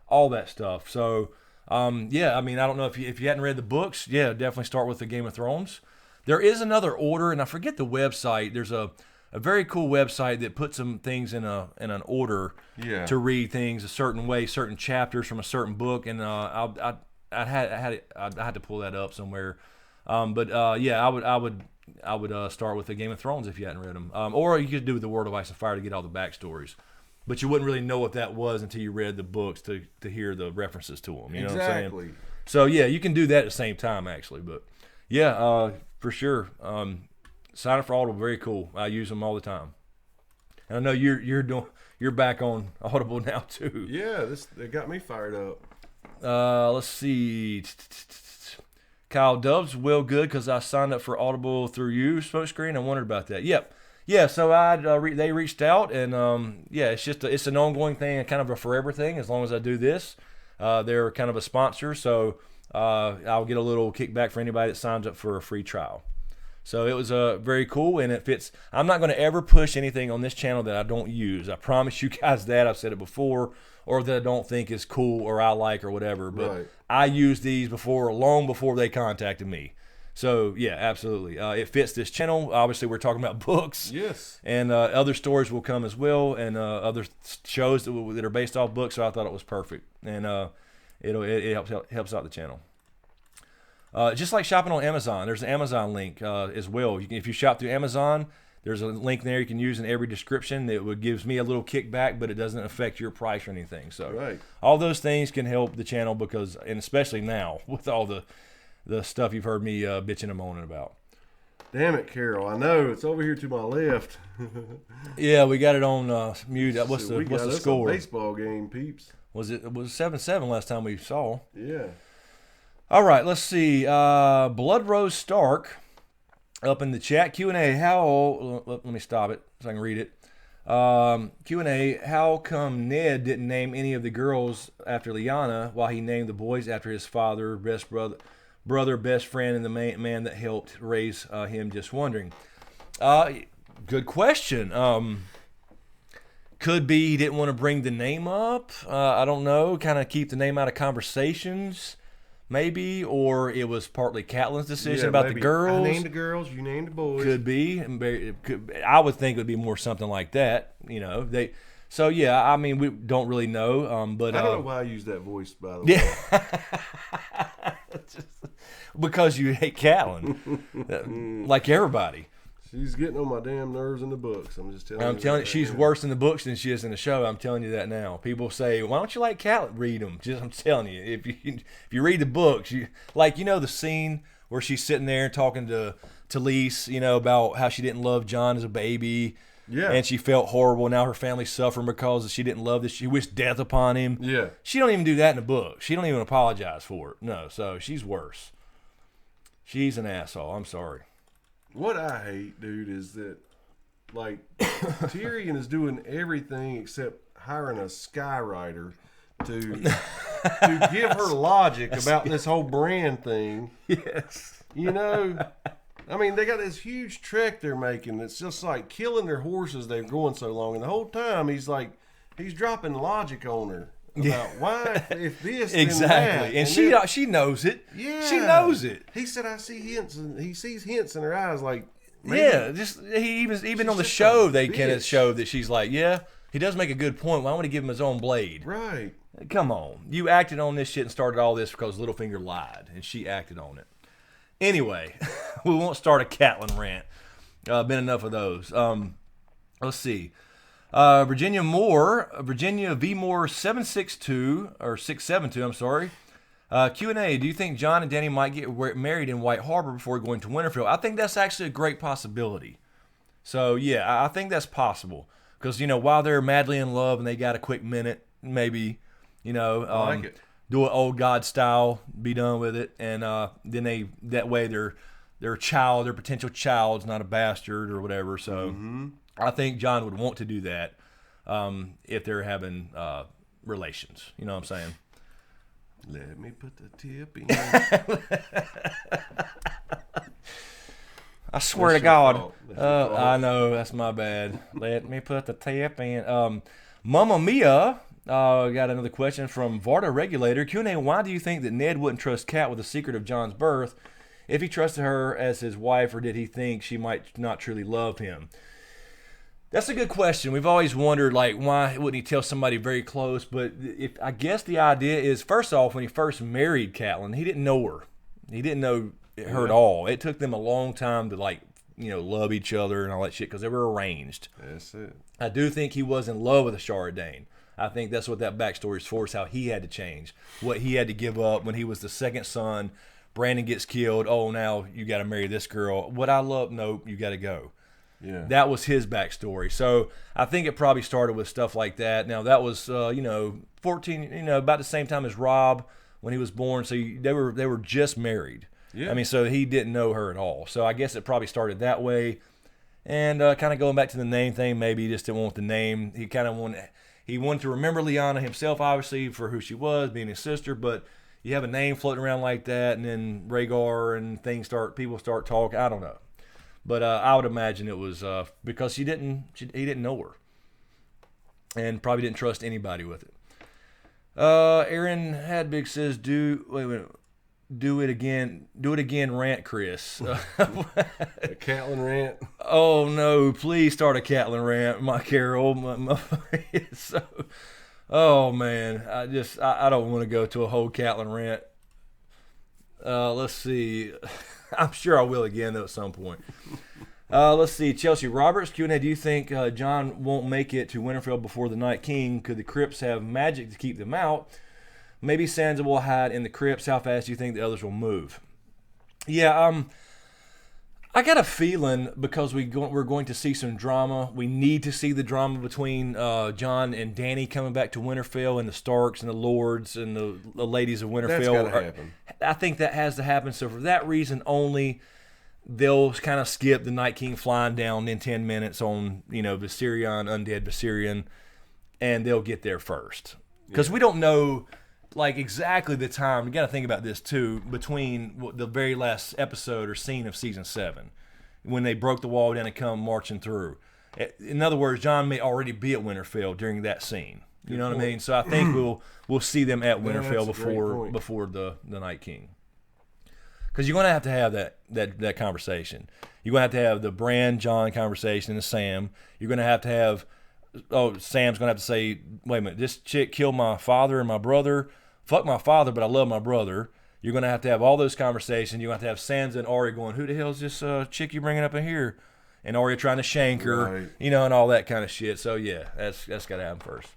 Speaker 4: all that stuff. So yeah, I mean, I don't know if you hadn't read the books. Yeah, definitely start with the Game of Thrones. There is another order, and I forget the website. There's a very cool website that puts some things in an order to read things a certain way, certain chapters from a certain book, and I had to pull that up somewhere. But yeah, I would start with the Game of Thrones if you hadn't read them, or you could do the World of Ice and Fire to get all the backstories. But you wouldn't really know what that was until you read the books to hear the references to them. You know what I'm saying? So yeah, you can do that at the same time actually. But yeah, for sure. Sign up for Audible, very cool. I use them all the time. And I know you're back on Audible now too.
Speaker 3: Yeah, it got me fired up.
Speaker 4: Let's see. Kyle Dubs, well, good, because I signed up for Audible through you, Smokescreen. I wondered about that. Yep. Yeah, so they reached out, and yeah, it's an ongoing thing, kind of a forever thing. As long as I do this, they're kind of a sponsor, so I'll get a little kickback for anybody that signs up for a free trial. So it was very cool, and it fits. I'm not going to ever push anything on this channel that I don't use. I promise you guys that. I've said it before, or that I don't think is cool or I like or whatever. But
Speaker 3: right.
Speaker 4: I used these long before they contacted me. So yeah, absolutely. It fits this channel. Obviously, we're talking about books.
Speaker 3: Yes.
Speaker 4: And other stories will come as well, and other shows that are based off books. So I thought it was perfect, and it helps out the channel. Just like shopping on Amazon, there's an Amazon link as well. If you shop through Amazon, there's a link there you can use in every description. It gives me a little kickback, but it doesn't affect your price or anything. So
Speaker 3: right.
Speaker 4: All those things can help the channel and especially now with all the stuff you've heard me bitching and moaning about.
Speaker 3: Damn it, Carol. I know. It's over here to my left.
Speaker 4: Yeah, we got it on mute. What's the score?
Speaker 3: A baseball game, peeps.
Speaker 4: It was 7-7 last time we saw.
Speaker 3: Yeah.
Speaker 4: All right, let's see. Blood Rose Stark up in the chat. Q&A, let me stop it so I can read it. Q&A, how come Ned didn't name any of the girls after Lyanna while he named the boys after his father, best brother, best friend, and the man that helped raise him? Just wondering. Good question. Could be he didn't want to bring the name up. I don't know. Kind of keep the name out of conversations, maybe. Or it was partly Catelyn's decision about the girls.
Speaker 3: I named the girls. You named the boys.
Speaker 4: Could be. I would think it would be more something like that. So yeah. I mean, we don't really know. But
Speaker 3: I don't know why I use that voice, by the way.
Speaker 4: Yeah. Because you hate Catelyn, like everybody.
Speaker 3: She's getting on my damn nerves in the books. I'm just telling you.
Speaker 4: I'm telling you, she's worse in the books than she is in the show. I'm telling you that now. People say, "Why don't you like Catelyn?" Read them. I'm telling you, if you read the books, the scene where she's sitting there talking to Talise, about how she didn't love Jon as a baby.
Speaker 3: Yeah.
Speaker 4: And she felt horrible. Now her family's suffering because she didn't love this. She wished death upon him.
Speaker 3: Yeah.
Speaker 4: She don't even do that in the book. She don't even apologize for it. No. So she's worse. She's an asshole. I'm sorry.
Speaker 3: What I hate, dude, is that, Tyrion is doing everything except hiring a skywriter to give her logic about this whole brand thing.
Speaker 4: Yes.
Speaker 3: I mean, they got this huge trek they're making. It's just like killing their horses. They're going so long, and the whole time he's dropping logic on her about why if this
Speaker 4: exactly,
Speaker 3: and
Speaker 4: she knows it.
Speaker 3: Yeah,
Speaker 4: she knows it.
Speaker 3: He said, "I see hints," and he sees hints in her eyes, like
Speaker 4: even on the show they can show that she's like, yeah, he does make a good point. Why would he give him his own blade?
Speaker 3: Right.
Speaker 4: Come on, you acted on this shit and started all this because Littlefinger lied, and she acted on it. Anyway, we won't start a Catelyn rant. Been enough of those. Let's see. Virginia V. Moore 762 or 672. I'm sorry. Q&A. Do you think Jon and Dany might get married in White Harbor before going to Winterfell? I think that's actually a great possibility. So yeah, I think that's possible because while they're madly in love and they got a quick minute, maybe
Speaker 3: I like it.
Speaker 4: Do it old God style, be done with it, and then that way their potential child's not a bastard or whatever. So I think Jon would want to do that if they're having relations. You know what I'm saying?
Speaker 3: Let me put the tip in.
Speaker 4: I swear to God. I know, that's my bad. Let me put the tip in. Mamma Mia. Got another question from Varda Regulator. Q&A, why do you think that Ned wouldn't trust Kat with the secret of Jon's birth if he trusted her as his wife, or did he think she might not truly love him? That's a good question. We've always wondered, why wouldn't he tell somebody very close? But I guess the idea is, first off, when he first married Catelyn, he didn't know her. He didn't know her at all. It took them a long time to, love each other and all that shit because they were arranged.
Speaker 3: That's it.
Speaker 4: I do think he was in love with Ashara Dane. I think that's what that backstory is for, is how he had to change, what he had to give up when he was the second son. Brandon gets killed. Oh, now you got to marry this girl. What I love, nope, you got to go.
Speaker 3: Yeah.
Speaker 4: That was his backstory. So I think it probably started with stuff like that. Now that was 14, about the same time as Rob when he was born. So they were just married.
Speaker 3: Yeah.
Speaker 4: I mean, so he didn't know her at all. So I guess it probably started that way. And kind of going back to the name thing, maybe he just didn't want the name. He wanted to remember Lyanna himself, obviously, for who she was, being his sister. But you have a name floating around like that, and then Rhaegar and people start talking. I don't know. But I would imagine it was because he didn't know her, and probably didn't trust anybody with it. Aaron Hadbig says, "Do it again, rant, Chris."
Speaker 3: A Catelyn rant.
Speaker 4: Oh no! Please start a Catelyn rant, my Carol. Oh man, I don't want to go to a whole Catelyn rant. Let's see. I'm sure I will again though at some point. Let's see. Chelsea Roberts, Q&A. Do you think Jon won't make it to Winterfell before the Night King? Could the crypts have magic to keep them out? Maybe Sansa will hide in the crypts. How fast do you think the others will move? Yeah, I got a feeling because we're going to see some drama. We need to see the drama between Jon and Dany coming back to Winterfell, and the Starks and the Lords and the ladies of Winterfell.
Speaker 3: That's gotta happen.
Speaker 4: I think that has to happen. So for that reason only, they'll kind of skip the Night King flying down in 10 minutes on Viserion, undead Viserion, and they'll get there first. Because we don't know like exactly the time. You got to think about this too, between the very last episode or scene of season 7, when they broke the wall down and come marching through. In other words, Jon may already be at Winterfell during that scene. You know what I mean? So I think we'll see them at Winterfell before the Night King. Because you're going to have that conversation. You're going to have the Bran Jon conversation and the Sam. You're going to have Sam's going to have to say, wait a minute, this chick killed my father and my brother. Fuck my father, but I love my brother. You're going to have all those conversations. You're going to have Sansa and Arya going, who the hell is this chick you bringing up in here? And Arya trying to shank her,
Speaker 3: right.
Speaker 4: And all that kind of shit. So, yeah, that's got to happen first.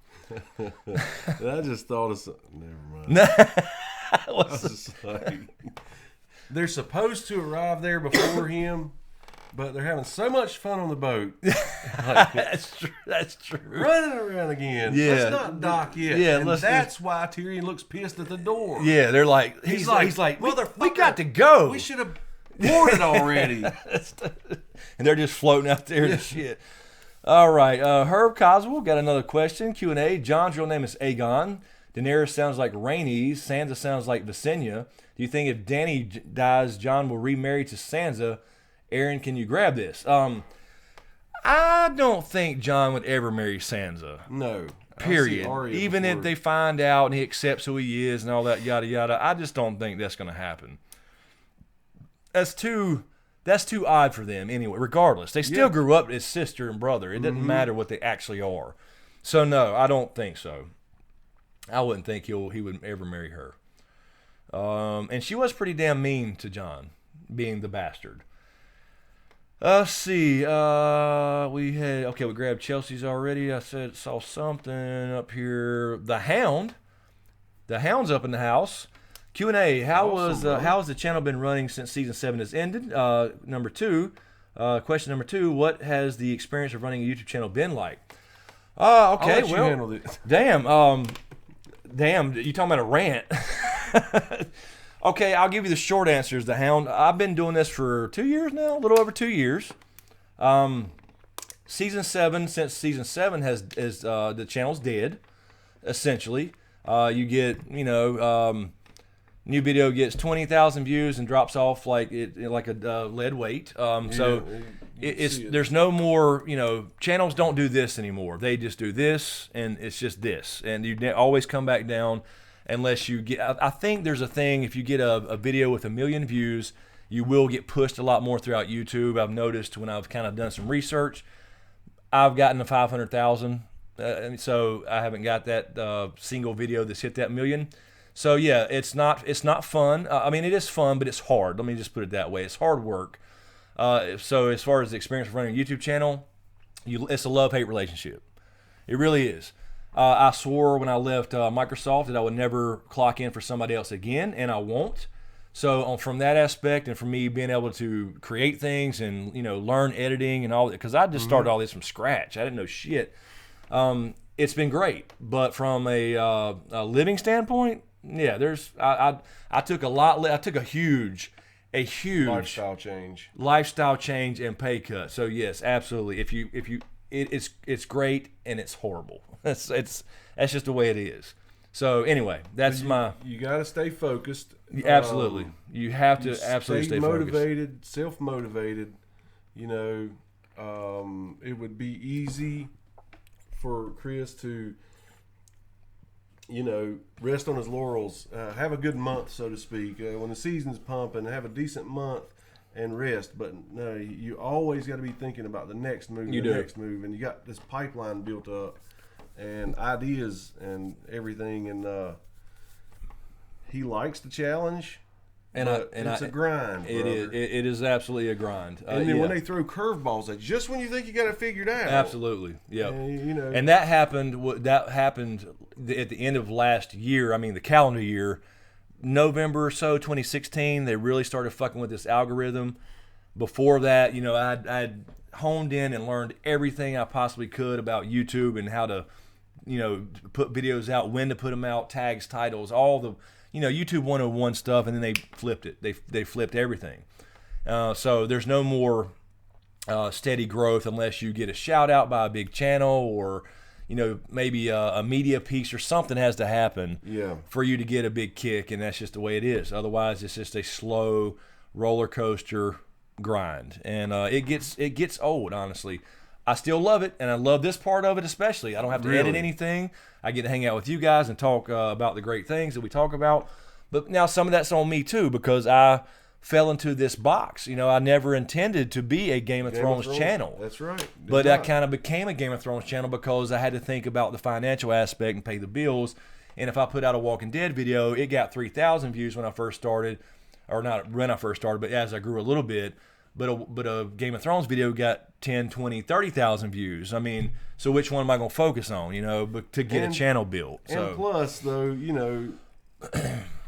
Speaker 3: I just thought of something. Never mind. I was just like, they're supposed to arrive there before him, but they're having so much fun on the boat. Like,
Speaker 4: that's true.
Speaker 3: Running around again.
Speaker 4: Yeah.
Speaker 3: Let's not dock yet.
Speaker 4: Yeah,
Speaker 3: and that's why Tyrion looks pissed at the door.
Speaker 4: Yeah, they're like, he's like,
Speaker 3: motherfucker,
Speaker 4: we got to go.
Speaker 3: We should have boarded already.
Speaker 4: And they're just floating out there and shit. All right, Herb Coswell got another question. Q&A. Jon's real name is Aegon. Daenerys sounds like Rhaenys. Sansa sounds like Visenya. Do you think if Dany dies, Jon will remarry to Sansa? Aaron, can you grab this? I don't think Jon would ever marry Sansa.
Speaker 3: No.
Speaker 4: Period. Even if they find out and he accepts who he is and all that yada yada, I just don't think that's going to happen. That's too odd for them anyway. Regardless, they still grew up as sister and brother. It doesn't matter what they actually are. So no, I don't think so. I wouldn't think he would ever marry her. And she was pretty damn mean to Jon, being the bastard. Let's see. We grabbed Chelsea's already. I saw something up here. The Hound's up in the house. Q&A. How has the channel been running since season 7 has ended? Number 2. Question number 2. What has the experience of running a YouTube channel been like? Okay.
Speaker 3: I'll let you handle it.
Speaker 4: Damn. You talking about a rant? Okay, I'll give you the short answers. The Hound. I've been doing this for 2 years now, a little over 2 years. Since season 7 has the channel's dead, essentially. You get new video gets 20,000 views and drops off like a lead weight. There's no more. Channels don't do this anymore. They just do this, and it's just this, and you always come back down. Unless you get, I think there's a thing, if you get a video with 1 million views, you will get pushed a lot more throughout YouTube. I've noticed when I've kind of done some research, I've gotten to 500,000, so I haven't got that single video that's hit that 1 million. So yeah, it's not fun. I mean, it is fun, but it's hard. Let me just put it that way. It's hard work. So as far as the experience of running a YouTube channel, it's a love-hate relationship. It really is. I swore when I left Microsoft that I would never clock in for somebody else again, and I won't. So from that aspect, and for me being able to create things and learn editing and all that, because I just started all this from scratch. I didn't know shit. It's been great, but from a living standpoint, yeah, I took a huge lifestyle change and pay cut. So yes, absolutely. It's great and it's horrible. That's just the way it is. So anyway,
Speaker 3: you got to stay focused.
Speaker 4: Absolutely, you have to absolutely stay
Speaker 3: motivated, self-motivated. It would be easy for Chris to, rest on his laurels, have a good month, so to speak, when the season's pumping, have a decent month and rest. But no, you always got to be thinking about the next move, next move, and you got this pipeline built up and ideas and everything, and he likes the challenge, it's a grind.
Speaker 4: It is absolutely a grind.
Speaker 3: And then when they throw curveballs at you, just when you think you got it figured out,
Speaker 4: absolutely, yeah. And that happened at the end of last year. I mean, the calendar year, November or so, 2016. They really started fucking with this algorithm. Before that, you know, I'd honed in and learned everything I possibly could about YouTube and how to, you know, put videos out, when to put them out, tags, titles, all the, you know, YouTube 101 stuff, and then they flipped it. They flipped everything. So there's no more steady growth unless you get a shout out by a big channel, or, you know, maybe a media piece or something has to happen for you to get a big kick, and that's just the way it is. Otherwise, it's just a slow roller coaster grind, and it gets old, honestly. I still love it, and I love this part of it especially. I don't have to edit anything. I get to hang out with you guys and talk about the great things that we talk about. But now some of that's on me too, because I fell into this box. You know, I never intended to be a Game of Thrones channel.
Speaker 3: That's right.
Speaker 4: But I kind of became a Game of Thrones channel because I had to think about the financial aspect and pay the bills. And if I put out a Walking Dead video, it got 3,000 views when I first started, or not when I first started, but as I grew a little bit. But a Game of Thrones video got 10, 20, 30,000 views. I mean, so which one am I going to focus on, you know, to get a channel built? So.
Speaker 3: And plus, though, you know,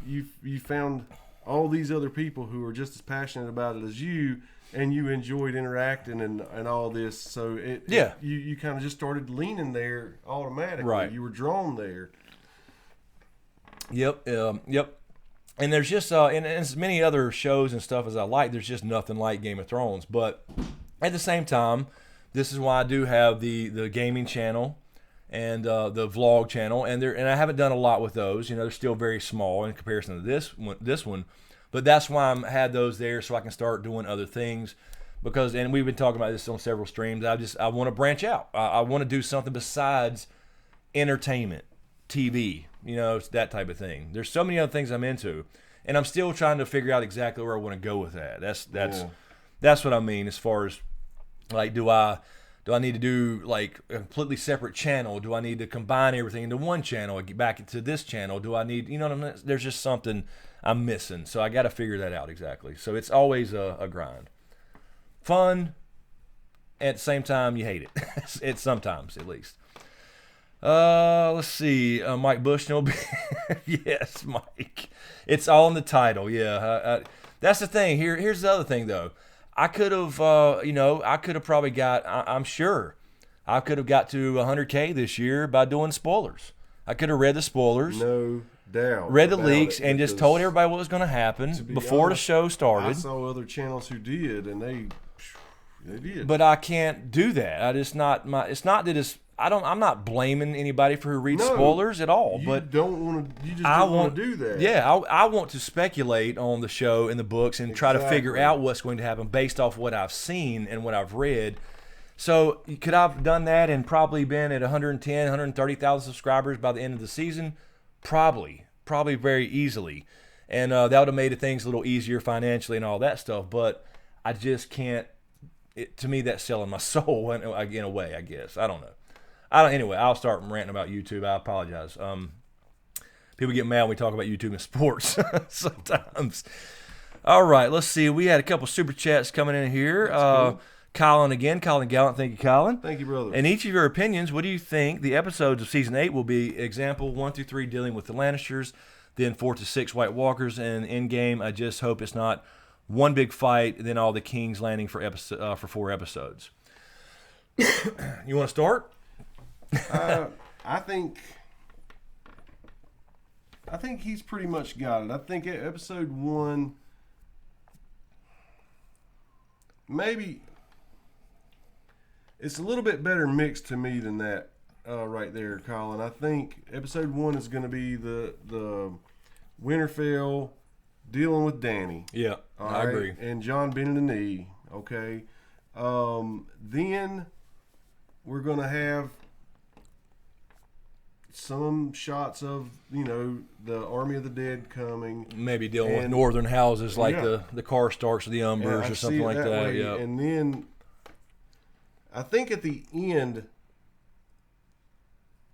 Speaker 3: you found all these other people who are just as passionate about it as you, and you enjoyed interacting and all this. So you kind of just started leaning there automatically.
Speaker 4: Right.
Speaker 3: You were drawn there.
Speaker 4: Yep. And there's just, and as many other shows and stuff as I like, there's just nothing like Game of Thrones. But at the same time, this is why I do have the gaming channel and the vlog channel, and I haven't done a lot with those. You know, they're still very small in comparison to this one. But that's why I had those there, so I can start doing other things. Because, and we've been talking about this on several streams, I want to branch out. I want to do something besides entertainment, TV, you know, it's that type of thing. There's so many other things I'm into, and I'm still trying to figure out exactly where I want to go with that. That's what I mean, as far as, like, do I need to do like a completely separate channel? Do I need to combine everything into one channel and get back into this channel? Do I need, you know what I mean? There's just something I'm missing, so I got to figure that out exactly. So it's always a grind. Fun, at the same time you hate it. It's sometimes, at least. Let's see. Mike Bushnell. Yes, Mike. It's all in the title. Yeah. That's the thing. Here's the other thing, though. I could have, I could have probably got, I'm sure, I could have got to 100K this year by doing spoilers. I could have read the spoilers.
Speaker 3: No doubt.
Speaker 4: Read the leaks and just told everybody what was going to happen before the show started.
Speaker 3: I saw other channels who did, and they did.
Speaker 4: But I can't do that. It's not that I'm not blaming anybody for who reads spoilers at all.
Speaker 3: You
Speaker 4: but
Speaker 3: don't want to. You just don't want to do that.
Speaker 4: Yeah, I want to speculate on the show and the books and try to figure out what's going to happen based off what I've seen and what I've read. So could I have done that and probably been at 110, 130,000 subscribers by the end of the season? Probably very easily. And that would have made things a little easier financially and all that stuff. But I just can't. To me, that's selling my soul in a way, I guess. I don't know. Anyway, I'll start ranting about YouTube. I apologize. People get mad when we talk about YouTube and sports sometimes. All right, let's see. We had a couple super chats coming in here.
Speaker 3: Cool.
Speaker 4: Colin Gallant. Thank you, Colin.
Speaker 3: Thank you, brother.
Speaker 4: And each of your opinions, what do you think the episodes of Season 8 will be? Example 1 through 3 dealing with the Lannisters, then 4 to 6 White Walkers, and Endgame, I just hope it's not one big fight, then all the Kings landing for 4 episodes. You want to start?
Speaker 3: I think he's pretty much got it. I think episode 1, maybe it's a little bit better mixed to me than that right there, Colin. I think episode 1 is going to be the Winterfell dealing with Dany.
Speaker 4: Yeah, I agree.
Speaker 3: And John bending the knee. Okay. Then we're going to have some shots of, the Army of the Dead coming.
Speaker 4: Maybe dealing with northern houses like the Karstarks or the Umbers or something like that. Yeah.
Speaker 3: And then I think at the end,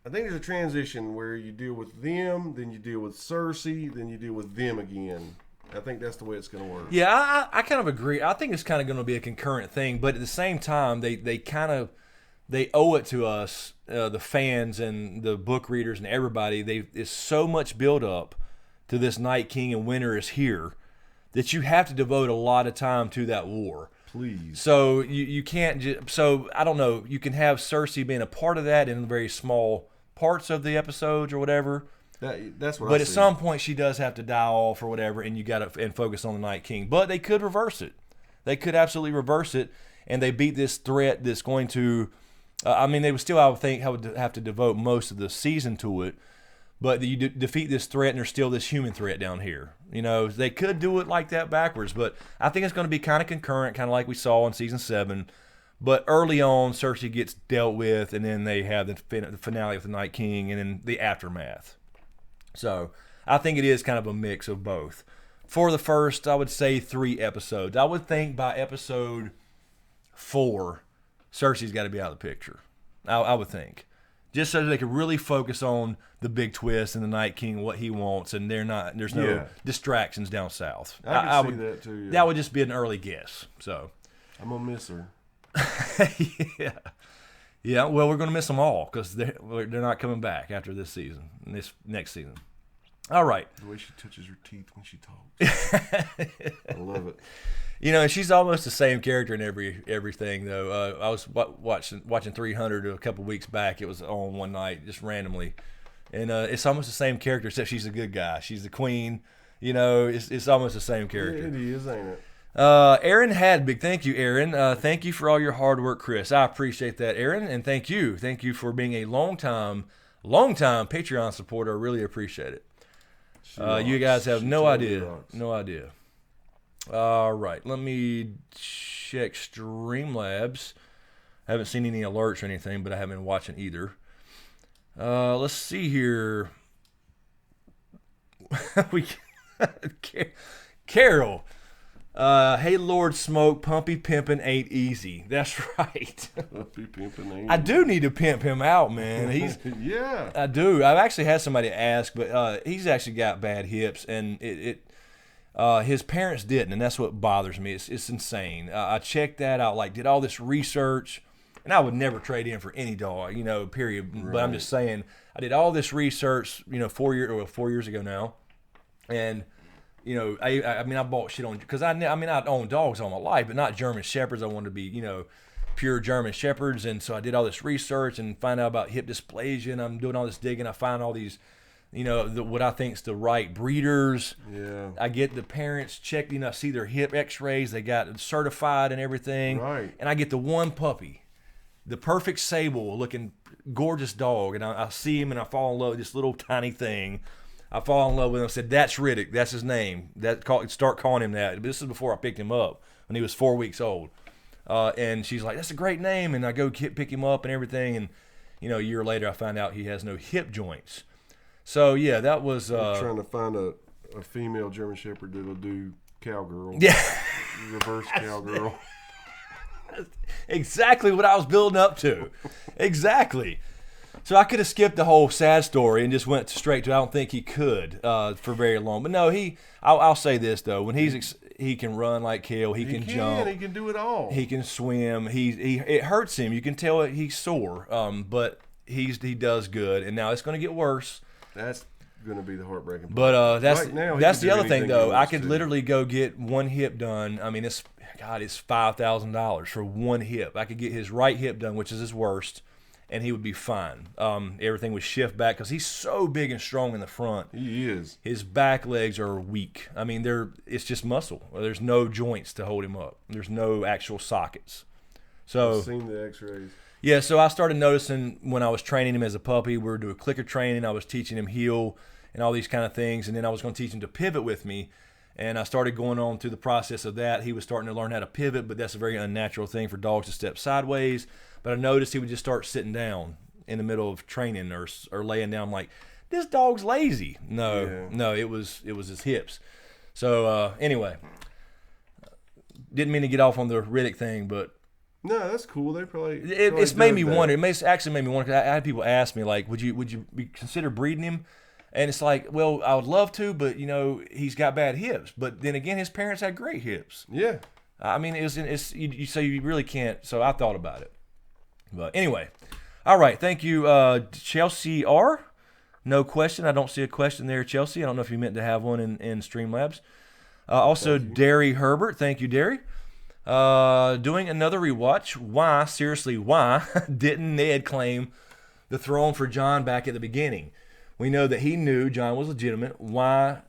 Speaker 3: I think there's a transition where you deal with them, then you deal with Cersei, then you deal with them again. I think that's the way it's going to work.
Speaker 4: Yeah, I kind of agree. I think it's kind of going to be a concurrent thing, but at the same time, they owe it to us, the fans and the book readers and everybody. It's so much build up to this Night King and winter is here that you have to devote a lot of time to that war.
Speaker 3: Please.
Speaker 4: So you can't just. So I don't know. You can have Cersei being a part of that in very small parts of the episodes or whatever.
Speaker 3: That's what.
Speaker 4: But at some point, she does have to die off or whatever, and you got to and focus on the Night King. But they could reverse it. They could absolutely reverse it, and they beat this threat that's going to. I mean, they would still, I would think, have to devote most of the season to it. But you defeat this threat, and there's still this human threat down here. You know, they could do it like that backwards, but I think it's going to be kind of concurrent, kind of like we saw in season 7. But early on, Cersei gets dealt with, and then they have the finale of the Night King, and then the aftermath. So I think it is kind of a mix of both. For the first, I would say 3 episodes. I would think by episode 4, Cersei's got to be out of the picture. I would think. Just so they could really focus on the big twist and the Night King, what he wants, and there's no distractions down south.
Speaker 3: I can see that too. Yeah.
Speaker 4: That would just be an early guess. So
Speaker 3: I'm gonna miss her.
Speaker 4: Yeah. Well, we're gonna miss them all because they're not coming back after this season, this next season. All right.
Speaker 3: The way she touches her teeth when she talks, I love it.
Speaker 4: You know, and she's almost the same character in everything, though. I was watching 300 a couple weeks back. It was on one night, just randomly, and it's almost the same character, except she's a good guy. She's the queen. You know, it's almost the same character.
Speaker 3: It is, ain't it?
Speaker 4: Aaron Hadbig, thank you, Aaron. Thank you for all your hard work, Chris. I appreciate that, Aaron, and thank you for being a long time Patreon supporter. I really appreciate it. You guys have no idea. All right, let me check Streamlabs. I haven't seen any alerts or anything, but I haven't been watching either. Let's see here. Carol. Hey, Lord Smoke, Pumpy Pimpin' ain't easy. That's right.
Speaker 3: Pumpy Pimpin' ain't
Speaker 4: I do need to pimp him out, man. He's
Speaker 3: yeah.
Speaker 4: I do. I've actually had somebody ask, but he's actually got bad hips, and his parents didn't, and that's what bothers me. It's insane. I checked that out, like did all this research, and I would never trade in for any dog, period. Right. But I'm just saying, I did all this research, 4 years ago now, and I bought shit on because I owned dogs all my life, but not German Shepherds. I wanted to be, pure German Shepherds, and so I did all this research and find out about hip dysplasia, and I'm doing all this digging. I find all these. What I think is the right breeders.
Speaker 3: Yeah.
Speaker 4: I get the parents checked. I see their hip X-rays. They got certified and everything.
Speaker 3: Right.
Speaker 4: And I get the one puppy, the perfect sable-looking, gorgeous dog, and I see him and I fall in love with this little tiny thing. I fall in love with him. I said, "That's Riddick. That's his name." Start calling him that. But this is before I picked him up when he was 4 weeks old. And she's like, "That's a great name." And I go pick him up and everything. And a year later, I find out he has no hip joints. So yeah, that was
Speaker 3: trying to find a female German Shepherd that'll do cowgirl.
Speaker 4: Yeah,
Speaker 3: reverse cowgirl.
Speaker 4: Exactly what I was building up to. Exactly. So I could have skipped the whole sad story and just went straight to. I don't think he could for very long. But no, I'll say this though: when he can run like hell, he can jump,
Speaker 3: he can do it all.
Speaker 4: He can swim. It hurts him. You can tell he's sore. But he does good. And now it's going to get worse.
Speaker 3: That's going to be the heartbreaking part.
Speaker 4: But that's the other thing, though. I could
Speaker 3: to.
Speaker 4: literally go get one hip done. I mean, it's $5,000 for one hip. I could get his right hip done, which is his worst, and he would be fine. Everything would shift back because he's so big and strong in the front.
Speaker 3: He is.
Speaker 4: His back legs are weak. I mean, it's just muscle. There's no joints to hold him up. There's no actual sockets. So
Speaker 3: I've seen the X-rays.
Speaker 4: Yeah, so I started noticing when I was training him as a puppy, we were doing clicker training. I was teaching him heel and all these kind of things, and then I was going to teach him to pivot with me. And I started going on through the process of that. He was starting to learn how to pivot, but that's a very unnatural thing for dogs to step sideways. But I noticed he would just start sitting down in the middle of training or laying down. I'm like, this dog's lazy. No, it was his hips. So anyway, didn't mean to get off on the Riddick thing, but.
Speaker 3: No, that's cool. They probably
Speaker 4: it's made me wonder. Actually made me wonder because I had people ask me like, would you consider breeding him? And it's like, well, I would love to, but he's got bad hips. But then again, his parents had great hips.
Speaker 3: Yeah.
Speaker 4: I mean, you say you really can't. So I thought about it. But anyway, all right. Thank you, Chelsea R. No question. I don't see a question there, Chelsea. I don't know if you meant to have one in Streamlabs. Also, Derry Herbert. Thank you, Derry. Doing another rewatch. Why, seriously, why didn't Ned claim the throne for Jon back at the beginning? We know that he knew Jon was legitimate. Why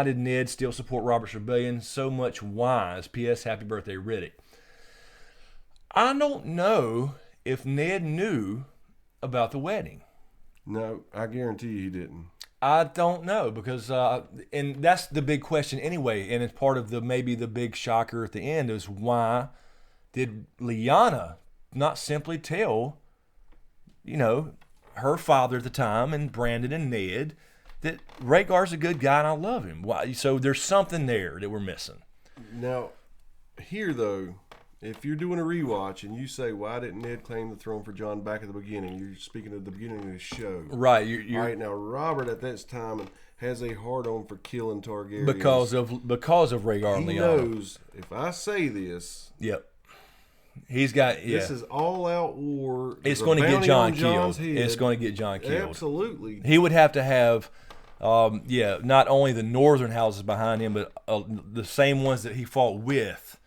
Speaker 4: did Ned still support Robert's rebellion? So much whys. P.S. Happy birthday, Riddick. I don't know if Ned knew about the wedding.
Speaker 3: No, I guarantee you he didn't.
Speaker 4: I don't know because, and that's the big question anyway. And it's part of maybe the big shocker at the end is why did Lyanna not simply tell, her father at the time and Brandon and Ned that Rhaegar's a good guy and I love him. Why? So there's something there that we're missing.
Speaker 3: Now, here though, if you're doing a rewatch and you say, why didn't Ned claim the throne for Jon back at the beginning? You're speaking of the beginning of the show.
Speaker 4: Right. You're
Speaker 3: right now, Robert at this time has a hard-on for killing Targaryens.
Speaker 4: Because of Rhaegar and Lyanna.
Speaker 3: He knows, if I say this...
Speaker 4: Yep. He's got... Yeah.
Speaker 3: This is all-out war.
Speaker 4: It's going to get Jon killed. It's going to get Jon killed.
Speaker 3: Absolutely.
Speaker 4: He would have to have... not only the northern houses behind him, but the same ones that he fought with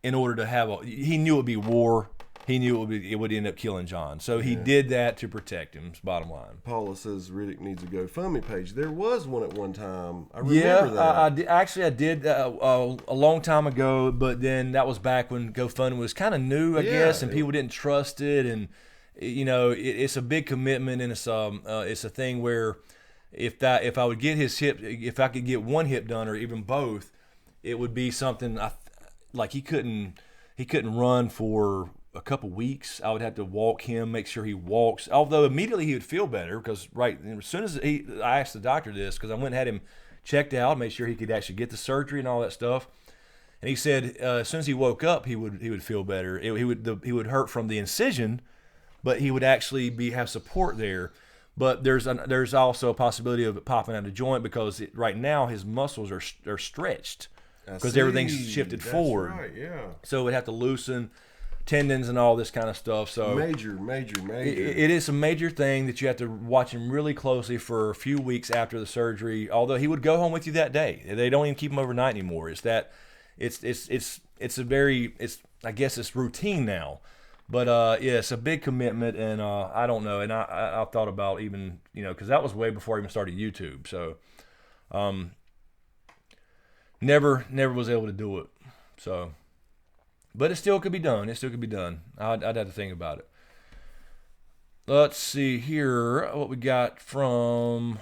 Speaker 4: in order to have he knew it would be war. He knew it would end up killing Jon. So he did that to protect him, bottom line.
Speaker 3: Paula says Riddick needs a GoFundMe page. There was one at one time. I remember that.
Speaker 4: I did a long time ago, but then that was back when GoFundMe was kind of new, I guess, and people didn't trust it. And, it's a big commitment, and it's a thing where if I would get his hip, if I could get one hip done or even both, it would be something like he couldn't run for a couple weeks. I would have to walk him, make sure he walks. Although immediately he would feel better because as soon as I asked the doctor this because I went and had him checked out, made sure he could actually get the surgery and all that stuff. And he said as soon as he woke up, he would feel better. He would hurt from the incision, but he would actually have support there. But there's also a possibility of it popping out of joint because right now his muscles are stretched because everything's shifted forward.
Speaker 3: Right, yeah.
Speaker 4: So it would have to loosen tendons and all this kind of stuff. So
Speaker 3: major.
Speaker 4: It is a major thing that you have to watch him really closely for a few weeks after the surgery. Although he would go home with you that day. They don't even keep him overnight anymore. I guess it's routine now. But it's a big commitment, and I don't know. And I thought about even because that was way before I even started YouTube. So never was able to do it. So, but it still could be done. I'd have to think about it. Let's see here what we got from.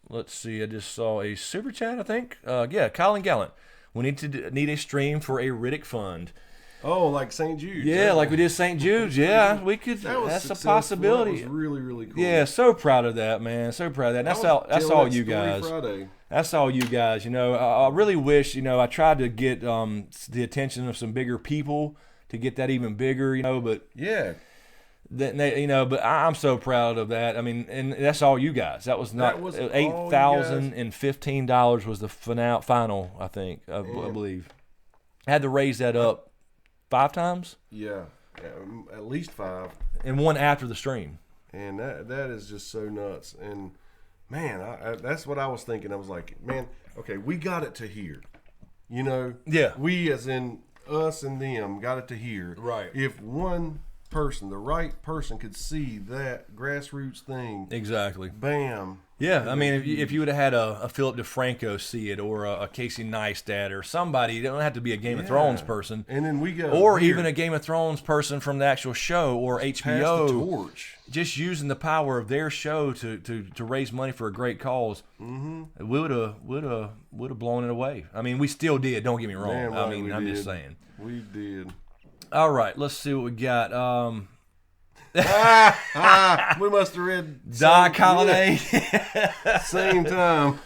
Speaker 4: Let's see. I just saw a super chat. I think. Colin Gallant. We need a stream for a Riddick fund.
Speaker 3: Oh, like St. Jude's.
Speaker 4: Yeah, like we did St. Jude's. Yeah, we could. That's a possibility.
Speaker 3: That was really, really cool.
Speaker 4: Yeah, so proud of that, man. So proud of that. That's all you guys.
Speaker 3: Friday.
Speaker 4: That's all you guys. I really wish. I tried to get the attention of some bigger people to get that even bigger. But
Speaker 3: yeah.
Speaker 4: But I'm so proud of that. I mean, and that's all you guys. That was $8,015 was the final. I think. I believe. I had to raise that up 5 times.
Speaker 3: Yeah, at least 5.
Speaker 4: And one after the stream.
Speaker 3: And that is just so nuts. And man, that's what I was thinking. I was like, man, okay, we got it to here.
Speaker 4: Yeah.
Speaker 3: We as in us and them got it to here.
Speaker 4: Right.
Speaker 3: If one person, the right person, could see that grassroots thing.
Speaker 4: Exactly.
Speaker 3: Bam.
Speaker 4: Yeah, I mean, if you would have had a Philip DeFranco see it, or a Casey Neistat, or somebody, you don't have to be a Game of Thrones person,
Speaker 3: and then we go,
Speaker 4: or even a Game of Thrones person from the actual show or HBO,
Speaker 3: pass the torch.
Speaker 4: Just using the power of their show to raise money for a great cause. Mm-hmm. We would have blown it away. I mean, we still did. Don't get me wrong.
Speaker 3: Damn right,
Speaker 4: I'm just saying.
Speaker 3: We did.
Speaker 4: All right, let's see what we got.
Speaker 3: We must have read
Speaker 4: Doc Holliday.
Speaker 3: Same time.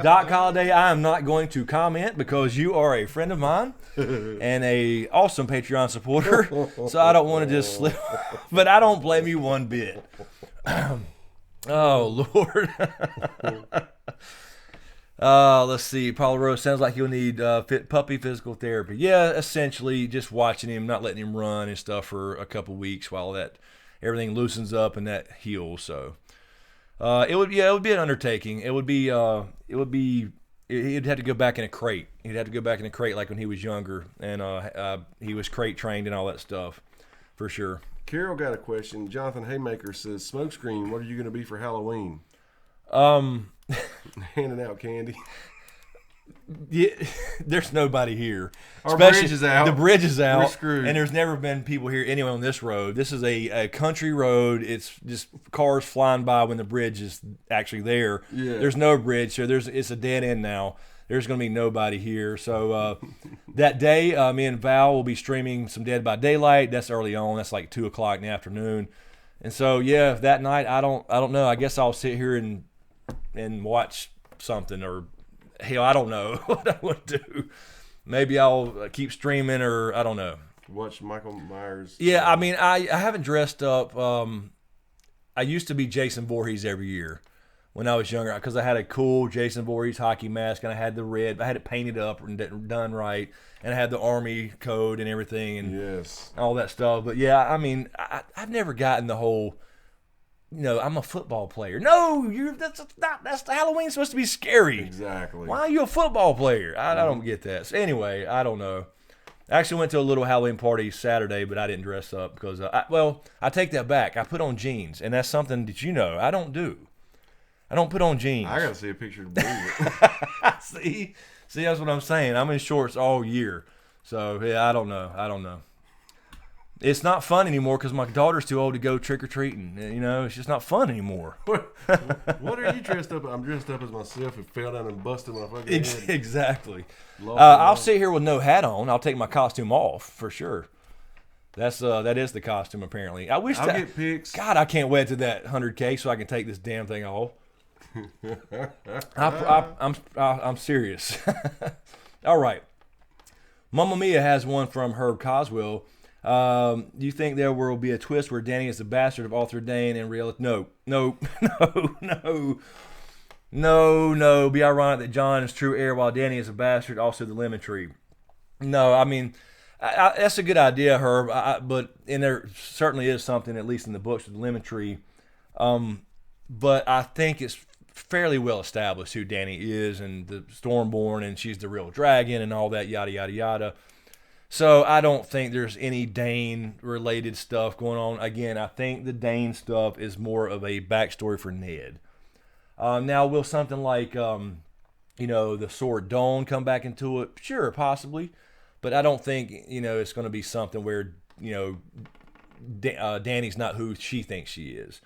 Speaker 4: Doc Holliday, I am not going to comment because you are a friend of mine and a awesome Patreon supporter. So I don't want to just slip. But I don't blame you one bit. Oh, Lord. Let's see. Paulo Rose sounds like he'll need puppy physical therapy. Yeah, essentially just watching him, not letting him run and stuff for a couple weeks while that everything loosens up and that heals. So it would be an undertaking. It would be he'd have to go back in a crate. He'd have to go back in a crate like when he was younger, and he was crate trained and all that stuff, for sure.
Speaker 3: Carol got a question. Jonathan Haymaker says, Smokescreen, what are you going to be for Halloween? Handing out candy.
Speaker 4: Yeah, there's nobody here.
Speaker 3: Our bridge is out.
Speaker 4: The bridge is out.
Speaker 3: We're screwed.
Speaker 4: And there's never been people here anyway on this road. This is a country road. It's just cars flying by when the bridge is actually there.
Speaker 3: Yeah.
Speaker 4: There's no bridge, so it's a dead end now. There's going to be nobody here. So that day, me and Val will be streaming some Dead by Daylight. That's early on. That's like 2 o'clock in the afternoon. And so yeah, that night I don't know. I guess I'll sit here and watch something, or hell, I don't know what I would do. Maybe I'll keep streaming, or I don't know.
Speaker 3: Watch Michael Myers.
Speaker 4: Yeah, I mean, I haven't dressed up. I used to be Jason Voorhees every year when I was younger, because I had a cool Jason Voorhees hockey mask, and I had the red. I had it painted up and done right, and I had the Army code and everything, and
Speaker 3: yes,
Speaker 4: all that stuff. But yeah, I mean, I've never gotten the whole, I'm a football player. No, that's Halloween's supposed to be scary.
Speaker 3: Exactly.
Speaker 4: Why are you a football player? I don't get that. So anyway, I don't know. I actually went to a little Halloween party Saturday, but I didn't dress up because, I take that back. I put on jeans, and that's something that I don't do. I don't put on jeans.
Speaker 3: I got to see a picture to believe it.
Speaker 4: See, that's what I'm saying. I'm in shorts all year. So, yeah, I don't know. It's not fun anymore because my daughter's too old to go trick-or-treating. It's just not fun anymore.
Speaker 3: What are you dressed up? I'm dressed up as myself and fell down and busted my fucking head.
Speaker 4: Exactly. I'll sit here with no hat on. I'll take my costume off for sure. That is the costume apparently. I wish
Speaker 3: I'll get pics.
Speaker 4: God, I can't wait to that 100K so I can take this damn thing off. I'm serious. All right. Mamma Mia has one from Herb Coswell. Do you think there will be a twist where Danny is the bastard of Arthur Dane and reality? No. Be ironic that John is true heir while Danny is a bastard, also the lemon tree. No, I mean, that's a good idea, Herb, and there certainly is something, at least in the books, with the lemon tree. But I think it's fairly well established who Danny is, and the Stormborn, and she's the real dragon, and all that, yada, yada, yada. So I don't think there's any Dane-related stuff going on. Again, I think the Dane stuff is more of a backstory for Ned. Now, will something like, the Sword Dawn come back into it? Sure, possibly. But I don't think, it's going to be something where, Dany's not who she thinks she is.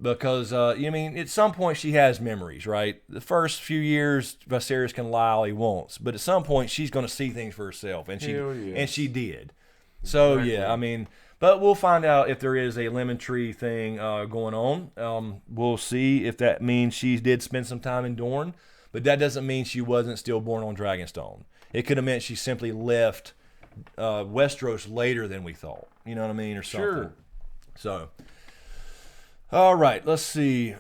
Speaker 4: Because, at some point she has memories, right? The first few years, Viserys can lie all he wants. But at some point, she's going to see things for herself. And she did. So, exactly. Yeah, but we'll find out if there is a lemon tree thing going on. We'll see if that means she did spend some time in Dorne. But that doesn't mean she wasn't still born on Dragonstone. It could have meant she simply left Westeros later than we thought. You know what I mean? Or something.
Speaker 3: Sure.
Speaker 4: So... All right, let's see.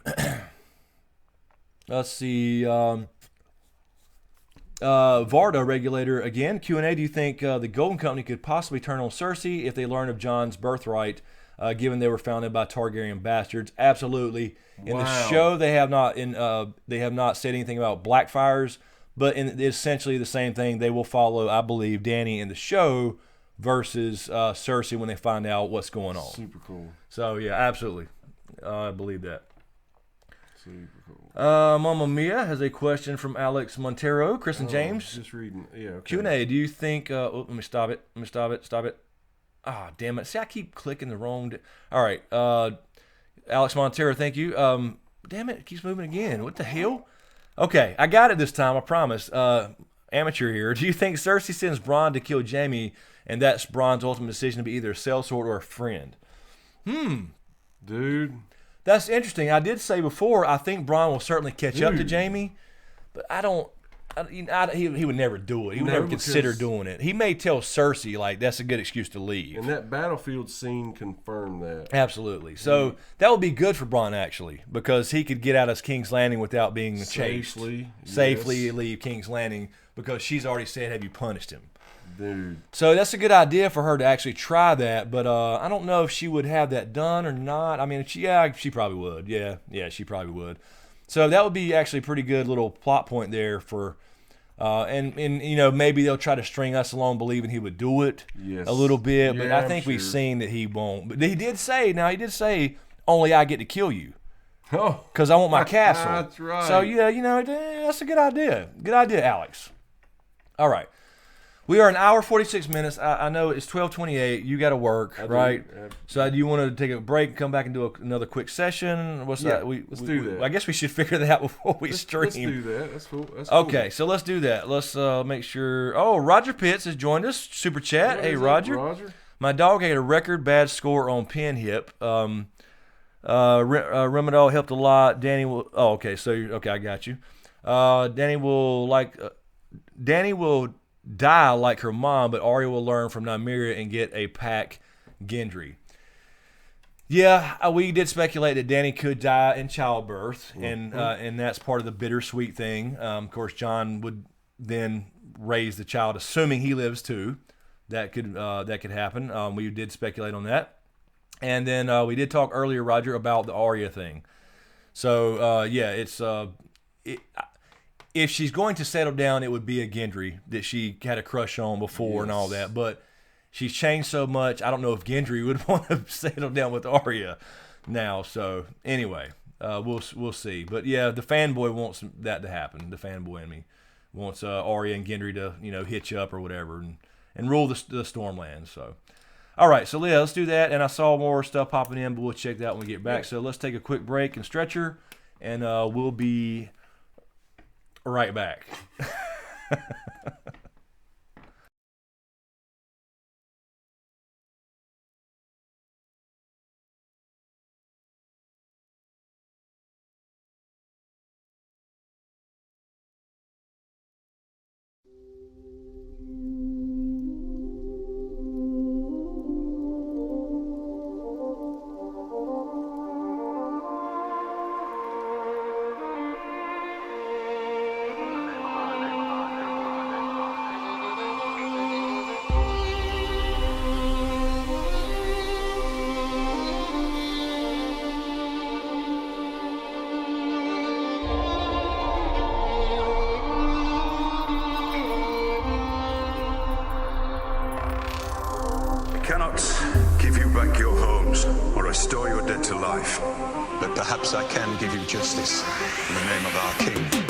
Speaker 4: Varda regulator again. Q&A. Do you think the Golden Company could possibly turn on Cersei if they learn of Jon's birthright, given they were founded by Targaryen bastards? Absolutely. In the show, they have not said anything about Blackfires, but it's essentially the same thing. They will follow, I believe, Dany in the show versus Cersei when they find out what's going on.
Speaker 3: Super cool.
Speaker 4: So yeah, absolutely. I believe that.
Speaker 3: Super cool.
Speaker 4: Mamma Mia has a question from Alex Montero. Chris and James.
Speaker 3: Just reading. Yeah, okay.
Speaker 4: Q&A. Do you think... let me stop it. Stop it. Ah, damn it. See, I keep clicking the wrong... All right. Alex Montero, thank you. Damn it. It keeps moving again. What the hell? Okay. I got it this time. I promise. Amateur here. Do you think Cersei sends Bronn to kill Jaime, and that's Bronn's ultimate decision to be either a sellsword or a friend?
Speaker 3: Dude.
Speaker 4: That's interesting. I did say before, I think Bronn will certainly catch up to Jaime, but he would never do it. He would never consider doing it. He may tell Cersei, like, that's a good excuse to leave.
Speaker 3: And that battlefield scene confirmed that.
Speaker 4: Absolutely. So that would be good for Bronn, actually, because he could get out of King's Landing without being chased. Safely leave King's Landing, because she's already said, have you punished him?
Speaker 3: Dude.
Speaker 4: So that's a good idea for her to actually try that, but I don't know if she would have that done or not. I mean, she probably would. Yeah, she probably would. So that would be actually a pretty good little plot point there for, and maybe they'll try to string us along believing he would do it a little bit, but I think we've seen that he won't. But he did say, only I get to kill you.
Speaker 3: Oh,
Speaker 4: because I want my castle.
Speaker 3: That's right.
Speaker 4: So that's a good idea. Good idea, Alex. All right. We are an hour 46 minutes. I know it's 12:28. You got to work, right? So do you want to take a break and come back and do another quick session? What's that?
Speaker 3: Let's do that.
Speaker 4: I guess we should figure that out before we stream.
Speaker 3: Let's do that. That's cool.
Speaker 4: Okay, so let's do that. Let's make sure. Oh, Roger Pitts has joined us. Super chat. Hey, Roger. My dog had a record bad score on pin hip. Remedal helped a lot. Danny will. Oh, okay. So I got you. Danny will die like her mom, but Arya will learn from Nymeria and get a pack Gendry. Yeah, we did speculate that Danny could die in childbirth, and that's part of the bittersweet thing. Of course, Jon would then raise the child, assuming he lives too. That could happen. We did speculate on that, and then we did talk earlier, Roger, about the Arya thing. So it's if she's going to settle down, it would be a Gendry that she had a crush on before and all that. But she's changed so much, I don't know if Gendry would want to settle down with Arya now. So anyway, we'll see. But yeah, the fanboy wants that to happen. The fanboy in me wants Arya and Gendry to hitch up or whatever and rule the Stormlands. So all right, so let's do that. And I saw more stuff popping in, but we'll check that when we get back. So let's take a quick break and stretcher, and we'll be right back.
Speaker 1: Restore your dead to life.
Speaker 2: But perhaps I can give you justice in the name of our king.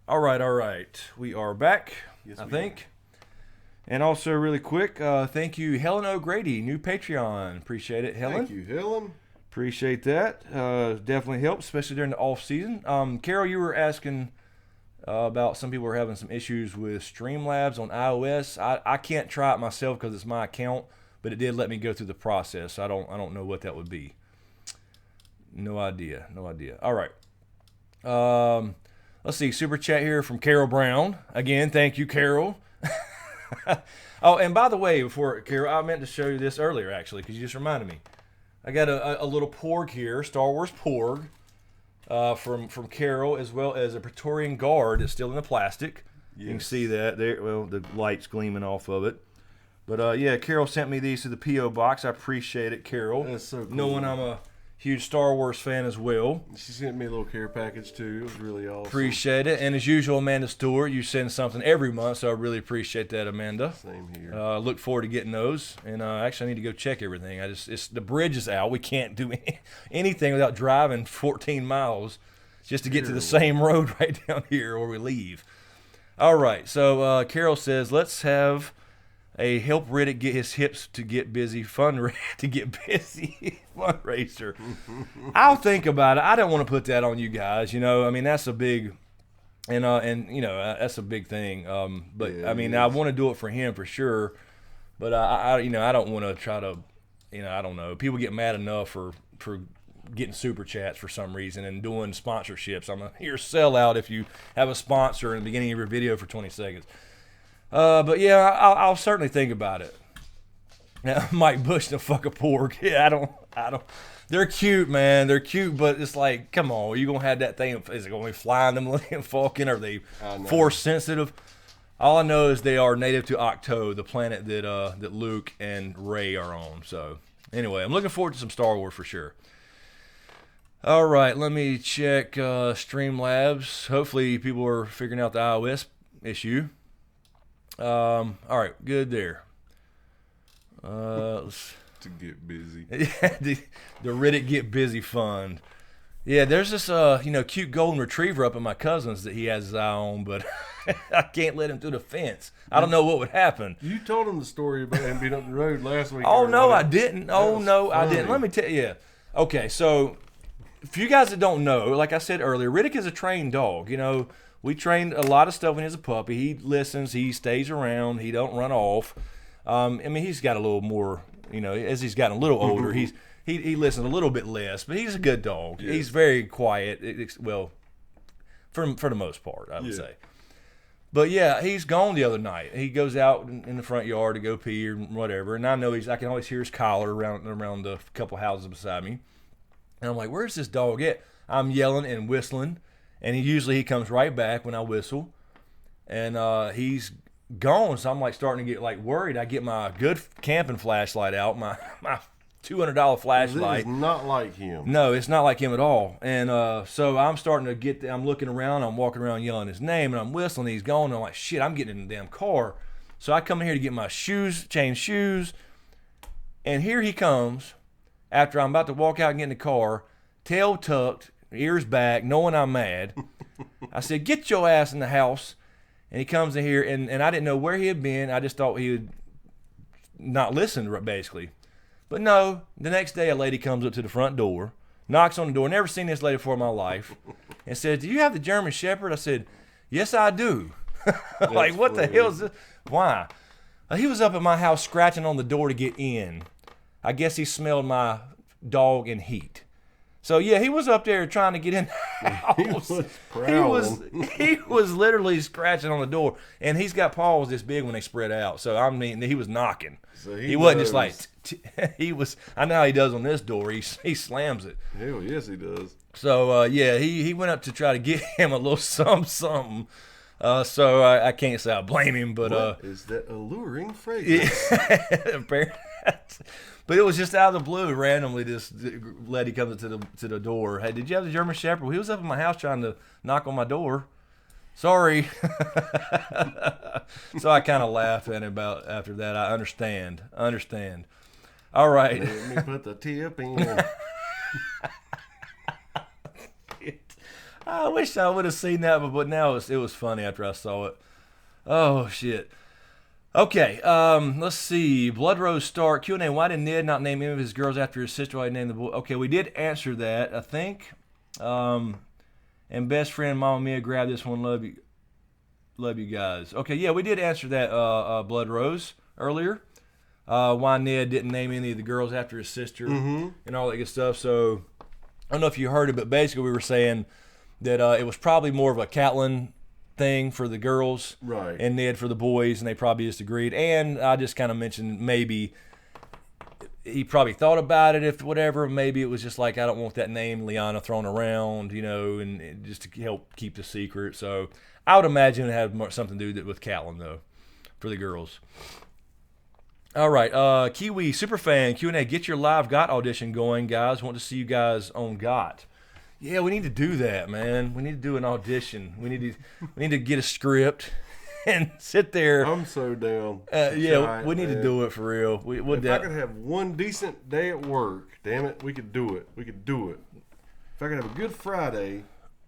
Speaker 4: All right. We are back,
Speaker 3: Yes,
Speaker 4: I
Speaker 3: we
Speaker 4: think. And also, really quick, thank you, Helen O'Grady, new Patreon. Appreciate it, Helen.
Speaker 3: Thank you, Helen.
Speaker 4: Appreciate that. Definitely helps, especially during the off season. Carol, you were asking about some people are having some issues with Streamlabs on iOS. I can't try it myself because it's my account, but it did let me go through the process. I don't know what that would be. No idea. All right. Let's see. Super chat here from Carol Brown. Again, thank you, Carol. Oh, and by the way, before Carol, I meant to show you this earlier actually because you just reminded me. I got a little porg here, Star Wars porg, from Carol, as well as a Praetorian Guard that's still in the plastic. Yes. You can see that there. Well, the light's gleaming off of it. But yeah, Carol sent me these to the P.O. box. I appreciate it, Carol.
Speaker 3: That's so cool.
Speaker 4: Knowing I'm a huge Star Wars fan as well.
Speaker 3: She sent me a little care package too. It was really awesome. Appreciate
Speaker 4: it. And as usual, Amanda Stewart, you send something every month, so I really appreciate that, Amanda.
Speaker 3: Same here.
Speaker 4: Look forward to getting those. And actually, I need to go check everything. The bridge is out. We can't do anything without driving 14 miles just to get to the same road right down here where we leave. All right. So Carol says, let's have a help Riddick get his hips to get busy fundraiser. I'll think about it. I don't want to put that on you guys. I mean that's a big, and that's a big thing. But yeah, I mean I want to do it for him for sure. But I don't want to try to, I don't know. People get mad enough for getting super chats for some reason and doing sponsorships. You're a sellout if you have a sponsor in the beginning of your video for 20 seconds. But yeah, I'll certainly think about it. Now, Mike Bush, the fuck a pork. Yeah, I don't. They're cute, man. They're cute, but it's like, come on, are you gonna have that thing? Is it gonna be flying them Millennium Falcon? Are they force sensitive? All I know is they are native to Octo, the planet that Luke and Rey are on. So anyway, I'm looking forward to some Star Wars for sure. All right, let me check Streamlabs. Hopefully, people are figuring out the iOS issue. All right, good there.
Speaker 3: To get busy.
Speaker 4: the Riddick Get Busy Fund. Yeah, there's this cute golden retriever up at my cousin's that he has his eye on, but I can't let him through the fence. I don't know what would happen.
Speaker 3: You told him the story about him being up the road last week.
Speaker 4: Oh no, I didn't. I didn't. Let me tell you. Okay, so for you guys that don't know, like I said earlier, Riddick is a trained dog. We trained a lot of stuff when he was a puppy. He listens. He stays around. He don't run off. I mean, he's got a little more, as he's gotten a little older, he listens a little bit less, but he's a good dog. Yeah. He's very quiet. For the most part, I would say. But yeah, he's gone the other night. He goes out in the front yard to go pee or whatever, and I know I can always hear his collar around the couple houses beside me. And I'm like, where's this dog at? I'm yelling and whistling. And he comes right back when I whistle, and he's gone. So I'm like starting to get like worried. I get my good camping flashlight out, my $200 flashlight.
Speaker 3: This is not like him.
Speaker 4: No, it's not like him at all. And so I'm starting to I'm looking around. I'm walking around yelling his name, and I'm whistling. He's gone. And I'm like, shit, I'm getting in the damn car. So I come in here to get my shoes, change shoes, and here he comes. After I'm about to walk out and get in the car, tail tucked, ears back, knowing I'm mad. I said, get your ass in the house. And he comes in here, and I didn't know where he had been. I just thought he would not listen, basically. But no, the next day a lady comes up to the front door, knocks on the door, never seen this lady before in my life, and said, do you have the German Shepherd? I said, yes, I do. Like, what the hell is this? Why? He was up at my house scratching on the door to get in. I guess he smelled my dog in heat. So yeah, he was up there trying to get in the house. He was literally scratching on the door, and he's got paws this big when they spread out. So I mean, he was knocking. So he wasn't just like he was. I know how he does on this door. He slams it.
Speaker 3: Hell yes, he does.
Speaker 4: So yeah, he went up to try to get him a little something. So I can't say I blame him, but
Speaker 3: what is that alluring fragrance?
Speaker 4: Apparently. But it was just out of the blue, randomly, this lady comes to the door. Hey, did you have the German Shepherd? Well, he was up in my house trying to knock on my door. Sorry. So I kind of laughed at him about after that. I understand. All right.
Speaker 3: Let me put the tip in.
Speaker 4: I wish I would have seen that, but now it was funny after I saw it. Oh shit. Okay, let's see. Blood Rose Stark Q&A. Why did Ned not name any of his girls after his sister? Why did he name the boy? Okay, we did answer that, I think. And best friend Mama Mia, grab this one. Love you guys. Okay, yeah, we did answer that. Blood Rose earlier. Why Ned didn't name any of the girls after his sister and all that good stuff. So I don't know if you heard it, but basically we were saying that it was probably more of a Catelyn thing for the girls,
Speaker 3: right,
Speaker 4: and Ned for the boys, and they probably just agreed. And I just kind of mentioned maybe he probably thought about it, if whatever. Maybe it was just like, I don't want that name Lyanna thrown around, and just to help keep the secret. So I would imagine it had something to do with Catelyn though, for the girls. All right, Kiwi Superfan Q&A. Get your live GOT audition going, guys. Want to see you guys on GOT. Yeah, we need to do that, man. We need to do an audition. We need to get a script and sit there.
Speaker 3: I'm so down.
Speaker 4: We need to do it for real.
Speaker 3: If I could have one decent day at work, damn it, we could do it. We could do it. If I could have a good Friday,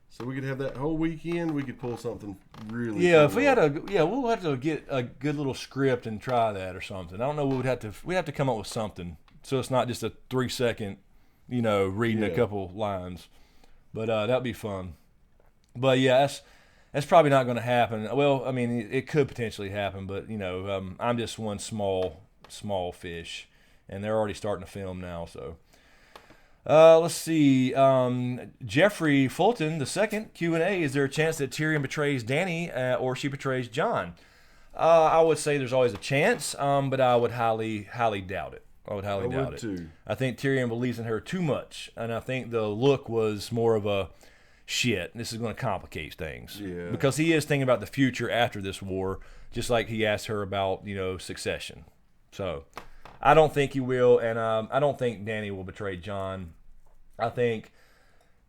Speaker 3: so we could have that whole weekend, we could pull something really.
Speaker 4: Yeah,
Speaker 3: cool
Speaker 4: if we had we'll have to get a good little script and try that or something. I don't know. We'd have to come up with something so it's not just a 3-second, reading a couple lines. But that'd be fun. But yeah, that's probably not going to happen. Well, I mean, it could potentially happen, but I'm just one small fish, and they're already starting to film now. So let's see. Jeffrey Fulton, the second Q&A. Is there a chance that Tyrion betrays Dany or she betrays Jon? I would say there's always a chance, but I would highly doubt it. I would highly doubt it.
Speaker 3: Too.
Speaker 4: I think Tyrion believes in her too much, and I think the look was more of a shit. This is going to complicate things.
Speaker 3: Yeah.
Speaker 4: Because he is thinking about the future after this war, just like he asked her about, succession. So I don't think he will, and I don't think Dany will betray Jon. I think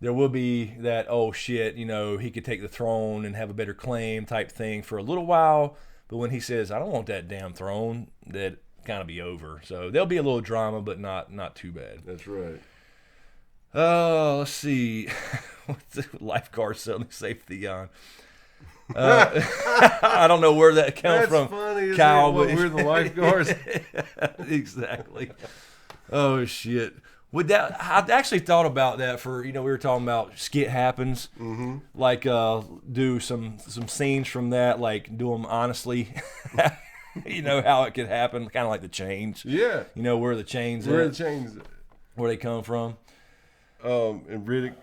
Speaker 4: there will be that, oh shit, he could take the throne and have a better claim type thing for a little while, but when he says, I don't want that damn throne, that kind of be over. So there'll be a little drama, but not too bad.
Speaker 3: That's right.
Speaker 4: Let's see. What's the lifeguard suddenly saved Theon? I don't know where that comes from.
Speaker 3: That's funny,
Speaker 4: Kyle,
Speaker 3: but we're the lifeguards.
Speaker 4: Exactly. Oh shit. I actually thought about that for, we were talking about skit happens, like do some scenes from that, like do them honestly. How it could happen, kind of like the chains.
Speaker 3: Yeah.
Speaker 4: Where the chains
Speaker 3: Where
Speaker 4: at,
Speaker 3: the chains,
Speaker 4: where they come from.
Speaker 3: And Riddick,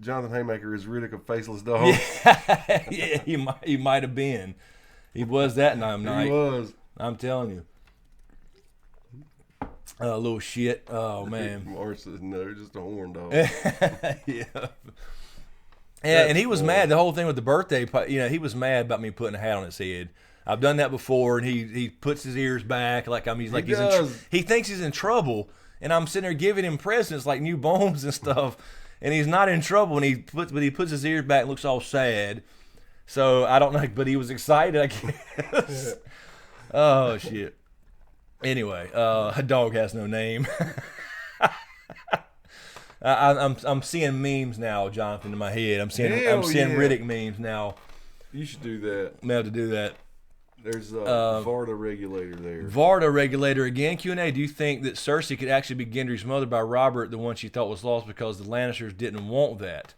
Speaker 3: Jonathan Haymaker is Riddick a faceless dog.
Speaker 4: Yeah, he might have been. He was that night.
Speaker 3: He was.
Speaker 4: I'm telling you. A little shit. Oh man.
Speaker 3: Mark says no, just a horn dog.
Speaker 4: Yeah. Yeah, and he was mad. The whole thing with the birthday, he was mad about me putting a hat on his head. I've done that before, and he puts his ears back he thinks he's in trouble, and I'm sitting there giving him presents like new bones and stuff, and he's not in trouble, and he puts his ears back and looks all sad. So I don't know, but he was excited, I guess. Oh shit. Anyway, a dog has no name. I'm seeing memes now, Jonathan, in my head. I'm seeing Riddick memes now.
Speaker 3: You should do that.
Speaker 4: I'm have to do that.
Speaker 3: There's a Varda regulator there.
Speaker 4: Varda regulator again. Q&A. Do you think that Cersei could actually be Gendry's mother by Robert, the one she thought was lost because the Lannisters didn't want that?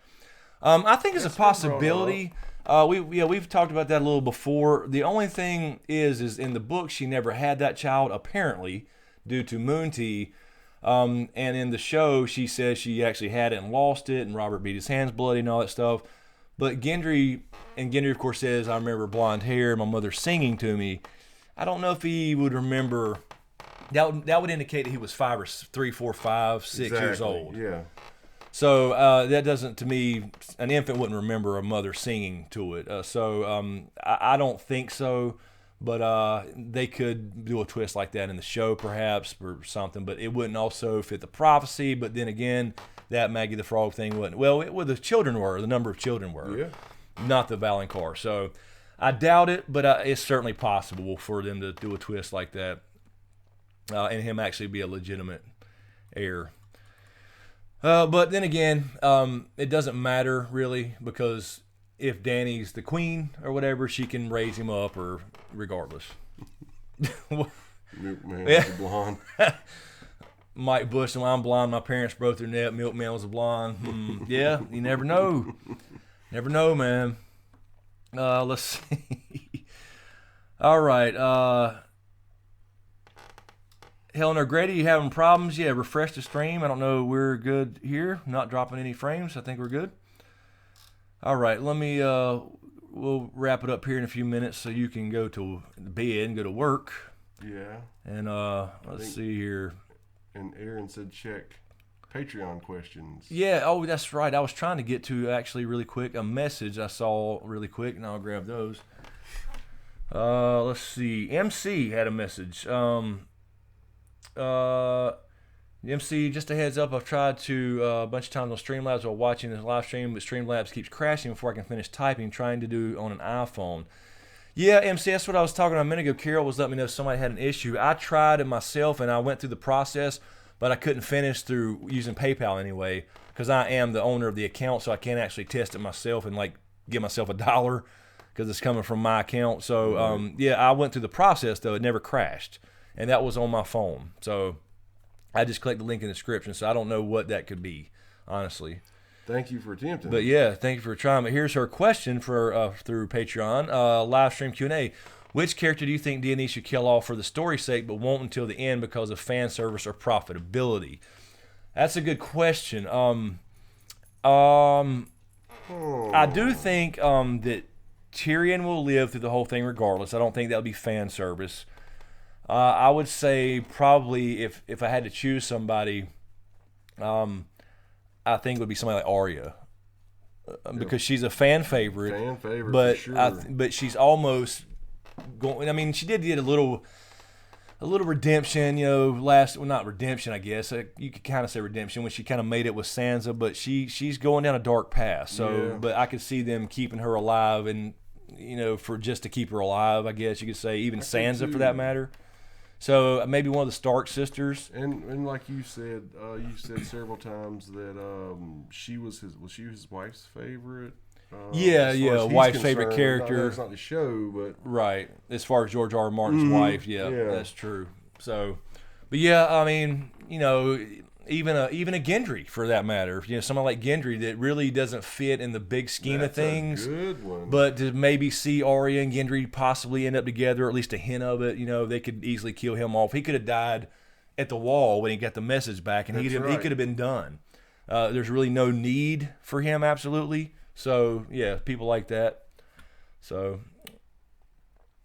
Speaker 4: I think it's a possibility. We've talked about that a little before. The only thing is in the book she never had that child apparently due to Moon Tea. And in the show she says she actually had it and lost it, and Robert beat his hands bloody and all that stuff. But Gendry of course says, I remember blonde hair, my mother singing to me. I don't know if he would remember. That would indicate that he was 3, 4, 5, 6 years old.
Speaker 3: Yeah.
Speaker 4: So that doesn't, to me, an infant wouldn't remember a mother singing to it. I don't think so. But they could do a twist like that in the show, perhaps, or something. But it wouldn't also fit the prophecy. But then again, that Maggie the Frog thing wouldn't. Well, the children were. The number of children were. Not the Valonqar. So I doubt it, but it's certainly possible for them to do a twist like that. And him actually be a legitimate heir. But then again, it doesn't matter really because if Danny's the queen or whatever, she can raise him up or regardless.
Speaker 3: Milkman
Speaker 4: Yeah.
Speaker 3: was a blonde.
Speaker 4: Mike Bush and I'm blonde. My parents both are net. Milkman was a blonde. Yeah, you never know. Never know, man. Let's see. All right. Helen or Grady, you having problems? Yeah, refresh the stream. I don't know. We're good here. Not dropping any frames. I think we're good. All right. Let me. We'll wrap it up here in a few minutes so you can go to bed and go to work.
Speaker 3: Yeah.
Speaker 4: And let's see here.
Speaker 3: And Aaron said check Patreon questions.
Speaker 4: Yeah, oh, that's right. I was trying to get to actually really quick a message I saw really quick, and I'll grab those. Let's see. MC had a message. MC, just a heads up, I've tried to a bunch of times on Streamlabs while watching this live stream, but Streamlabs keeps crashing before I can finish typing, trying to do on an iPhone. Yeah, MC, that's what I was talking about a minute ago. Carol was letting me know if somebody had an issue. I tried it myself, and I went through the process, but I couldn't finish through using PayPal anyway, because I am the owner of the account, so I can't actually test it myself and like give myself $1 because it's coming from my account. So yeah, I went through the process though; it never crashed, and that was on my phone. So I just clicked the link in the description. So I don't know what that could be, honestly.
Speaker 3: Thank you for attempting.
Speaker 4: But yeah, thank you for trying. But here's her question for through Patreon, live stream Q&A. Which character do you think D&E should kill off for the story's sake, but won't until the end because of fan service or profitability? That's a good question. I do think that Tyrion will live through the whole thing regardless. I don't think that'll be fan service. I would say probably if I had to choose somebody, I think it would be somebody like Arya, because she's a fan favorite.
Speaker 3: Fan favorite,
Speaker 4: but
Speaker 3: for sure.
Speaker 4: But she's almost going. I mean, she did get a little redemption, you know. Not redemption, I guess. You could kind of say redemption when she kind of made it with Sansa, but she's going down a dark path. So,
Speaker 3: Yeah.
Speaker 4: but I could see them keeping her alive, and you know, for just to keep her alive, I guess you could say, even Sansa for that matter. So maybe one of the Stark sisters.
Speaker 3: And like you said several times that she was his wife's favorite.
Speaker 4: Yeah,
Speaker 3: as far as he's
Speaker 4: wife's favorite
Speaker 3: concerned.
Speaker 4: character.
Speaker 3: It's not the show, but
Speaker 4: Right. As far as George R. R. Martin's wife, yeah, that's true. So, but yeah, I mean, you know, even a Gendry for that matter. You know, someone like Gendry that really doesn't fit in the big scheme of things.
Speaker 3: a good one.
Speaker 4: But to maybe see Arya and Gendry possibly end up together, or at least a hint of it, you know, they could easily kill him off. He could have died at the wall when he got the message back, and he could have been done. There's really no need for him, absolutely. So yeah, people like that. So,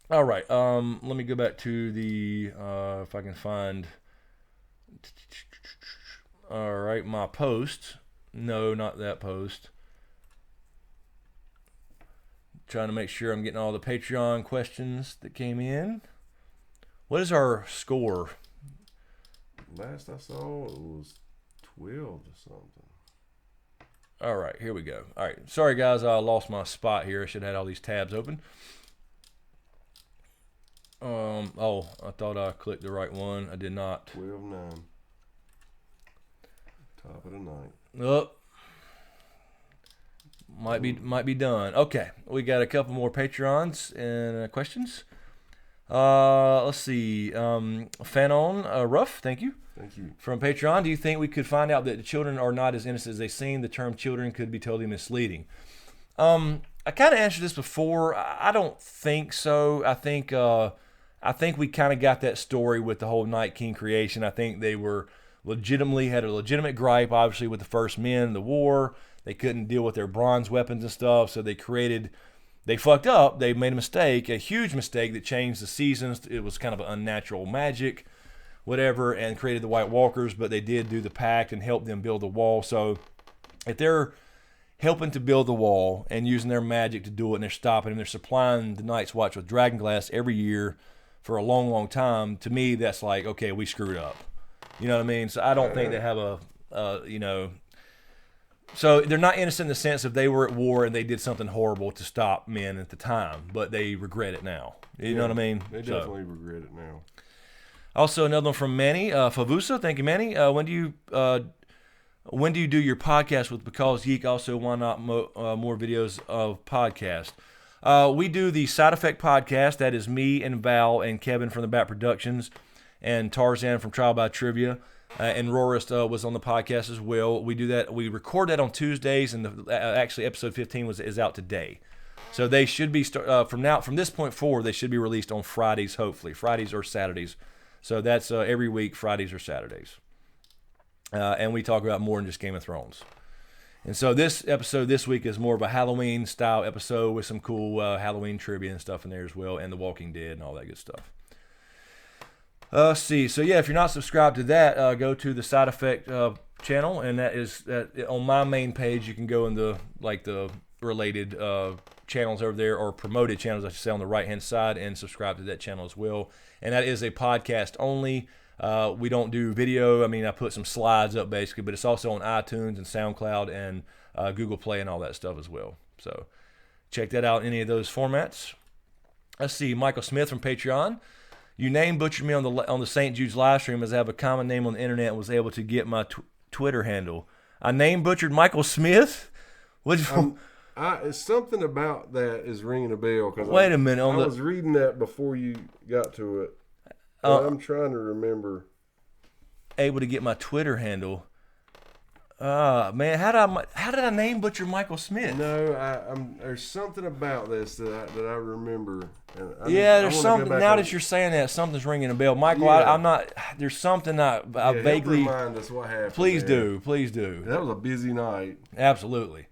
Speaker 4: all right. Let me go back to the if I can find. All right, my post. No, not that post. Trying to make sure I'm getting all the Patreon questions that came in. What is our score?
Speaker 3: Last I saw, it was 12 or something.
Speaker 4: All right, here we go. All right, sorry guys, I lost my spot here. I should have had all these tabs open. Oh, I thought I clicked the right one. I did not.
Speaker 3: 12-9. Top of the ninth.
Speaker 4: Oh, might be done. Okay, we got a couple more Patreons and questions. Let's see. Fanon Ruff, thank you.
Speaker 3: Thank you.
Speaker 4: From Patreon, do you think we could find out that the children are not as innocent as they seem? The term children could be totally misleading. I kind of answered this before. I don't think so. I think we kind of got that story with the whole Night King creation. I think they were had a legitimate gripe, obviously, with the first men in the war. They couldn't deal with their bronze weapons and stuff, so they fucked up. They made a mistake, a huge mistake that changed the seasons. It was kind of an unnatural magic, whatever, and created the White Walkers, but they did do the pact and help them build the wall. So if they're helping to build the wall and using their magic to do it, and they're stopping them, they're supplying the Night's Watch with dragonglass every year for a long, long time, to me, that's like, okay, we screwed up. You know what I mean? So I don't think they have so they're not innocent in the sense of they were at war and they did something horrible to stop men at the time, but they regret it now. You know what I mean?
Speaker 3: They definitely regret it now.
Speaker 4: Also, another one from Manny Favusa. Thank you, Manny. When do you when do you do your podcast with Because Geek? Also, why not more videos of podcast? We do the Side Effect podcast. That is me and Val and Kevin from the Bat Productions and Tarzan from Trial by Trivia. And Rorist was on the podcast as well. We do that. We record that on Tuesdays, and actually episode 15 is out today. So they should be from this point forward. They should be released on Fridays, hopefully Fridays or Saturdays. So that's every week, Fridays or Saturdays. And we talk about more than just Game of Thrones. And so this episode this week is more of a Halloween style episode with some cool Halloween trivia and stuff in there as well, and The Walking Dead and all that good stuff. Let's see. So yeah, if you're not subscribed to that, go to the Side Effect channel, and that is on my main page. You can go in the related channels over there, or promoted channels, I should say, on the right hand side, and subscribe to that channel as well. And that is a podcast only. We don't do video. I mean, I put some slides up basically, but it's also on iTunes and SoundCloud and Google Play and all that stuff as well. So check that out in any of those formats. Let's see, Michael Smith from Patreon. You name butchered me on the St. Jude's live stream as I have a common name on the internet and was able to get my Twitter handle. I name butchered Michael Smith?
Speaker 3: It's something about that is ringing a bell.
Speaker 4: Wait a minute.
Speaker 3: I was reading that before you got to it. I'm trying to remember.
Speaker 4: Able to get my Twitter handle. Man, how did I name butcher Michael Smith?
Speaker 3: No, there's something about this that I remember.
Speaker 4: There's something. Now that you're saying that, something's ringing a bell, Michael. Yeah. I'm not. There's something I vaguely.
Speaker 3: Remind us what happened.
Speaker 4: Please
Speaker 3: do.
Speaker 4: That
Speaker 3: was a busy night.
Speaker 4: Absolutely.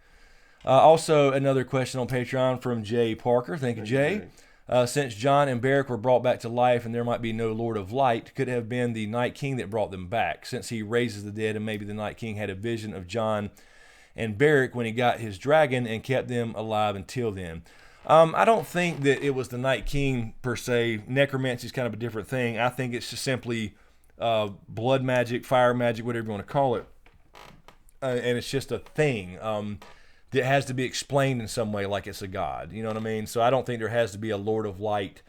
Speaker 4: Also, another question on Patreon from Jay Parker. Thank you, Jay. Since Jon and Beric were brought back to life and there might be no Lord of Light, could it have been the Night King that brought them back, since he raises the dead, and maybe the Night King had a vision of Jon and Beric when he got his dragon and kept them alive until then. I don't think that it was the Night King per se. Necromancy is kind of a different thing. I think it's just simply blood magic, fire magic, whatever you want to call it. And it's just a thing. That has to be explained in some way, like it's a god. You know what I mean? So I don't think there has to be a Lord of Light,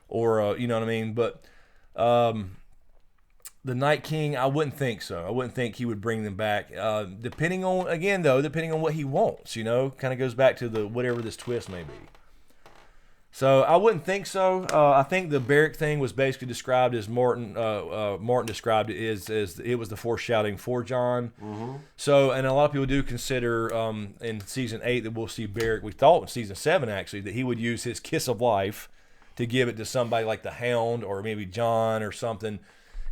Speaker 4: or you know what I mean. But the Night King, I wouldn't think so. I wouldn't think he would bring them back. Depending on what he wants. You know, kind of goes back to the whatever this twist may be. So I wouldn't think so. I think the Beric thing was basically described as Martin described it as it was the foreshadowing for Jon. Mm-hmm. So, and a lot of people do consider in season 8 that we'll see Beric. We thought in season 7 actually that he would use his kiss of life to give it to somebody like the Hound or maybe Jon or something,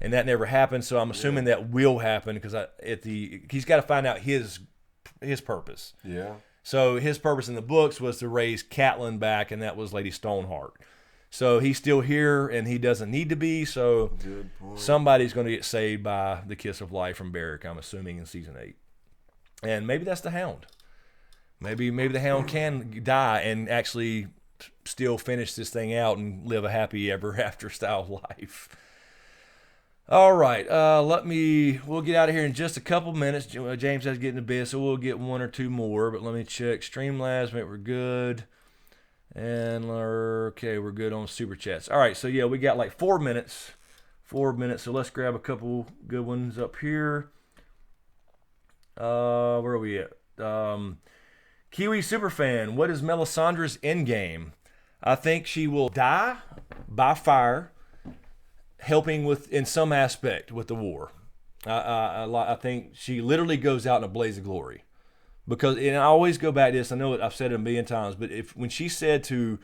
Speaker 4: and that never happened. So I'm assuming that will happen because he's got to find out his purpose. Yeah. So his purpose in the books was to raise Catelyn back, and that was Lady Stoneheart. So he's still here, and he doesn't need to be. So somebody's going to get saved by the kiss of life from Beric, I'm assuming, in season 8. And maybe that's the Hound. Maybe the Hound can die and actually still finish this thing out and live a happy ever after style life. All right, we'll get out of here in just a couple minutes. James has to get in the bed, so we'll get one or two more, but let me check Streamlabs, make we're good. And okay, we're good on Super Chats. All right, so yeah, we got like 4 minutes, so let's grab a couple good ones up here. Where are we at? Kiwi Superfan, what is Melisandre's endgame? I think she will die by fire, helping in some aspect with the war. I think she literally goes out in a blaze of glory. Because, and I always go back to this, I know I've said it a million times, but when she said to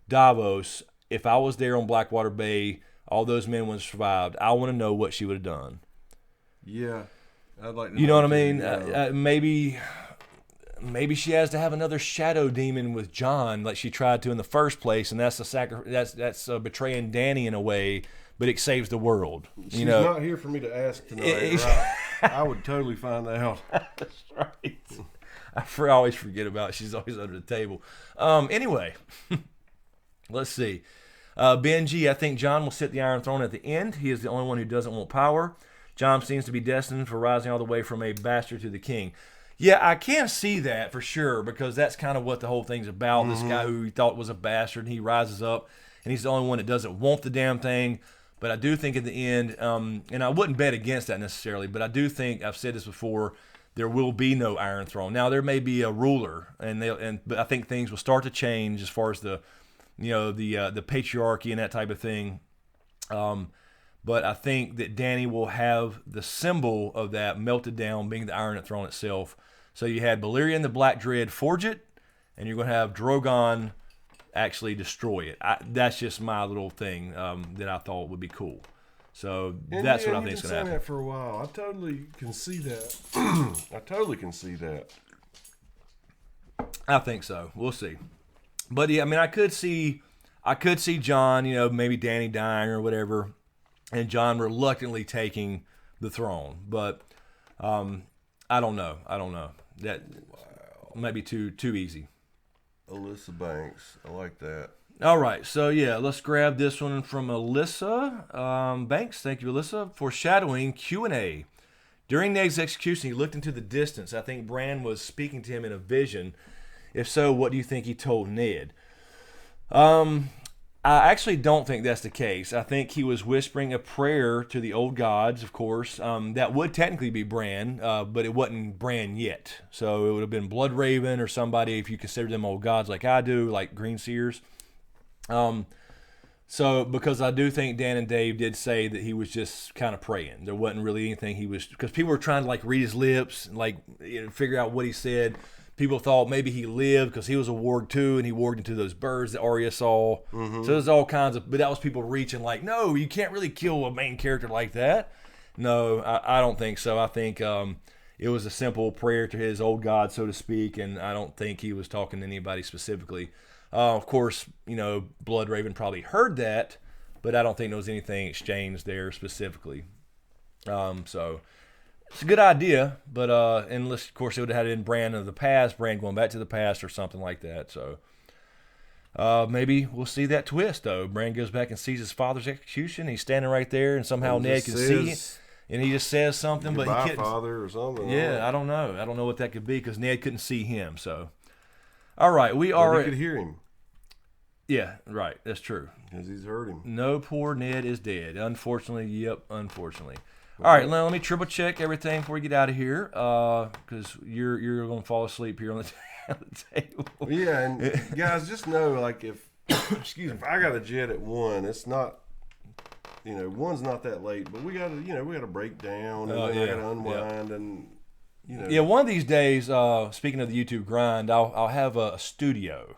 Speaker 4: Davos, if I was there on Blackwater Bay, all those men would have survived, I want to know what she would have done.
Speaker 3: Yeah. I'd like to
Speaker 4: know what I mean? Maybe she has to have another shadow demon with Jon like she tried to in the first place, and that's betraying Dany in a way, but it saves the world.
Speaker 3: She's not here for me to ask tonight. I would totally find out.
Speaker 4: That's right. I always forget about it. She's always under the table. Anyway, let's see. Ben G, I think Jon will sit the Iron Throne at the end. He is the only one who doesn't want power. Jon seems to be destined for rising all the way from a bastard to the king. Yeah, I can see that for sure, because that's kind of what the whole thing's about. Mm-hmm. This guy who he thought was a bastard, and he rises up, and he's the only one that doesn't want the damn thing. But I do think at the end, and I wouldn't bet against that necessarily, but I do think, I've said this before, there will be no Iron Throne. Now there may be a ruler, but I think things will start to change as far as the patriarchy and that type of thing. But I think that Dany will have the symbol of that melted down, being the Iron Throne itself. So you had Balerion the Black Dread forge it, and you're going to have Drogon actually destroy it. That's just my little thing that I thought would be cool. So that's what I think is going to happen.
Speaker 3: That for a while. I totally can see that. I totally can see that.
Speaker 4: I think so. We'll see. But yeah, I mean, I could see Jon, maybe Dany dying or whatever, and Jon reluctantly taking the throne. But I don't know. That might be too easy.
Speaker 3: Alyssa Banks. I like that.
Speaker 4: All right, so yeah, let's grab this one from Alyssa Banks. Thank you, Alyssa. Foreshadowing Q&A. During Ned's execution, he looked into the distance. I think Bran was speaking to him in a vision. If so, what do you think he told Ned? I actually don't think that's the case. I think he was whispering a prayer to the old gods, of course. That would technically be Bran, but it wasn't Bran yet. So it would have been Bloodraven or somebody, if you consider them old gods like I do, like Green Seers. So because I do think Dan and Dave did say that he was just kind of praying. There wasn't really anything he was, because people were trying to like read his lips and figure out what he said. People thought maybe he lived because he was a warg too, and he warged into those birds that Arya saw. Mm-hmm. So there's all kinds of, but that was people reaching like, no, you can't really kill a main character like that. No, I don't think so. I think it was a simple prayer to his old god, so to speak, and I don't think he was talking to anybody specifically. Of course, Bloodraven probably heard that, but I don't think there was anything exchanged there specifically. So it's a good idea, but unless, of course, it would have had it in Bran of the past, Bran going back to the past or something like that. So maybe we'll see that twist, though. Bran goes back and sees his father's execution. He's standing right there, and somehow Ned can see it. And he just says something, but he couldn't.
Speaker 3: Father or something.
Speaker 4: Yeah, I don't know. I don't know what that could be because Ned couldn't see him. So, all right, we are.
Speaker 3: He could hear him.
Speaker 4: Yeah, right. That's true.
Speaker 3: Because he's heard him.
Speaker 4: No, poor Ned is dead. Unfortunately, yep, unfortunately. All right, let me triple check everything before we get out of here, because you're going to fall asleep here on the table.
Speaker 3: Yeah, and guys, just know, like, if if I got a jet at 1, it's not, 1's not that late, but we got to break down and we got to unwind and.
Speaker 4: Yeah, one of these days, speaking of the YouTube grind, I'll have a studio,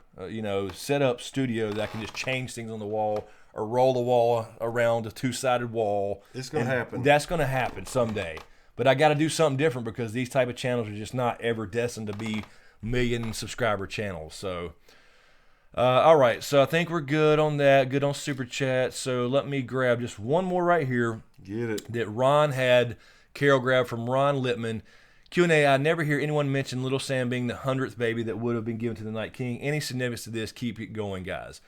Speaker 4: set up studio that I can just change things on the wall or roll the wall around a 2-sided wall.
Speaker 3: It's going to happen.
Speaker 4: That's going to happen someday. But I got to do something different because these type of channels are just not ever destined to be million subscriber channels. So, all right. So I think we're good on that. Good on Super Chat. So let me grab just one more right here.
Speaker 3: Get it.
Speaker 4: That Ron had. Carol grabbed from Ron Littman. Q&A, I never hear anyone mention Little Sam being the 100th baby that would have been given to the Night King. Any significance to this? Keep it going, guys.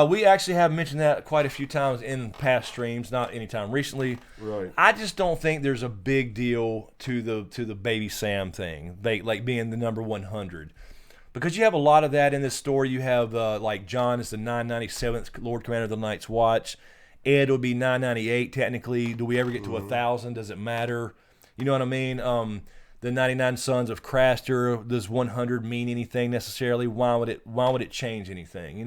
Speaker 4: We actually have mentioned that quite a few times in past streams, not anytime recently.
Speaker 3: Right.
Speaker 4: I just don't think there's a big deal to the baby Sam thing, like being the number 100. Because you have a lot of that in this story. You have like Jon is the 997th Lord Commander of the Night's Watch. Ed would be 998 technically. Do we ever get to 1,000? Does it matter? You know what I mean? The 99 Sons of Craster, does 100 mean anything necessarily? Why would it change anything?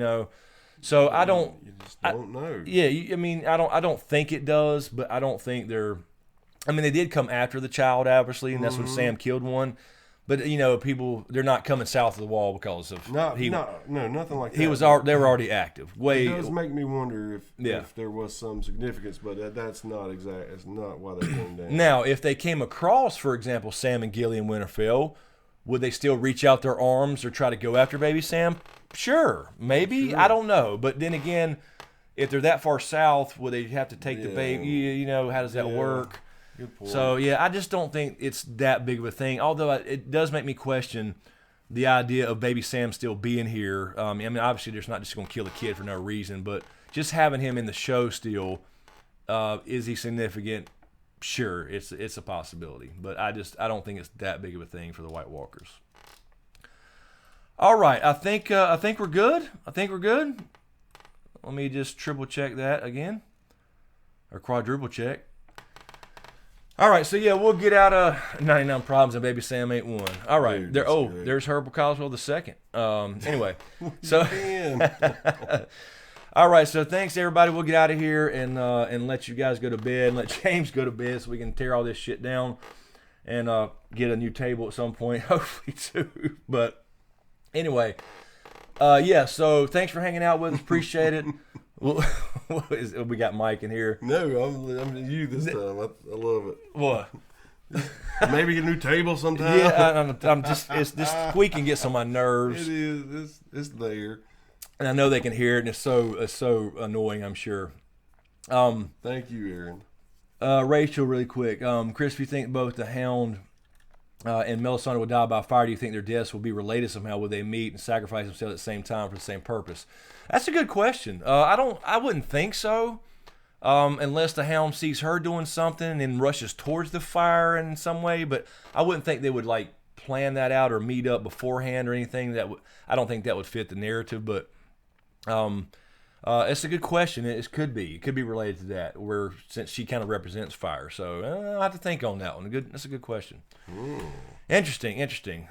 Speaker 4: So I don't.
Speaker 3: You just don't know.
Speaker 4: Yeah, I mean, I don't think it does, but I don't think they're. I mean, they did come after the child, obviously, and that's when Sam killed one. But people, they're not coming south of the wall because of
Speaker 3: no, nothing like that.
Speaker 4: They were already active.
Speaker 3: It does make me wonder if there was some significance, but that's not exact. It's not why they came down.
Speaker 4: Now, if they came across, for example, Sam and Gilly in Winterfell, would they still reach out their arms or try to go after baby Sam? Sure, maybe. Sure. I don't know. But then again, if they're that far south, would they have to take the baby? How does that work?
Speaker 3: Good point.
Speaker 4: So, I just don't think it's that big of a thing. Although it does make me question the idea of baby Sam still being here. I mean, obviously, there's not just going to kill a kid for no reason, but just having him in the show still, is he significant? Sure, it's a possibility. But I don't think it's that big of a thing for the White Walkers. All right, I think we're good. Let me just triple check that again, or quadruple check. All right, so yeah, we'll get out of 99 Problems and Baby Sam ain't one. All right,
Speaker 3: Dude,
Speaker 4: there's Herbal Coswell the second. Anyway, so
Speaker 3: Man.
Speaker 4: all right, so thanks everybody. We'll get out of here and let you guys go to bed, and let James go to bed so we can tear all this shit down and get a new table at some point, hopefully too. But anyway, yeah. So thanks for hanging out with us. Appreciate it. We got Mike in here.
Speaker 3: No, I'm you this time. I love it.
Speaker 4: What?
Speaker 3: Maybe get a new table sometime.
Speaker 4: Yeah, I'm just it's this squeaking gets on my nerves.
Speaker 3: It is. It's there.
Speaker 4: And I know they can hear it, and it's so annoying, I'm sure.
Speaker 3: Thank you, Aaron.
Speaker 4: Rachel, really quick. Chris, if you think both the Hound and Melisandre will die by fire, do you think their deaths will be related somehow? Will they meet and sacrifice themselves at the same time for the same purpose? That's a good question. I wouldn't think so, unless the Hound sees her doing something and rushes towards the fire in some way. But I wouldn't think they would like plan that out or meet up beforehand or anything. I don't think that would fit the narrative, but. It's a good question. It could be related to that, where since she kind of represents fire. So I'll have to think on that one. That's a good question. Ooh. Interesting.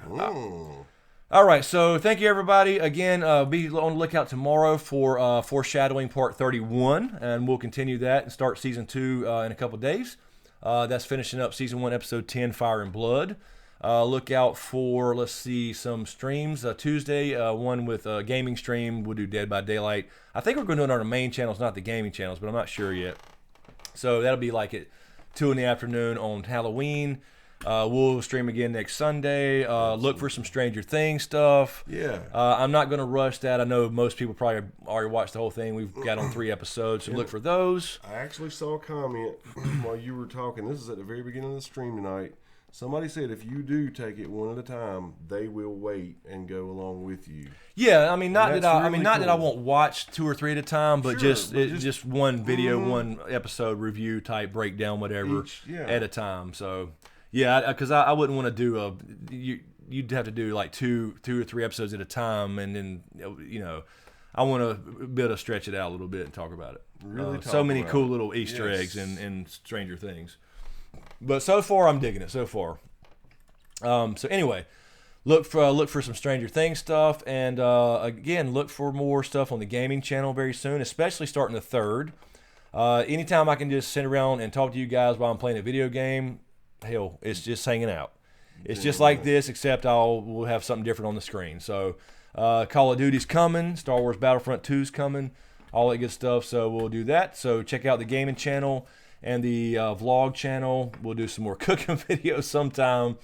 Speaker 4: All right. So thank you everybody again. Be on the lookout tomorrow for Foreshadowing Part 31, and we'll continue that and start Season 2 in a couple days. That's finishing up Season 1, Episode 10, Fire and Blood. Look out for, let's see, some streams. Tuesday, one with a gaming stream. We'll do Dead by Daylight. I think we're going to do it on our main channels, not the gaming channels, but I'm not sure yet. So that'll be like at 2 in the afternoon on Halloween. We'll stream again next Sunday. Look for some Stranger Things stuff.
Speaker 3: Yeah.
Speaker 4: I'm not going to rush that. I know most people probably already watched the whole thing. We've got on 3 episodes, so look for those.
Speaker 3: I actually saw a comment while you were talking. This is at the very beginning of the stream tonight. Somebody said if you do take it one at a time, they will wait and go along with you.
Speaker 4: Yeah, I mean, not that I won't watch 2 or 3 at a time, but
Speaker 3: Sure,
Speaker 4: just one video, one episode review type breakdown, whatever, at a time. So yeah, because I wouldn't want to do you'd have to do like 2 or 3 episodes at a time, and then I want to be able to stretch it out a little bit and talk about it.
Speaker 3: Really,
Speaker 4: so many cool little Easter eggs in Stranger Things. But so far, I'm digging it. So far, so anyway, look for some Stranger Things stuff, and again, look for more stuff on the gaming channel very soon, especially starting the 3rd. Anytime I can just sit around and talk to you guys while I'm playing a video game, hell, it's just hanging out. It's just like this, except we'll have something different on the screen. So, Call of Duty's coming, Star Wars Battlefront 2's coming, all that good stuff. So we'll do that. So check out the gaming channel. And the vlog channel. We'll do some more cooking videos sometime.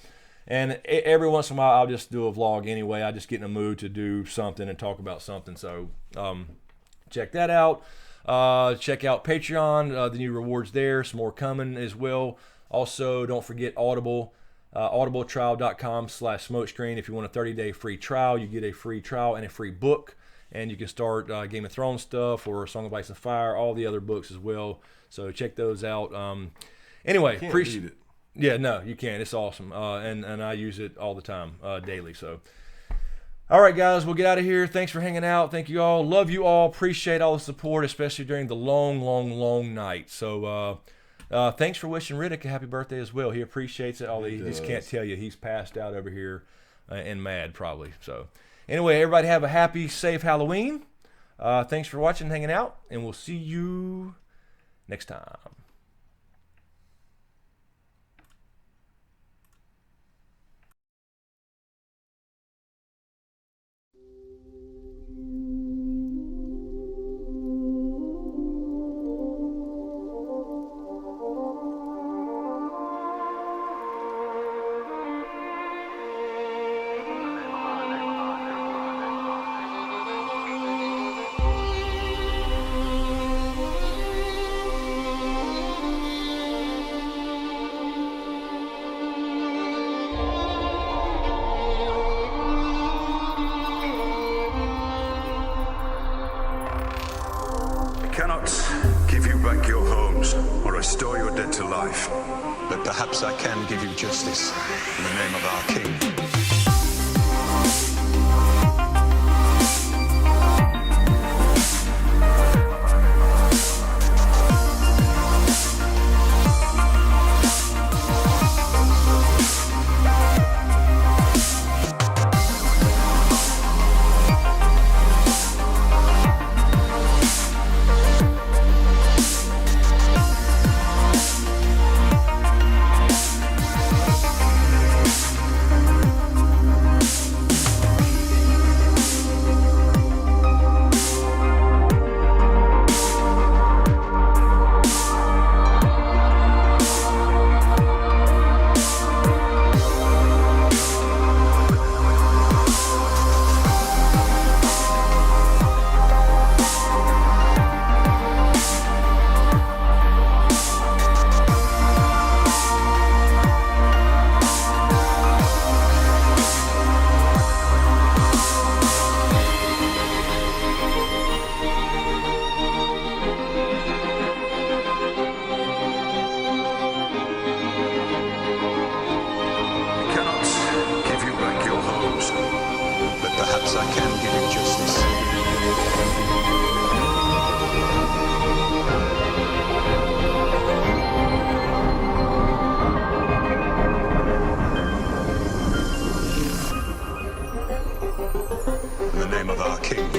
Speaker 4: And every once in a while, I'll just do a vlog anyway. I just get in a mood to do something and talk about something. So check that out. Check out Patreon, the new rewards there. Some more coming as well. Also, don't forget Audible. audibletrial.com/smokescreen. If you want a 30-day free trial, you get a free trial and a free book. And you can start Game of Thrones stuff or Song of Ice and Fire, all the other books as well. So check those out. Anyway, appreciate it. Yeah, no, you can. It's awesome. And I use it all the time, daily. So, all right, guys, we'll get out of here. Thanks for hanging out. Thank you all. Love you all. Appreciate all the support, especially during the long night. So, thanks for wishing Riddick a happy birthday as well. He appreciates it. He just can't tell you. He's passed out over here and mad probably. So, anyway, everybody have a happy, safe Halloween. Thanks for watching, hanging out, and we'll see you next time.
Speaker 1: Cannot give you back your homes or restore your dead to life.
Speaker 2: But perhaps I can give you justice in the name of our king. perhaps I can give you justice. In the name of our king.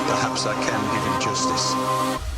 Speaker 2: Perhaps I can give you justice.